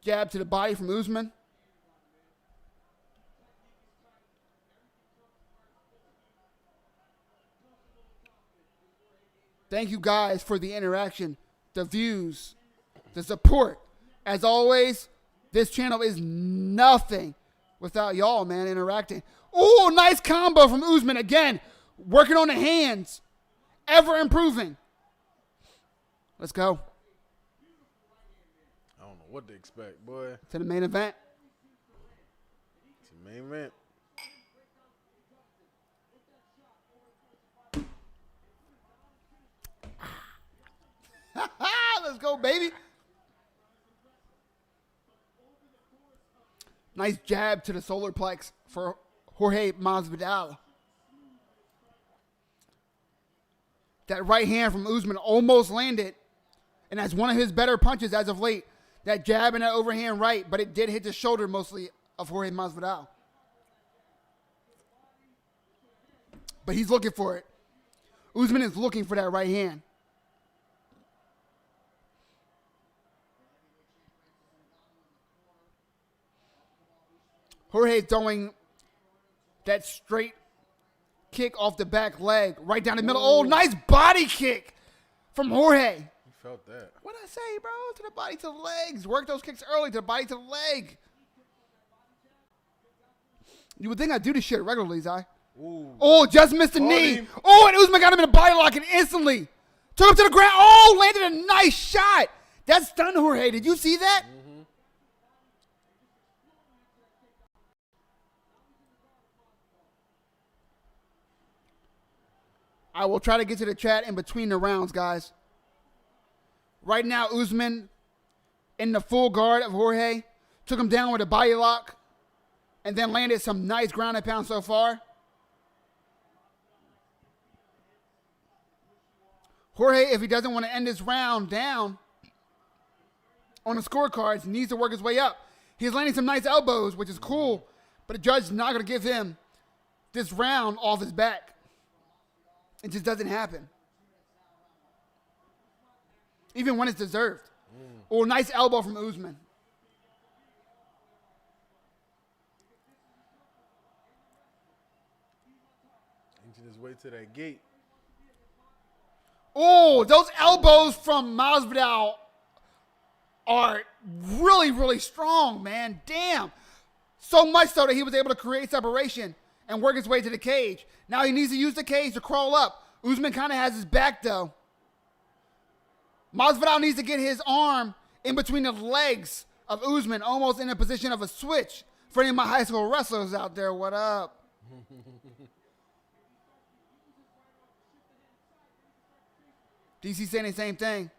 Speaker 1: jab to the body from Usman. Thank you guys for the interaction, the views, the support. As always, this channel is nothing without y'all, man, interacting. Oh, nice combo from Usman again. Working on the hands. Ever improving. Let's go.
Speaker 2: I don't know what to expect, boy.
Speaker 1: To the main event.
Speaker 2: It's the main event.
Speaker 1: Let's go, baby. Nice jab to the solar plex for Jorge Masvidal. That right hand from Usman almost landed, and that's one of his better punches as of late. That jab and that overhand right, but it did hit the shoulder mostly of Jorge Masvidal. But he's looking for it. Usman is looking for that right hand. Jorge throwing that straight kick off the back leg, right down the middle. Oh, nice body kick from Jorge.
Speaker 2: You felt that.
Speaker 1: What'd I say, bro? To the body, to the legs. Work those kicks early, to the body, to the leg. You would think I'd do this shit regularly, Zai. Oh, just missed the knee.
Speaker 2: Him.
Speaker 1: Oh, and Usman got him in a body lock and instantly took him to the ground. Oh, landed a nice shot. That stunned Jorge. Did you see that? I will try to get to the chat in between the rounds, guys. Right now, Usman in the full guard of Jorge. Took him down with a body lock. And then landed some nice ground and pound so far. Jorge, if he doesn't want to end this round down on the scorecards, needs to work his way up. He's landing some nice elbows, which is cool. But the judge is not going to give him this round off his back. It just doesn't happen. Even when it's deserved. Oh, nice elbow from Usman.
Speaker 2: Inching his way to that gate.
Speaker 1: Oh, those elbows from Masvidal are really, really strong, man. Damn. So much so that he was able to create separation and work his way to the cage. Now he needs to use the cage to crawl up. Usman kind of has his back, though. Masvidal needs to get his arm in between the legs of Usman, almost in a position of a switch. For any of my high school wrestlers out there, what up? DC saying the same thing.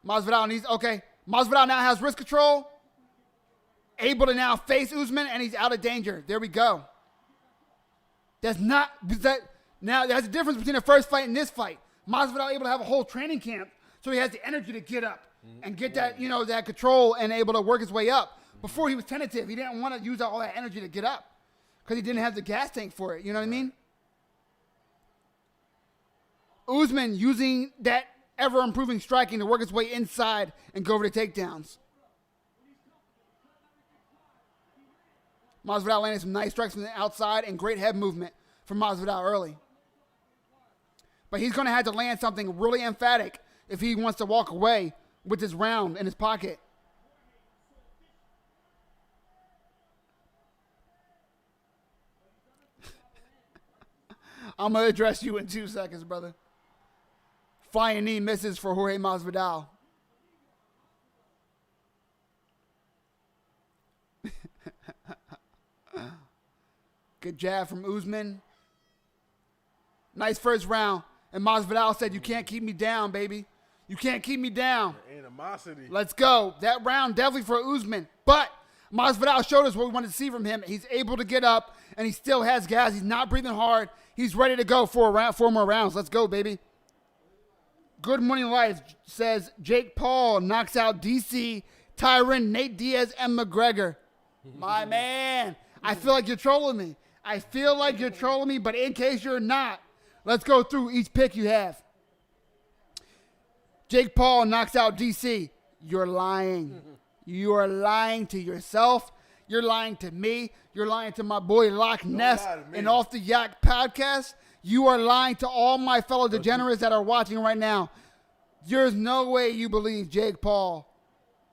Speaker 1: Masvidal needs, okay. Masvidal now has wrist control. Able to now face Usman, and he's out of danger. There we go. Now, there's a difference between the first fight and this fight. Masvidal able to have a whole training camp, so he has the energy to get up and get that, that control and able to work his way up. Before he was tentative. He didn't want to use all that energy to get up because he didn't have the gas tank for it. You know what I mean? Usman using that ever-improving striking to work his way inside and go over the takedowns. Masvidal landing some nice strikes from the outside and great head movement from Masvidal early. But he's going to have to land something really emphatic if he wants to walk away with this round in his pocket. I'm going to address you in 2 seconds, brother. Flying knee misses for Jorge Masvidal. Good jab from Usman. Nice first round. And Masvidal said, you can't keep me down, baby. You can't keep me down.
Speaker 2: Animosity.
Speaker 1: Let's go. That round definitely for Usman. But Masvidal showed us what we wanted to see from him. He's able to get up, and he still has gas. He's not breathing hard. He's ready to go for 4 more rounds. Let's go, baby. Good Morning Life says Jake Paul knocks out DC, Tyron, Nate Diaz, and McGregor. My man. I feel like you're trolling me. I feel like you're trolling me, but in case you're not, let's go through each pick you have. Jake Paul knocks out DC. You're lying. You are lying to yourself. You're lying to me. You're lying to my boy Loch Ness
Speaker 2: lie to me.
Speaker 1: and Off the Yak podcast. You are lying to all my fellow degenerates that are watching right now. There's no way you believe Jake Paul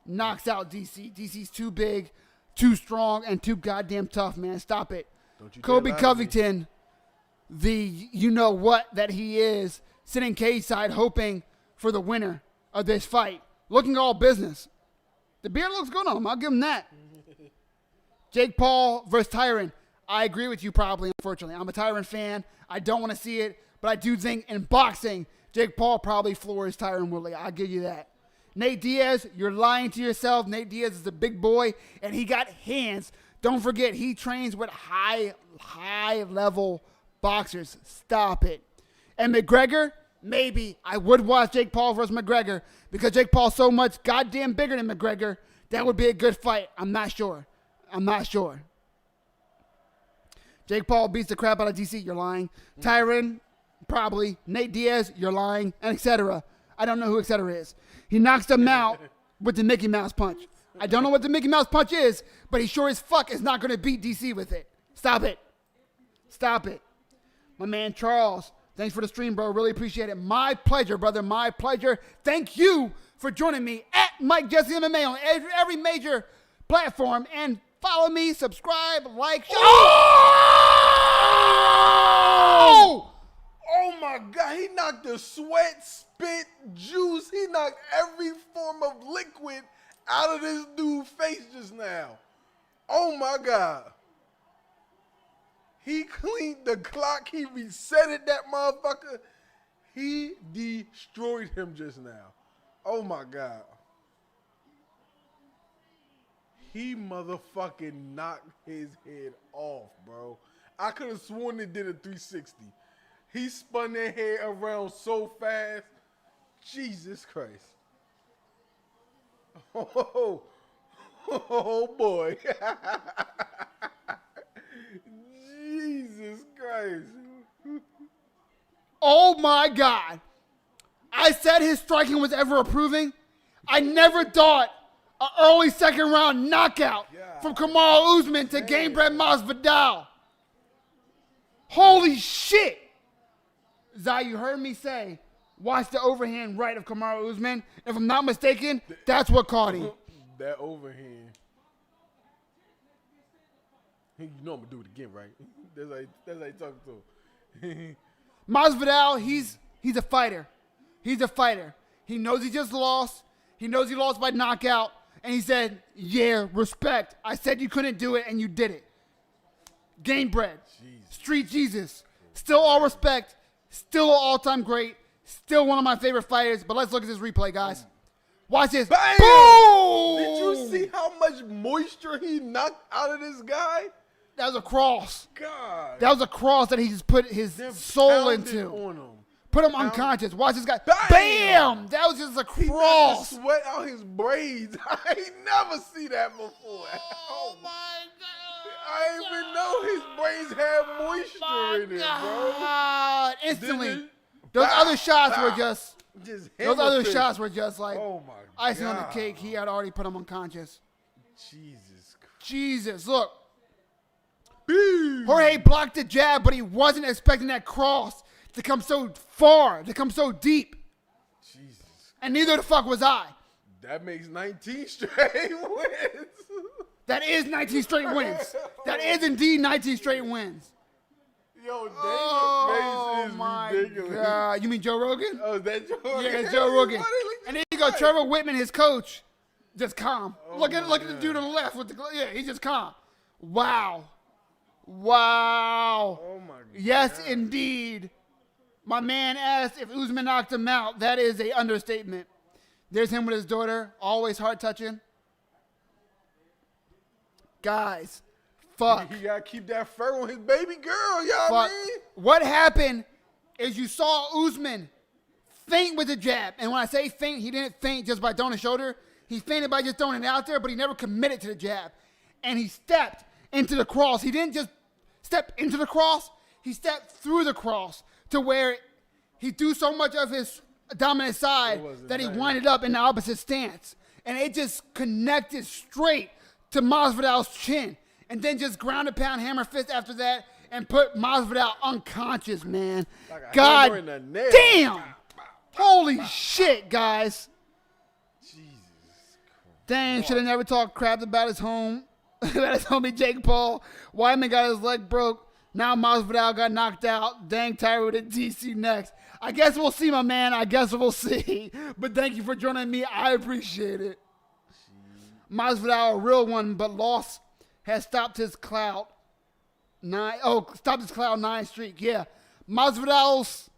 Speaker 1: knocks out DC. DC's too big, too strong, and too goddamn tough, man. Stop it.
Speaker 2: Don't you
Speaker 1: Kobe
Speaker 2: dare lie to me.
Speaker 1: Covington, the you-know-what that he is, sitting cage side hoping for the winner of this fight. Looking all business. The beard looks good on him. I'll give him that. Jake Paul versus Tyron. I agree with you probably, unfortunately. I'm a Tyron fan. I don't want to see it, but I do think in boxing, Jake Paul probably floors Tyron Woodley. I'll give you that. Nate Diaz, you're lying to yourself. Nate Diaz is a big boy, and he got hands. Don't forget, he trains with high-level boxers. Stop it. And McGregor, maybe I would watch Jake Paul versus McGregor because Jake Paul's so much goddamn bigger than McGregor. That would be a good fight. I'm not sure. Jake Paul beats the crap out of DC. You're lying. Tyron, probably. Nate Diaz, you're lying, and etc. I don't know who etc. is. He knocks them out with the Mickey Mouse punch. I don't know what the Mickey Mouse punch is, but he sure as fuck is not going to beat DC with it. Stop it. My man Charles, thanks for the stream, bro. Really appreciate it. My pleasure, brother. My pleasure. Thank you for joining me at Mike Jesse MMA on every major platform. And follow me, subscribe, like, share.
Speaker 2: Oh! Oh my God, he knocked the sweat, spit, juice. He knocked every form of liquid out of this dude's face just now. Oh my God. He cleaned the clock. He resetted that motherfucker. He destroyed him just now. Oh my God. He motherfucking knocked his head off, bro. I could have sworn it did a 360. He spun that head around so fast. Jesus Christ. Oh boy. Jesus Christ.
Speaker 1: Oh my God. I said his striking was ever improving. I never thought an early second round knockout from Kamaru Usman to Gamebred Masvidal. Holy shit. Zai, you heard me say, watch the overhand right of Kamaru Usman. If I'm not mistaken, that's what caught him.
Speaker 2: That overhand. You know I'm going to do it again, right? That's how you talk to.
Speaker 1: Masvidal, he's a fighter. He's a fighter. He knows he just lost. He knows he lost by knockout. And he said, yeah, respect. I said you couldn't do it, and you did it. Gamebred. Street Jesus. Still all respect. Still an all-time great. Still one of my favorite fighters. But let's look at this replay, guys. Watch this.
Speaker 2: Bam!
Speaker 1: Boom!
Speaker 2: Did you see how much moisture he knocked out of this guy?
Speaker 1: That was a cross.
Speaker 2: God.
Speaker 1: That was a cross that he just put his soul
Speaker 2: Pounded
Speaker 1: into.
Speaker 2: on him.
Speaker 1: Put him unconscious. Watch this guy.
Speaker 2: Bam!
Speaker 1: Bam! That was just a
Speaker 2: He knocked
Speaker 1: cross.
Speaker 2: the sweat out his braids. I ain't never see that before.
Speaker 1: Oh my God.
Speaker 2: I didn't even know his braids had moisture in it, bro.
Speaker 1: God. Instantly.
Speaker 2: Then it-
Speaker 1: Those
Speaker 2: Bow,
Speaker 1: other shots
Speaker 2: bow.
Speaker 1: were just.
Speaker 2: Just
Speaker 1: Those other
Speaker 2: hammer
Speaker 1: shots
Speaker 2: fist.
Speaker 1: were just like
Speaker 2: Oh my
Speaker 1: icing on the
Speaker 2: God.
Speaker 1: cake. He had already put him unconscious.
Speaker 2: Jesus Christ.
Speaker 1: Jesus, look. Jorge blocked the jab, but he wasn't expecting that cross to come so far, to come so deep.
Speaker 2: Jesus.
Speaker 1: And neither the fuck was I.
Speaker 2: That makes 19 straight wins.
Speaker 1: That is 19 straight wins. That is indeed 19 straight wins.
Speaker 2: Yo, David
Speaker 1: Oh
Speaker 2: face is
Speaker 1: my
Speaker 2: ridiculous.
Speaker 1: God. You mean Joe Rogan?
Speaker 2: Oh, is that Joe Rogan?
Speaker 1: Yeah, it's Joe Rogan.
Speaker 2: Why they look
Speaker 1: And then you
Speaker 2: just
Speaker 1: go
Speaker 2: alike?
Speaker 1: Trevor Whitman, his coach, just calm.
Speaker 2: Oh
Speaker 1: look at
Speaker 2: my
Speaker 1: the
Speaker 2: God.
Speaker 1: dude on the left with the he's just calm. Wow. Wow.
Speaker 2: Oh my God.
Speaker 1: Yes, indeed. My man asked if Usman knocked him out. That is a understatement. There's him with his daughter, always heart touching. Guys, fuck.
Speaker 2: He gotta keep that fur on his baby girl, y'all
Speaker 1: Fuck.
Speaker 2: mean?
Speaker 1: What happened is you saw Usman feint with the jab. And when I say feint, he didn't feint just by throwing the shoulder. He feinted by just throwing it out there, but he never committed to the jab. And he stepped into the cross. He didn't just step into the cross. He stepped through the cross to where he threw so much of his dominant side
Speaker 2: wasn't
Speaker 1: that he
Speaker 2: nice.
Speaker 1: winded up in the opposite stance. and it just connected straight to Masvidal's chin, and then just ground and pound hammer fist after that, and put Masvidal unconscious, man.
Speaker 2: Like a
Speaker 1: God
Speaker 2: hammer in the nail.
Speaker 1: damn! Holy shit, guys!
Speaker 2: Jesus Christ.
Speaker 1: Dang, should have never talked crap about his home, about his homie Jake Paul. Weidman got his leg broke. Now Masvidal got knocked out. Dang, Tyrod at DC next. I guess we'll see, my man. I guess we'll see. But thank you for joining me. I appreciate it. Masvidal, a real one, but loss has stopped his cloud nine. Oh, stopped his cloud 9 streak. Yeah, Masvidal's.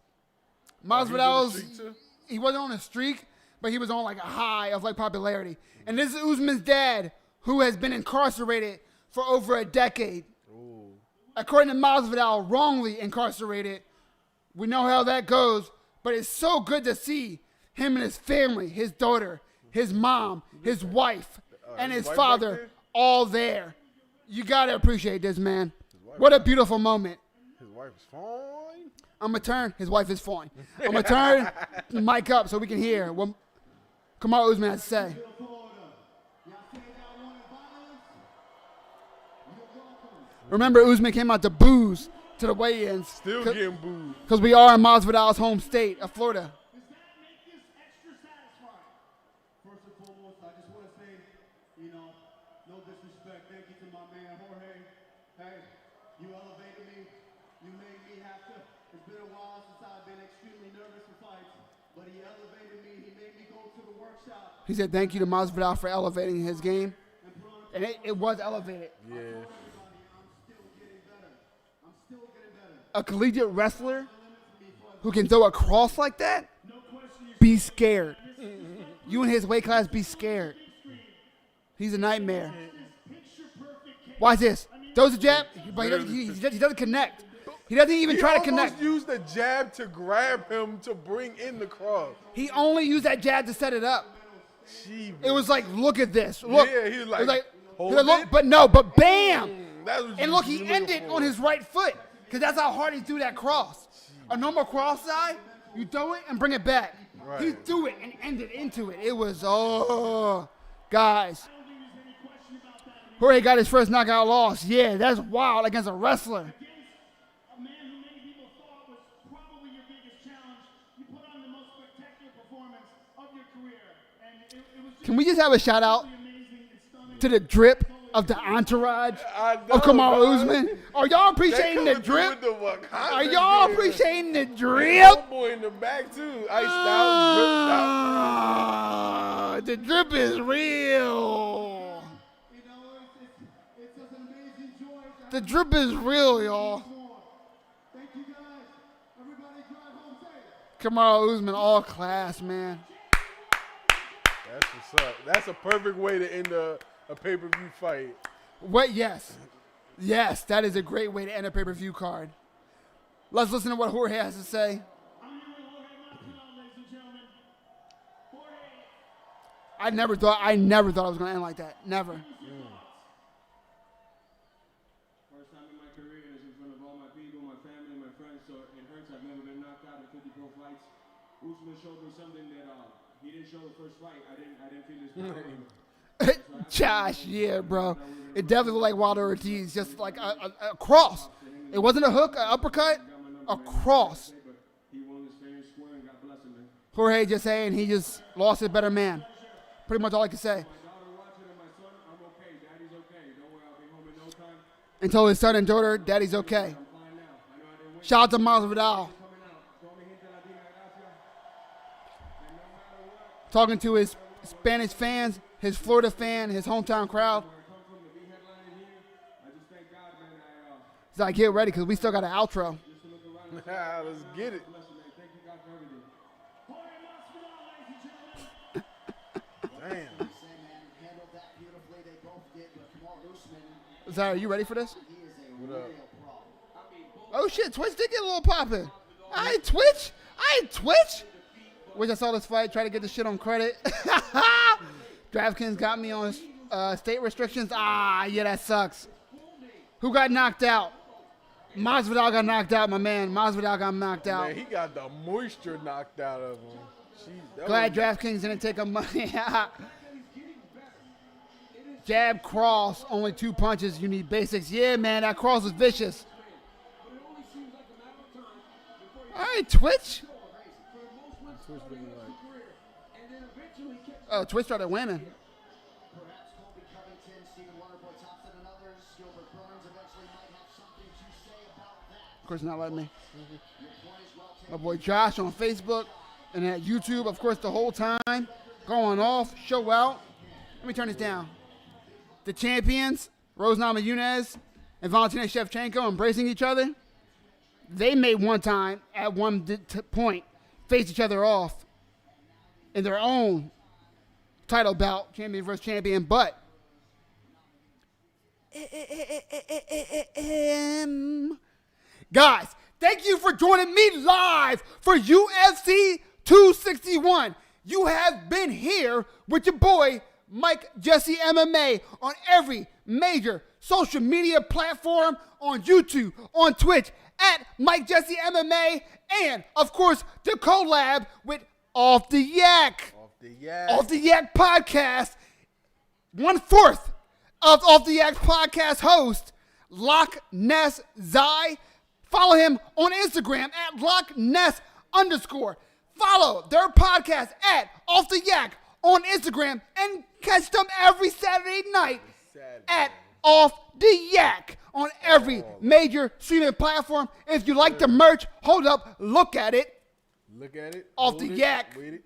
Speaker 1: He wasn't on a streak, but he was on like a high of like popularity. And this is Usman's dad, who has been incarcerated for over a decade.
Speaker 2: Ooh.
Speaker 1: According to Masvidal, wrongly incarcerated. We know how that goes, but it's so good to see him and his family, his daughter, his mom, his wife, and his
Speaker 2: wife
Speaker 1: father
Speaker 2: back there?
Speaker 1: all there. You gotta appreciate this, man. What a beautiful moment.
Speaker 2: His wife is fine.
Speaker 1: I'm gonna turn. His wife is fine. I'm gonna turn the mic up so we can hear what Kamaru Usman has to say. Remember, Usman came out to booze to the weigh-ins.
Speaker 2: Still getting booed.
Speaker 1: Because we are in Masvidal's home state of Florida.
Speaker 4: Does that make this extra satisfying?
Speaker 3: First and foremost, I just want to say, no disrespect. Thank you to my man Jorge. Hey, you elevated me. You made me have to. It's been a while since I've been extremely nervous for fights, but he elevated me. He made me go to the workshop.
Speaker 1: He said thank you to Masvidal for elevating his game. And it was elevated.
Speaker 2: Yeah.
Speaker 1: A collegiate wrestler who can throw a cross like that, be scared. You in his weight class, be scared. He's a nightmare. Watch this. Throws a jab, but he doesn't connect. He doesn't even try to connect.
Speaker 2: He almost used the jab to grab him to bring in the cross.
Speaker 1: He only used that jab to set it up.
Speaker 2: Jeez.
Speaker 1: It was like, look at this. Look.
Speaker 2: Yeah, he was like,
Speaker 1: It was
Speaker 2: hold
Speaker 1: he was like,
Speaker 2: it.
Speaker 1: look, but bam.
Speaker 2: That was
Speaker 1: And look, he ended on his right foot because that's how hard he threw that cross. A normal cross side, you throw it and bring it back.
Speaker 2: Right.
Speaker 1: He threw it and ended into it. It was, guys. Jorge got his first knockout loss. Yeah, that's wild against a wrestler.
Speaker 4: A man who many people thought was probably your biggest challenge. You put on the most spectacular performance of your career. And it was just
Speaker 1: Can we just have a shout out
Speaker 4: amazing and stunning.
Speaker 1: to the drip of the entourage
Speaker 2: I know,
Speaker 1: of Kamaru
Speaker 2: dog.
Speaker 1: Usman? Are y'all
Speaker 2: They
Speaker 1: appreciating the
Speaker 2: coming through
Speaker 1: drip?
Speaker 2: with the Wakanda
Speaker 1: Are y'all
Speaker 2: gear.
Speaker 1: appreciating the
Speaker 2: That
Speaker 1: drip?
Speaker 2: boy in the back too. Iced out, dripped out.
Speaker 1: The drip is real.
Speaker 3: It's just an amazing joy to
Speaker 1: The drip is real, y'all.
Speaker 3: Thank you guys. Everybody drive home safe.
Speaker 1: Kamaru Usman, all class, man.
Speaker 2: That's what's up. That's a perfect way to end a pay-per-view fight.
Speaker 1: What? Yes. Yes, that is a great way to end a pay-per-view card. Let's listen to what Jorge has to say.
Speaker 4: I'm here with Jorge Masvidal, ladies and gentlemen. Jorge,
Speaker 1: I never thought it was going to end like that. Never.
Speaker 6: First time in my career, and it's in front of all my people, my family, my friends, so it hurts. I've never been knocked out in 50 pro fights. Usman showed me something that he didn't show the first fight. I didn't feel his power either.
Speaker 1: Josh, yeah, bro. It definitely looked like Wilder Ortiz, just like a cross. It wasn't a hook, an uppercut, a cross.
Speaker 6: But he won his fair and square, and God bless him, man.
Speaker 1: Jorge just saying he just lost his better man. Pretty much all I can say.
Speaker 6: My daughter watching and my son, I'm okay. Daddy's okay. Don't worry, I'll be home in no time.
Speaker 1: Until his son and daughter, daddy's okay.
Speaker 6: I'm fine now. I know I didn't win.
Speaker 1: Shout out to Masvidal.
Speaker 6: Coming out. Told me gente latina, gracias. And no matter what,
Speaker 1: Talking to his Spanish fans, his Florida fan, his hometown crowd.
Speaker 6: where I come from to be headlining here, I just thank God, man.
Speaker 1: He's like, get ready because we still got an outro.
Speaker 6: Just to look around and
Speaker 2: Let's get it.
Speaker 6: bless him, man. Thank you, God, for everything.
Speaker 4: Jorge Masvidal, ladies and gentlemen.
Speaker 2: Damn.
Speaker 3: Same man handled that beautifully. They both did, but Kamaru Usman,
Speaker 1: Zara, are you ready for this?
Speaker 3: he is a real problem.
Speaker 1: Oh shit, Twitch did get a little poppin'. I ain't Twitch. Wish I saw this fight, try to get the shit on credit. DraftKings got me on state restrictions. Yeah, that sucks. Who got knocked out? Masvidal got knocked out, my man. Masvidal got knocked out.
Speaker 2: Man, he got the moisture knocked out of him. Jeez, that
Speaker 1: Glad
Speaker 2: was-
Speaker 1: DraftKings didn't take a money. Jab, cross, only 2 punches. You need basics. Yeah, man, that cross was vicious. All right, Twitch. Oh, Twitch started winning.
Speaker 3: Perhaps Colby Covington, Stephen Waterboy Thompson, and others. Gilbert Burns eventually might have something to say about that.
Speaker 1: Of course, not letting me.
Speaker 3: Your point is well taken.
Speaker 1: My boy Josh on Facebook and at YouTube, of course, the whole time. Going off, show out. Let me turn this down. The champions, Rose Namajunas and Valentina Shevchenko, embracing each other. They may one time, at one point, face each other off in their own title bout, champion versus champion, but guys, thank you for joining me live for UFC 261. You have been here with your boy Mike Jesse MMA on every major social media platform, on YouTube, on Twitch at Mike Jesse MMA, and of course the collab with Off the Yak. Off the Yak podcast. 1/4 of Off the Yak podcast host, Loch Ness Zai. Follow him on Instagram at Loch_Ness_. Follow their podcast at Off the Yak on Instagram and catch them every Saturday night at Off the Yak on every major streaming platform. If you like the merch, hold up, look at it.
Speaker 2: Look at it.
Speaker 1: Off the Yak.
Speaker 2: Wait it.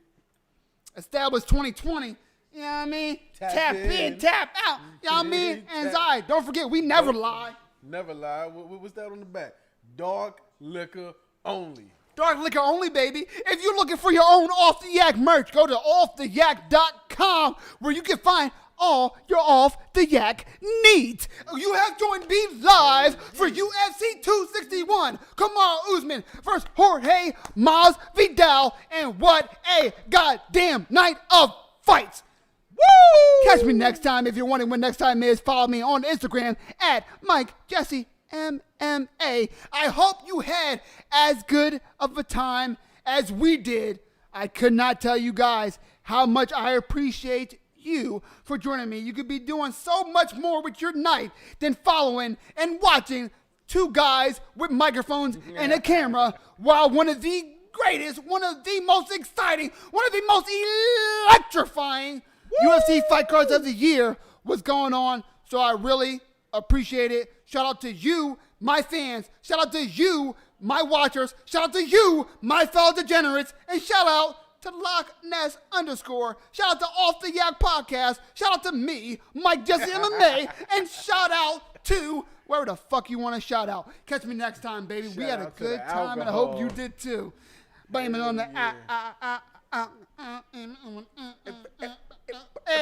Speaker 1: Established 2020. You know what I mean? Tap in, tap out. You know what I mean? And Zai, don't forget, we never lie.
Speaker 2: Never lie. What's that on the back? Dark liquor only.
Speaker 1: Dark liquor only, baby. If you're looking for your own Off the Yak merch, go to offtheyak.com where you can find all your Off the Yak needs. You have joined me live for UFC 261. Kamaru Usman versus Jorge Masvidal. And what a goddamn night of fights. Woo! Catch me next time. If you're wondering when next time is, follow me on Instagram at Mike Jesse MMA. I hope you had as good of a time as we did. I could not tell you guys how much I appreciate you for joining me. You could be doing so much more with your night than following and watching two guys with microphones and a camera while one of the greatest, one of the most exciting, one of the most electrifying UFC fight cards of the year was going on. So I really appreciate it. Shout out to you, my fans. Shout out to you, my watchers. Shout out to you, my fellow degenerates. And shout out to Loch_Ness_. Shout out to Off the Yak Podcast. Shout out to me, Mike Jesse MMA. And shout out to wherever the fuck you want to shout out. Catch me next time, baby. We had a good time, and I hope you did too. Blame it on the